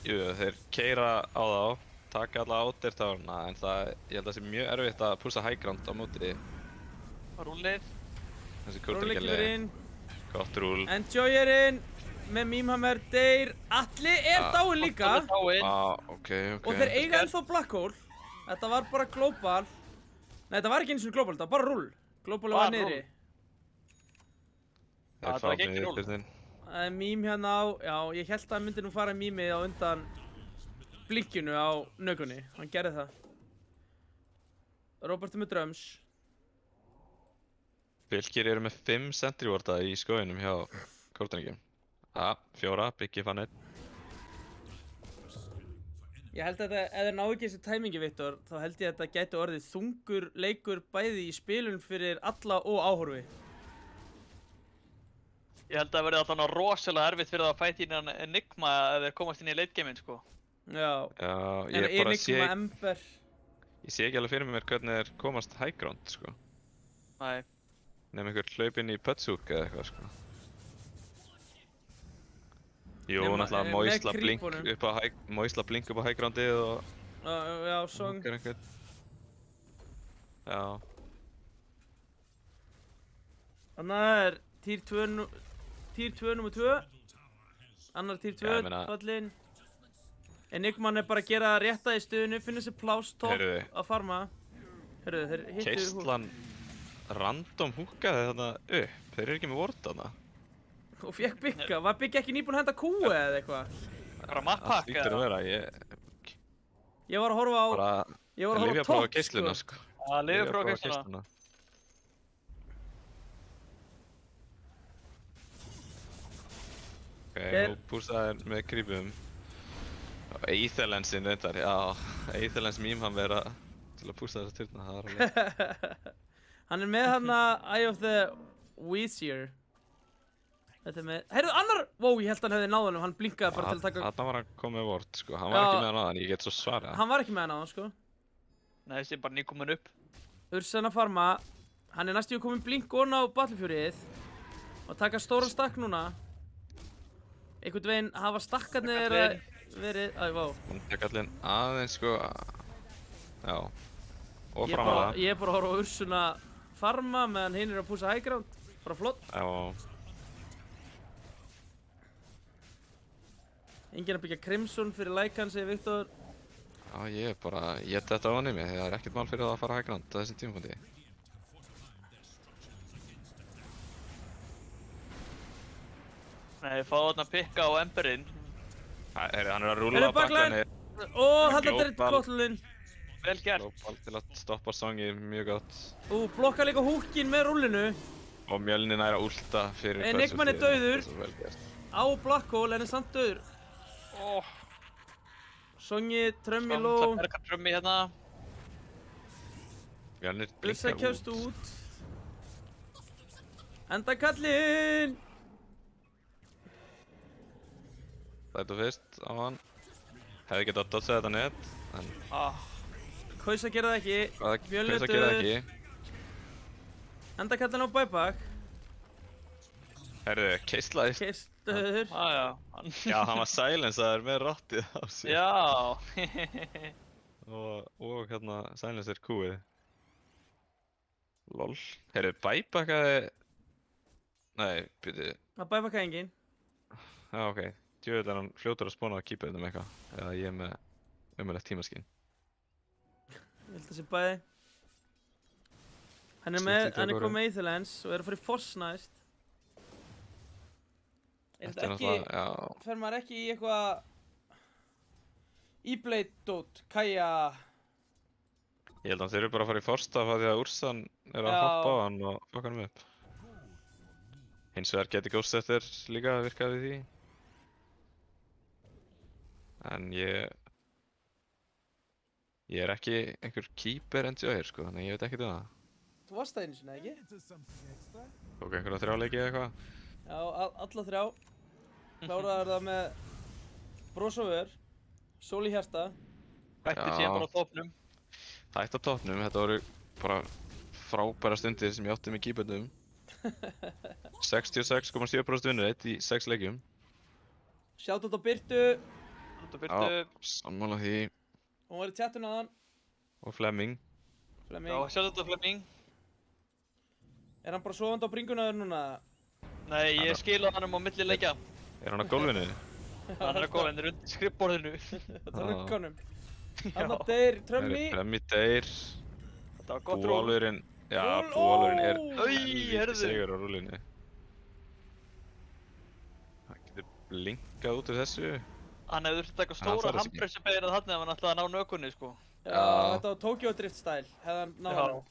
þeir keyra á þá, taka alla átirtáðurna, en ég held að það sé mjög erfitt að pússa high ground á móti Rúlið. þessi Róleikir kúrtryggjalið. fyrir inn. Gott rúl. Enjoyerinn með Memehammer deyr. Atli er dáinn líka. Dáinn. Ok. Og þeir eiga ennþá Black Hole. Þetta var bara global. Nei, þetta var ekki eins og global, þetta var bara rúll. Global var Bara niðri. Þeir það fá var ekki mig rúll. þinn. Það er mím hérna á, já, ég held að hann myndi nú fara mýmið á undan blinkinu á nögunni. Hann gerði það. Robert er með dröms. Fylkir eru með 5 sentry warda í skóginum hjá kúrtryggjalum. 4, Biggie fann 1. Ég held að ef þeir ná ekki þessi tæmingi, Viktor, þá held ég að þetta gæti orðið þungur leikur bæði í spilun fyrir alla og áhorfi. Ég held að það verði alltaf rosalega erfitt fyrir það að fæta inn Enigma ef þeir komast inn í late game-in, sko. Já. Já, En ég bara sé, Enigma, Ember. ég sé ekki alveg fyrir mér hvernig þeir komast high ground, sko. Nei. Nefn einhver hlaup inn í Putsuk eða eitthvað, sko. Jú, Nema, náttúrulega með Moisla blink creepunum. upp á high groundið og Já, Song. okkar einhvern. Já, Þannig að það er Tier 2 nr. 2. Annar Tier 2, Já, ég meina- fallinn. Enigman er bara að gera rétta í stöðinu, finna sér pláss, topp Heyrðu. að farma. Heyrðu, þeir hittu... Keistlan random húkaði þarna upp. Þeir eru ekki með ward þarna. Og fekk bygga. Var bygga ekki nýbúinn að henda kúi eða eitthvað? Bara Það mappak lítur að vera, Ég var að horfa á... bara Ég var að horfa á lyfjaprófa topp, keisluna, sko. sko. Það lifir frá Lyfjaprófa keisluna. Ok, Er- nú púsaði með creepum. Eithellensinn reyndar, já. Eithellens mím hann vera til að púsa þessa turna, það var alveg. Hann er með hann að Eye of the Weezer. Þetta er með... Heyrðu, annar... Wow, ég held að hann hefði náð hann, hann blinkaði bara til að taka... Þarna var hann komið með ward, sko. Hann var Já. ekki með hann aðan, ég get svo svarað. Hann var ekki með hann á hann, sko. Nei, þessi er bara nýkomin upp. Ursan að farma. Hann er næstíu komin blink ón á Battlefuryið. Og taka stóran stakk núna. Einhvern veginn hafa stakkarnir verið... Æ, vá. Hún tek allir aðeins, sko. Já. Og Ég framalega. er bara að horfa á Ursun að farma meðan hinn er að púsa high ground. Bara flott. Já. Enginn að byggja Crimson fyrir Lycan, segir Viktor. Já, ég er bara, ég þetta á hann í mig. Það er ekkert mál fyrir það að fara high ground á þessum tímapunkti. Nei, fá þarna pikka á Emberinn. Hann er að rúlla Heyrðu, á bakkanni. Ó, þarna er Global. Gottlun. Vel gert. Global til að stoppa songið, mjög gott. Blokka líka húkinn með rúllinu. Og Mjölnir nær að últa fyrir Enigman er dauður. Það er svo vel gert. Á Black Hole en er samt döður. Óh, Songi, Trömmi það low. bergar trömmi hérna. Mjölnir Ursa blinkar kemst út. út. Enda kallinn. Þetta fyrst á hann. Hefði getað að dodsa þetta net. En Ah, Kaus að gera það ekki. það Mjölnir kaus að gera dauður. ekki. Enda kallinn á buyback. Herðu, keislaði. Kist döður. já. Já, hann var silenceaður með rottið á sig. Já. Og hérna silencer kúið. Lol. Herðu, bæbakaði... Nei, byrju. Það buybackaði enginn. Já, ok. Djöfull er hann fljótur að spóna að kýpa þetta með eitthvað. Eða ég er með ömulegt tímaskinn. Ég held að sé bæði. Hann er Sýtti komið með Aetherlands og er að fara í Force næst. Er Þetta er þetta ekki, náttúrulega, já. fer maður ekki í eitthvað E-Blade dót, Kaja? Ég held að þeir eru bara að fara í forstaf af því að Ursan er að Já. hoppa á hann og fokka hann upp. Hins vegar geti Ghost Setter líka virkað við því. En ég er ekki einhver keeper enjoyer sko, þannig ég veit ekkert um það. Þú varst það einu sinni, ekki? Tók einhverja 3 leiki eða eitthvað. Já, alla 3. Kláraður það með bros og vör, sól í hjarta. Hætti Já. síðan bara á topnum. Það eitt á toppnum, þetta voru bara frábæra stundir sem ég átti með keepernum. 66,7% vinnurrate í 6 leikjum. Shoutout á Byrtu, Þetta byrtu, Sammála því. hún var í chattinu aðan. Og Flemming. já, Flemming, sjálf þetta Flemming. er hann bara sofandi á bringunaður núna? Nei, ég skila hann á milli leikja. Er hann á gólfinu? Hann er að góða, hann er undir skrifborðinu. Þetta Já. er rugganum. Já, Hann að deyr, Trömmi. Flemming deyr. þetta var gott ról. Búálfurinn, já, Ról- búálfurinn er Ó! Oj, helvíti heyrðu. sigur á rúlinu. Það getur blinkað út úr þessu. Hann hefði þurft að taka Hann stóra þarf þessi ekki. handbremsubeygina þarna ef hann ætlaði að ná nökunni, sko. Já, Já. þetta var Tokyo Drift style, hefði hann náð Já. hann.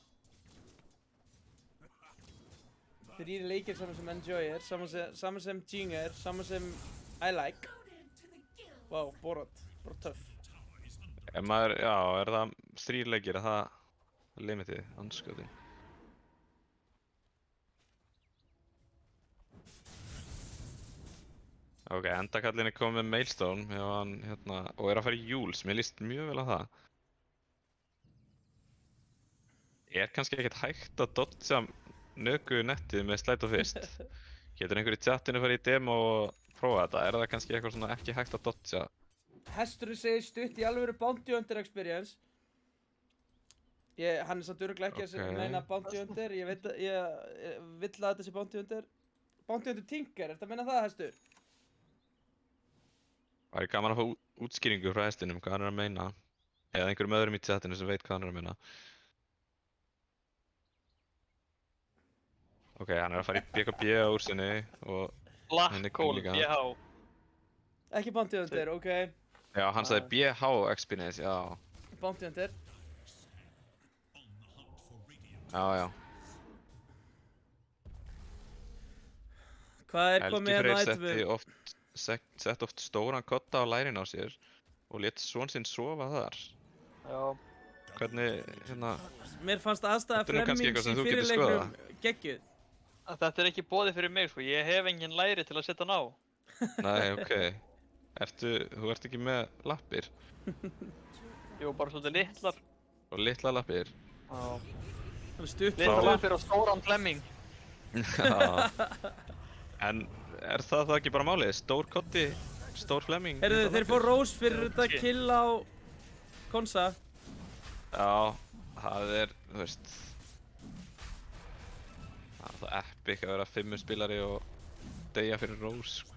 3 leikir saman sem Enjoyer, saman sem Jinger, saman sem I like. Vá, Borat, bara töff. Ef maður, já, er það 3 leikir, er það limitið, anskotin. Ok, endakallin er komið með Maelstone og er að fara í Jules, mér líst mjög vel á það. Er kannski ekkert hægt að dodja nöku nettið með Slide of Fist? Getur einhver í chatinu farið í demo og prófa þetta? Er það kannski eitthvað svona ekki hægt að dodja? Hesturinn segir stutt í alvöru Bounty Hunter experience. Hann er samt örugglega ekki að Ok. meina Bounty Hunter, ég vill að þetta sé Bounty Hunter. Bounty Hunter Tinker, ertu að meina það, Hestur? Það er gaman að fá útskýringu frá hestinum hvað hann er að meina. Eða einhverjum öðrum í chatinu sem veit hvað hann er að meina. Ok, hann er að fara í BKB á úrsinni og Henni kom Black Hole, líka. BH. Ekki Bounty Hunter, ok. já, hann sagði BH Experience, já. Bounty Hunter. Já. Hvað er Helgi komið hérna Freyr að setti ætlu? sett oft stóran kotta á lærin á sér og lét son sinn sofa þar. Já. Hvernig, Mér fannst aðstæða Þetta er nú kannski Flemmings eitthvað sem í þú getur fyrirleiknum geggjuð. Þetta er ekki boðið fyrir mig, sko. Ég hef engin læri til að setja hann á. nei, ok. Þú ert ekki með lappir Jú, bara svolítið litlar. og litla lappir. Já. Það er stutt Litlar frá. lappir og stóran Flemming. Já. En er það ekki bara málið? Stór kotti, stór Flemming. Heyrðu, litlar þeir lappir? fór rós fyrir þetta Kannski. kill á Konsa. Já, það er, þú veist. Það er það epic að vera 5 spilari og deyja fyrir rós, sko.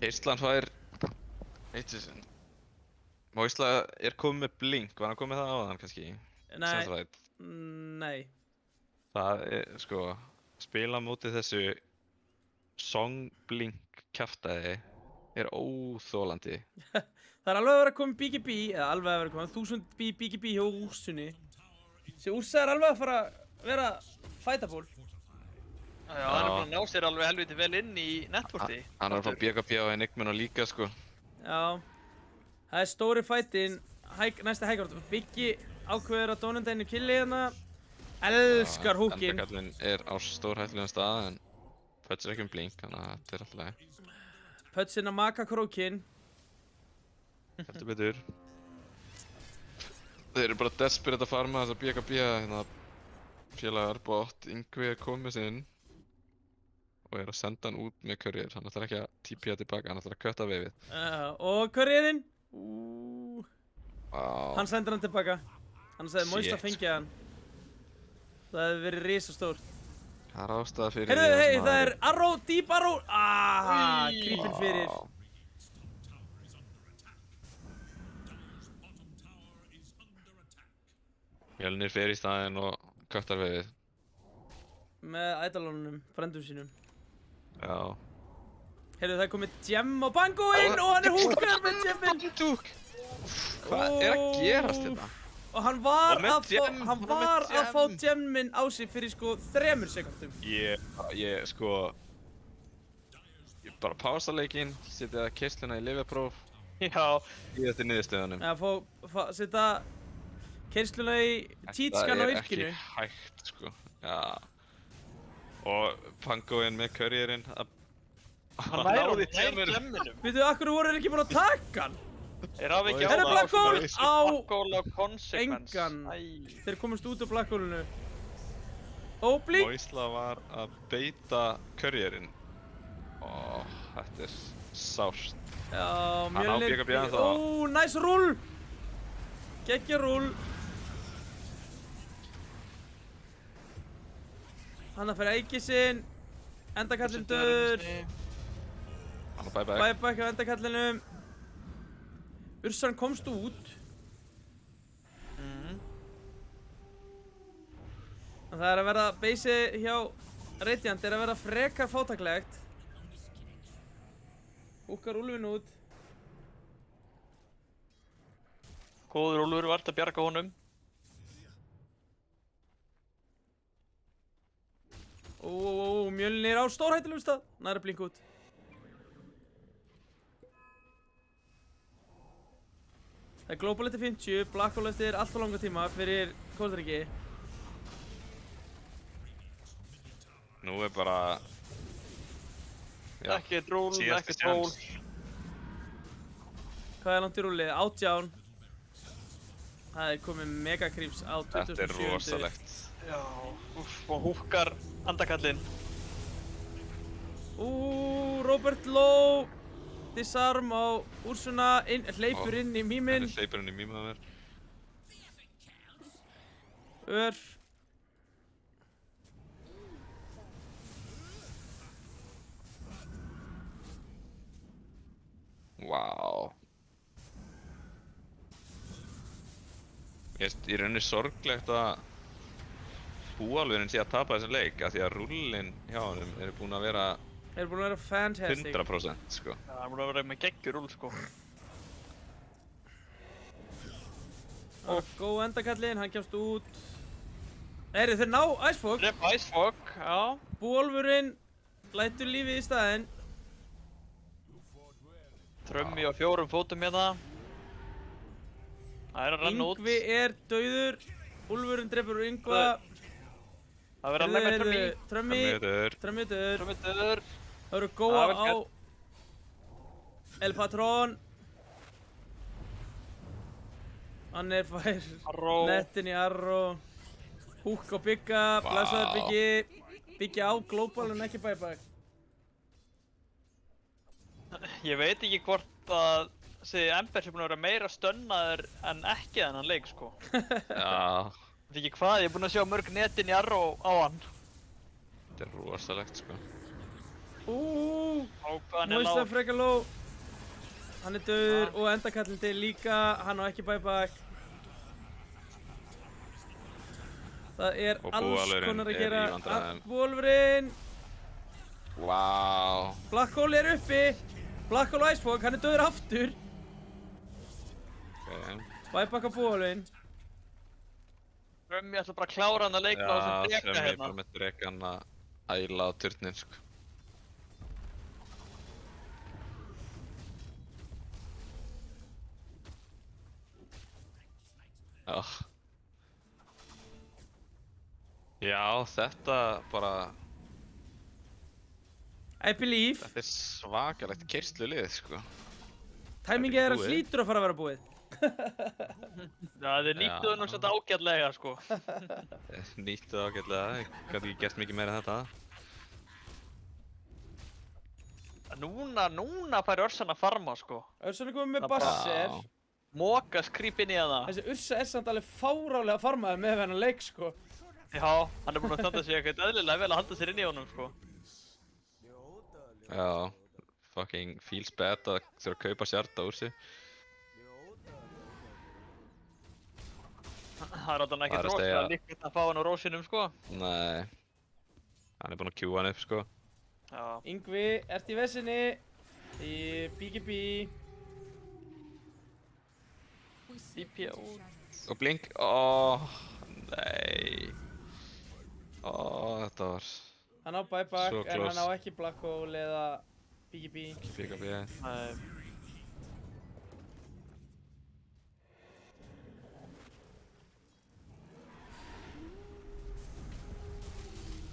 Eistland fær Eittisson. Moisla er komið með blink, var hann komið með það áðan kannski? Nei, Sunlight. nei. Það er, sko, spila á móti þessu song blink kjaftaði er óþolandi. Það er alveg að vera komið BKB, eða alveg að vera komið 1000 BKB hjá Úrsunni. Þessi Úrsa er alveg að fara að vera fightable. Já, hann er búinn að ná sér alveg helviti vel inn í networti. Hann er að fá BKB á Enigmuna líka, sko. Já. Það er stóri fightinn, næsta hægjárt. Biggi ákveður að Donendæni killi hérna. Elskar húkinn. Endakallinn er á stórhættulegum stað, en Pöts er ekki blink, þannig að þetta er alltaf leið. Pötsinn að maka krókinn. Heldur betur. Þeir eru bara desperate að farma þess að BKB, hérna félagar bótt Yngvi er komið sinn og er að senda hann út með courier. Hann ætlar ekki að TP-a tilbaka, hann ætlar að kötta veifið. Og courierinn? Vá. Hann sendir hann tilbaka. Hann sagði Moisla Shit. fengið hann. Það hefði verið risastórt. Það er ástæða fyrir Heyrðu, því hei, sem það að- er arrow, deep arrow. Creepin fyrir. Vá. Mjölnir fer í staðinn og köttar veiðið. Með ædalónunum, frendum sínum. Já. Heyrðu, það er komið gem á bangóinn og hann er húkar með gemmin. Hvað er að gerast þetta? Og hann var Og með að fá, gem, hann hann er var með að fá gem. gemmin á sig fyrir sko 3 sekúndum. Ég sko... Ég bara pása leikinn, setja keysluna í lyfjapróf, Já, í eftir niðurstöðunum. Já, setja keyrsluna í cheatskan á Það er virkinu. ekki hægt, sko. Já. Og pangóinn með courierinn að... hann nær náði gemminum. gemminum. Veitu, akkur voru þeir ekki búin að taka hann? Er hafa ekki á Herra, það? Black Hole á Black Hole á Consequence. engan. Æ. Þeir komast út úr Black Hole-unu. Óblík. Moisla var að beita courierinn. Ó, þetta er sárt. Já, á Mjölnir. BKB ennþá. Ó, næs rúll. Gekkja rúll. Hann að fyrir eiki sinn. Endakallin döður. Hann bye bye. Bæbæk á endakallinum. Ursan komst út. En það er að verða beysi hjá Radiant er að verða frekar fátaklegt. Húkar úlfinn út. Góður Úlfur vart að bjarga honum. Ó, Mjölnir á stórhættulegum stað. Næra blink út. Það er Global eftir 50, Black Hole eftir allt for langa tíma fyrir Kóldriki. Nú er bara... Já, Ekkert rúll, síðasti ekkert ról. séns. Hvað er langt í rúlið? 18. Það er komið mega creeps á 27. Þetta er rosalegt. Já, úff, og húkkar andakallinn. Robert Lowe. Disarm á Úrsuna, hleypur inn í mýminn. Þetta hleypur inn í mýminn að mér. Ör. Vá. Ég veist, í rauninni sorglegt að búalveginn sé að tapa þessum leik af því að rúllinn hjá honum eru búin að vera Þeir eru búin að vera fantastic. 100% sko. Já, það er búin að vera með geggjur rúll, sko. Góð endakallinn, hann kemst út. Þeir ná Icefog. Rep Icefog, já. Búolfurinn lætur lífið í staðinn. Trömmi á 4 fótum hérna. Það er að renna út. Yngvi er dauður. Úlfurinn drepur Yngva. Það verður að lemja Trömmi. Trömmi. Trömmiður. Trömmi dauður. Trömmi döður. Það eru góa Það á er El Patron. Hann er fær Arró. nettin í Arró. Húk og Bygga, blessaður Byggi. Byggi á Global en ekki bæbæk. Ég veit ekki hvort að þessi Ember sé búin að vera meira stönnaður en ekki þennan leik, sko. Já, Ég veit ekki hvað, ég er búin að sjá mörg netin í Arró á hann. þetta er rosalegt sko. Á hvað hann er Moisla lág. frekar low. Hann er döður og endakallinn til líka. Hann á ekki bæbæk. Það er Og alls Búalfurinn konar að er í gera. vandræðum. Búolfurinn. Vá. Black Hole er uppi. Black Hole Icefog, hann er döður aftur. Okay. Bæbæk á Búolfurinn. Trömmi ætla bara að klára hann að leika á þessum Já, drega Trömmi hérna. bara með dregan að æla á turnin sko. Já. Já, þetta bara, I believe. þetta er svakalegt keyslulið sko. Tæmingið er að búið. hlýtur að fara að vera búið. Já, þeir nýttuðu nú svolítið ágætlega, sko. Nýttu ágætlega, ég gæti ekki gert mikið meira en þetta. Núna fær Örsan að farma, sko. Ursa er komið með Það bara- Basser. Já. Mókas krýp inn í hana. Þessi Ursa er samt alveg fárálega farmaður með hennar leik, sko. Já, hann er búinn að standa sig eitthvað eðlilega vel að halda sér inn í honum, sko. Já, fucking feels bad að þurfa að kaupa sjarta úr sig. Það er alltaf Það ekkert er að rosalega segja- líklegt að fá hann á rósinum, sko. Nei. Hann er búinn að queue hann upp, sko. Já. Yngvi, ert í vesinni? Í BGB. DPO. Og blink. Óh, nei. Þetta var Hann á buyback Svo en hann close. á ekki black hole eða BGB. ekki BKB. Nei.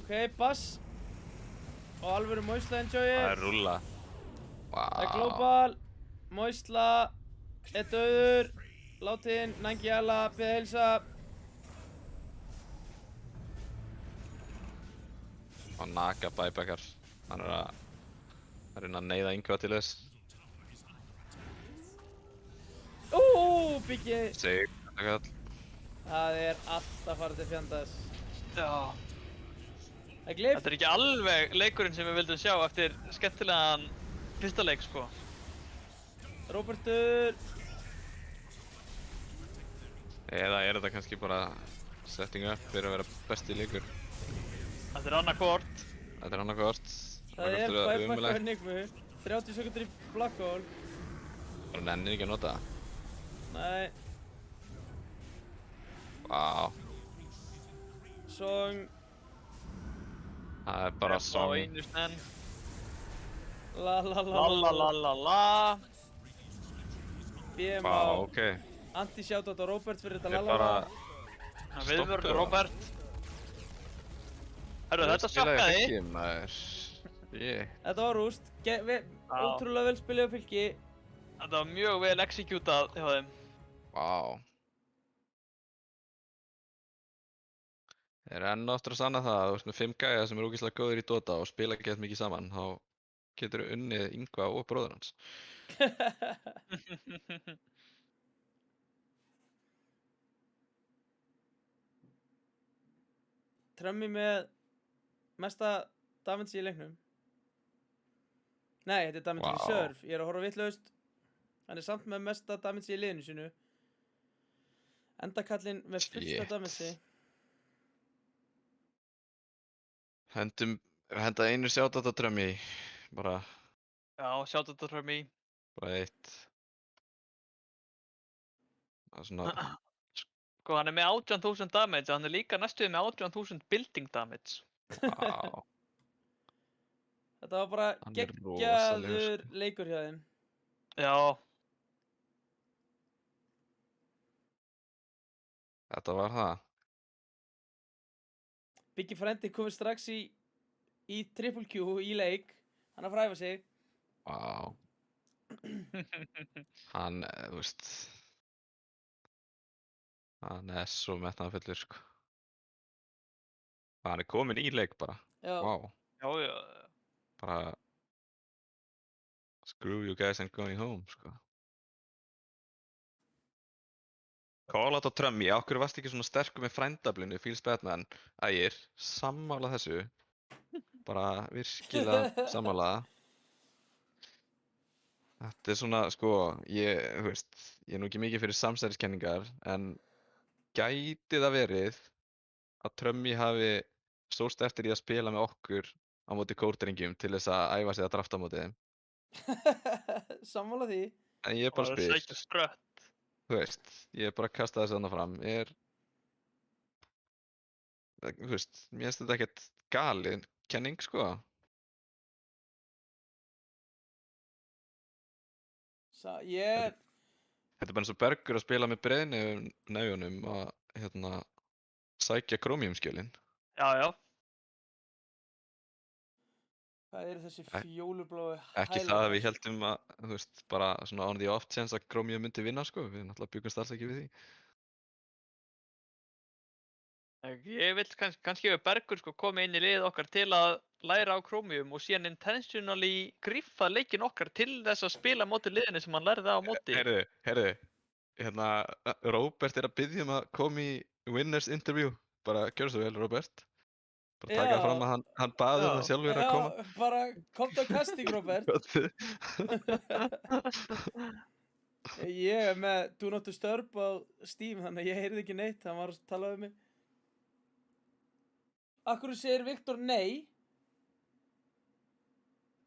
Ok, bass. Og alvöru Moisla Það enjoyið. er rúlla. Það er Vá. global. Moisla er döður. Látin, Nangiala, beða heilsa. Og Naga buybackar. Hann er að reyna að neyða Yngva til þess. Biggi. Sig, kall. Það er allt að fara til fjandars. Já. Það er gleif. Þetta er ekki alveg leikurinn sem við vildum sjá eftir skemmtilegan fyrsta leik, sko. Róbertur. Eða er þetta kannski bara setting up fyrir að vera besti leikur? Þetta er annarkvort. Þetta er annarkvort. Það er buyback á Enigmu. 30 sekundur í black hole. Bara nennir ekki að nota það. Nei, Vá. Song. Það er bara Á song. einu stenn. La la la La la la la. BM Vá, á ok. anti-shoutout á Robert fyrir þetta Ég la la bara... Viðvörður Stoppið það. Robert. Herru, þetta Spilaði sakkaði. ekki, maður. Ég. Þetta var rúst. Ótrúlega vel spilið á fylki. Þetta var mjög vel executað hjá þeim. Vá. Þeir eru enn áttur að sanna það að þú veist með 5 gæja sem eru ógeðslega góðir í Dota og spila ekki eitthvað mikið saman, þá getur þú unnið Yngva og bróður hans. Trömmi með mesta damage í leiknum. Nei, þetta er damage í Vá. serve. Ég er að horfa vitlaust. Hann er samt með mesta damage í liðinu sínu. Endakallinn með fullta Shit. damage. Henda einu sjátt á Trömmi. Bara Já, sjáttu þetta frá mig. eitt. Það er svona... Sko, hann er með 18.000 damage, hann er líka næstuði með 18.000 building damage. Vá. Þetta var bara Hann er rosalegur, geggjaður leikur hjá þeim. Já, Þetta var það. Biggi frændi komið strax í triple Q í leik. Hann að fræfa sig. Vá. Hann, þú veist... Hann er svo metnaðarfullur, sko. Hann er kominn í leik bara. Já. Vá. já, já. Bara... Screw you guys and going home, sko. Call out á Trömmi, okkur varst ekki svona sterkur með frændablinu, Feels Batman, Ægir, sammála þessu. Bara virkilega sammála. Þetta er svona, sko, þú veist, ég er nú ekki mikið fyrir samsæriskenningar, en gæti það verið að Trömmi hafi stóðst eftir í að spila með okkur á móti kórdrengjum til þess að æfa sig að drafta á móti þeim. Sammála því. En ég bara Það spyr, sækja sprött. þú veist, ég bara kasta þessu þarna fram, þú veist, mér finnst þetta ekkert galið kenning, sko. Ég Þetta er bara eins og Bergur að spila með breiðnefjunum að, sækja krómiumskjölin. Já, já. Hvað eru þessi Ek- fjólubláu Ekki það að við heldum að, þú veist, bara svona on the off chance að krómium myndi vinna, sko. Við náttúrulega byggumst alls ekki við því. Ég vil kannski ef Bergur sko komið inn í liðið okkar til að læra á Chromium og síðan intentionally griffa leikinn okkar til þess að spila móti liðinu sem hann lærði á móti. Heyrðu, Róbert er að biðja um að koma í winners interview. Bara gjör svo vel, Róbert. Bara taka Já. fram að hann baði Já. það sjálfur að koma. Já, bara komdu á casting, Robert. Ég er með Do Not Disturb á Steam, þannig að ég heyrði ekki neitt, hann var að tala við mig. Akkur segir Viktor nei?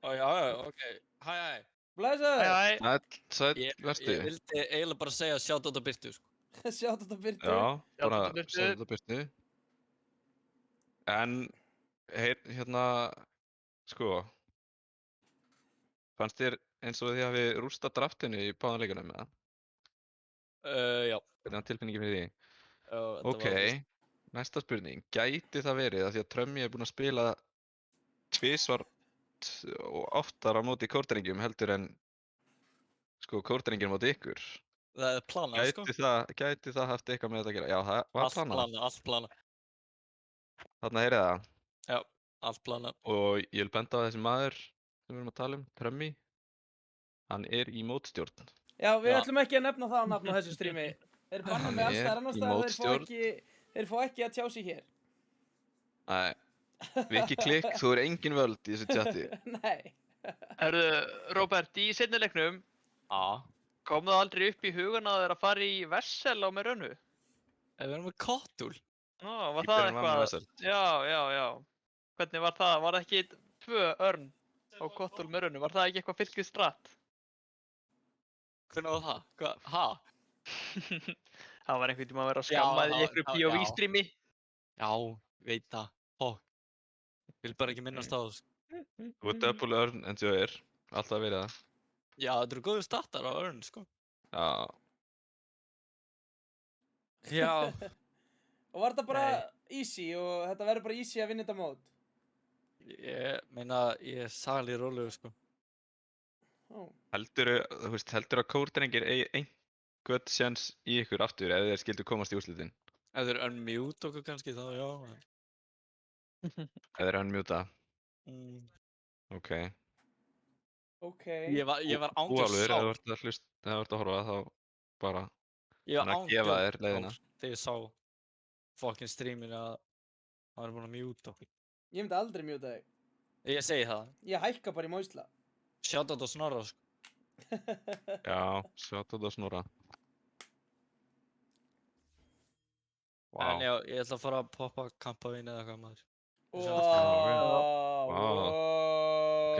Ó, já, ok. Hæ, hæ. Blæsaður! Hæ, Sæll, Ég verstu. vildi eiginlega bara segja sjátt á Birtu, sko. Sjátt þetta Byrtu. Já, bara Shoutout á Birtu. sjálf þetta byrtu. En, hérna, sko, fannst þér eins og þið hafi rústað draftinu í báðan leikunum með það? Já. Hvernig var tilfinningin fyrir því? Þetta Ok, næsta spurning. Gæti það verið að því að Trömmi er búinn að spila tvisvar og oftar á móti kórdrengjum heldur en sko kórdrengjum móti ykkur? Það er planað, sko. Gæti það haft eitthvað með þetta að gera? Já, það var Allt planað. planað, allt planað. Þarna heyrið það. Já, allt planað. Og ég vil benda á þessi maður sem við erum að tala um, Trömmi. Hann er í mótstjórn. Já, við Já. ætlum ekki að nefna það á nafn á þessu strími. Þeir banna Hann mig alls er staðar annars í staðar, mótstjórn. þeir fá ekki að tjá sig hér. Nei, Viki Klikk, þú er engin völd í þessu chati. Nei. herru, Róbert, í seinni leiknum Já. kom það aldrei upp í hugan að þeir að fara í Vessel á með rönnu? Við erum með kottúl. Nó, var það Keeperinn var með eitthvað? Vessel. Já. Hvernig var það? Var það ekki 2 örn á Kottúl með rönnu? Var það ekki eitthvað fylgið stratt? Hvernig var það? Hvað? Ha? Það var einhvern tíma að vera að Já, skamma það í var- einhverju já, POV já. streami. Já, veit það. Fokk. Vil bara ekki minnast á það, sko. Þú er double earn en þú er. Alltaf verið það. Já, þetta eru góður startar á örn, sko. Já, Já. Og var þetta bara easy og þetta verður bara easy að vinna þetta mót? Ég meina, ég er sagli rólegur, sko. Ó. heldur að kórdrengir eigi einhvern sjans í ykkur aftur ef þeir skildu komast í úrslitin? Ef þeir unmute okkur kannski, þá já. Ef þeir unmuta? Mm. Ok. Ok. Ég var Þú ángjör alveg, ef sár. þú ert að hlusta, ef þú ert að horfa þá bara Ég var hann að gefa ángjör þér leiðina. sár þegar ég sá fokkin streamin að hann er búinn að mute okkur. Ég myndi aldrei mjúta þig. Ég segi það. Ég hækka bara í móisla. Shoutout á Snorra, sko. Já, sjátt á Snorra. Vá. En já, ég ætla að fara að poppa kampavín eða eitthvað maður. Wow. Ok.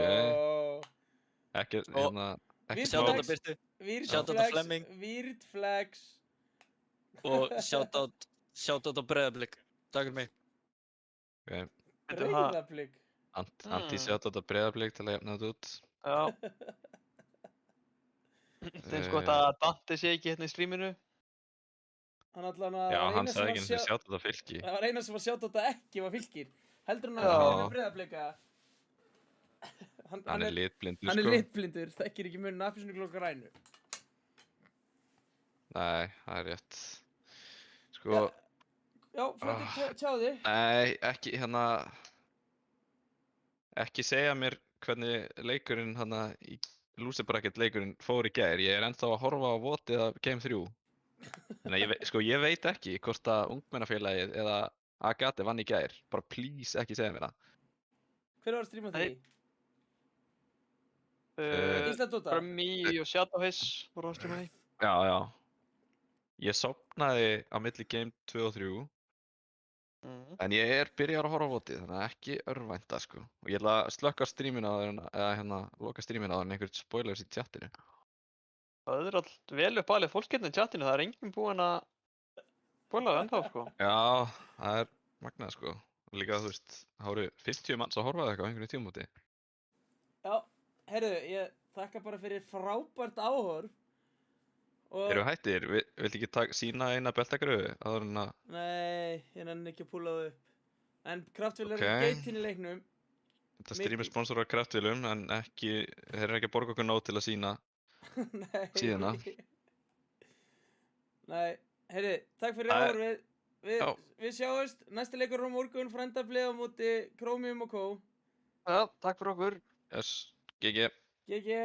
Ekki, hérna, ekki Við Shoutout á flex. Birtu Weird Shoutout á flex. Flemming. Weird flex. og shoutout á Breiðablik. Takk fyrir mig. okay. Breiðablík. Anti-sjátt á Breiðablik til að jafna þetta út. Já. Það er gott að Dante sé ekki hérna í streaminu. Hann allan að Já, var hann eina sagði sem ekki var eins og sjátt á Fylki. Það var eina sem var sjátt á þetta ekki var Fylkir. Heldur hann að Já. það er með Breiðablíka? Hann er litblindur, Hann er sko. litblindur, þekkir ekki muninn af appelsínu og grænu. Nei, það er rétt. Sko, Já, Flóki, tjáði. nei, ekki, hérna, ekki segja mér hvernig leikurinn, hérna, í loser bracket leikurinn fór í gær. Ég er ennþá að horfa á votið af Game 3. Þannig að ég veit ekki hvort að ungmennafélagið eða Agate vann í gær. Bara please ekki segja mér það. Hver var að stríma því? Ísland Dota? Brummy og Shadowface voru að streama því. Já, já. Ég sofnaði á milli Game 2 og 3. En ég er byrjar að horfa á votið, þannig að ekki örvænta, sko. Og ég ætla að slökka streamin á þeir, eða hérna, loka streamin á þeir en einhvern spoilers í chatinu. Það er allt vel uppalið fólk hérna í chatinu, það er enginn búinn að spoila það ennþá, sko. Já, það er magnað, sko. Og líka, þú veist, það voru 50 manns að horfa á eitthvað á einhvern tímamóti. Já, heyrðu, ég þakka bara fyrir frábært áhorf. Erum við hættir? Viltu ekki sína eina beltagröfu áður en að... Nei, ég nenni ekki að púla það upp. En Kraftvél er Ok. geitin í leiknum. Þetta stream er sponsorað Kraftvilum, en ekki, þeir eru ekki að borga okkur nóg til að sína. Nei. Síðuna. Nei, heyrðu, takk fyrir Það er- áhorfið. Já. Við sjáumst, næsti leikur á morgun, frændaflið á móti Chromium og Co. Já, takk fyrir okkur. Yes, GG. GG.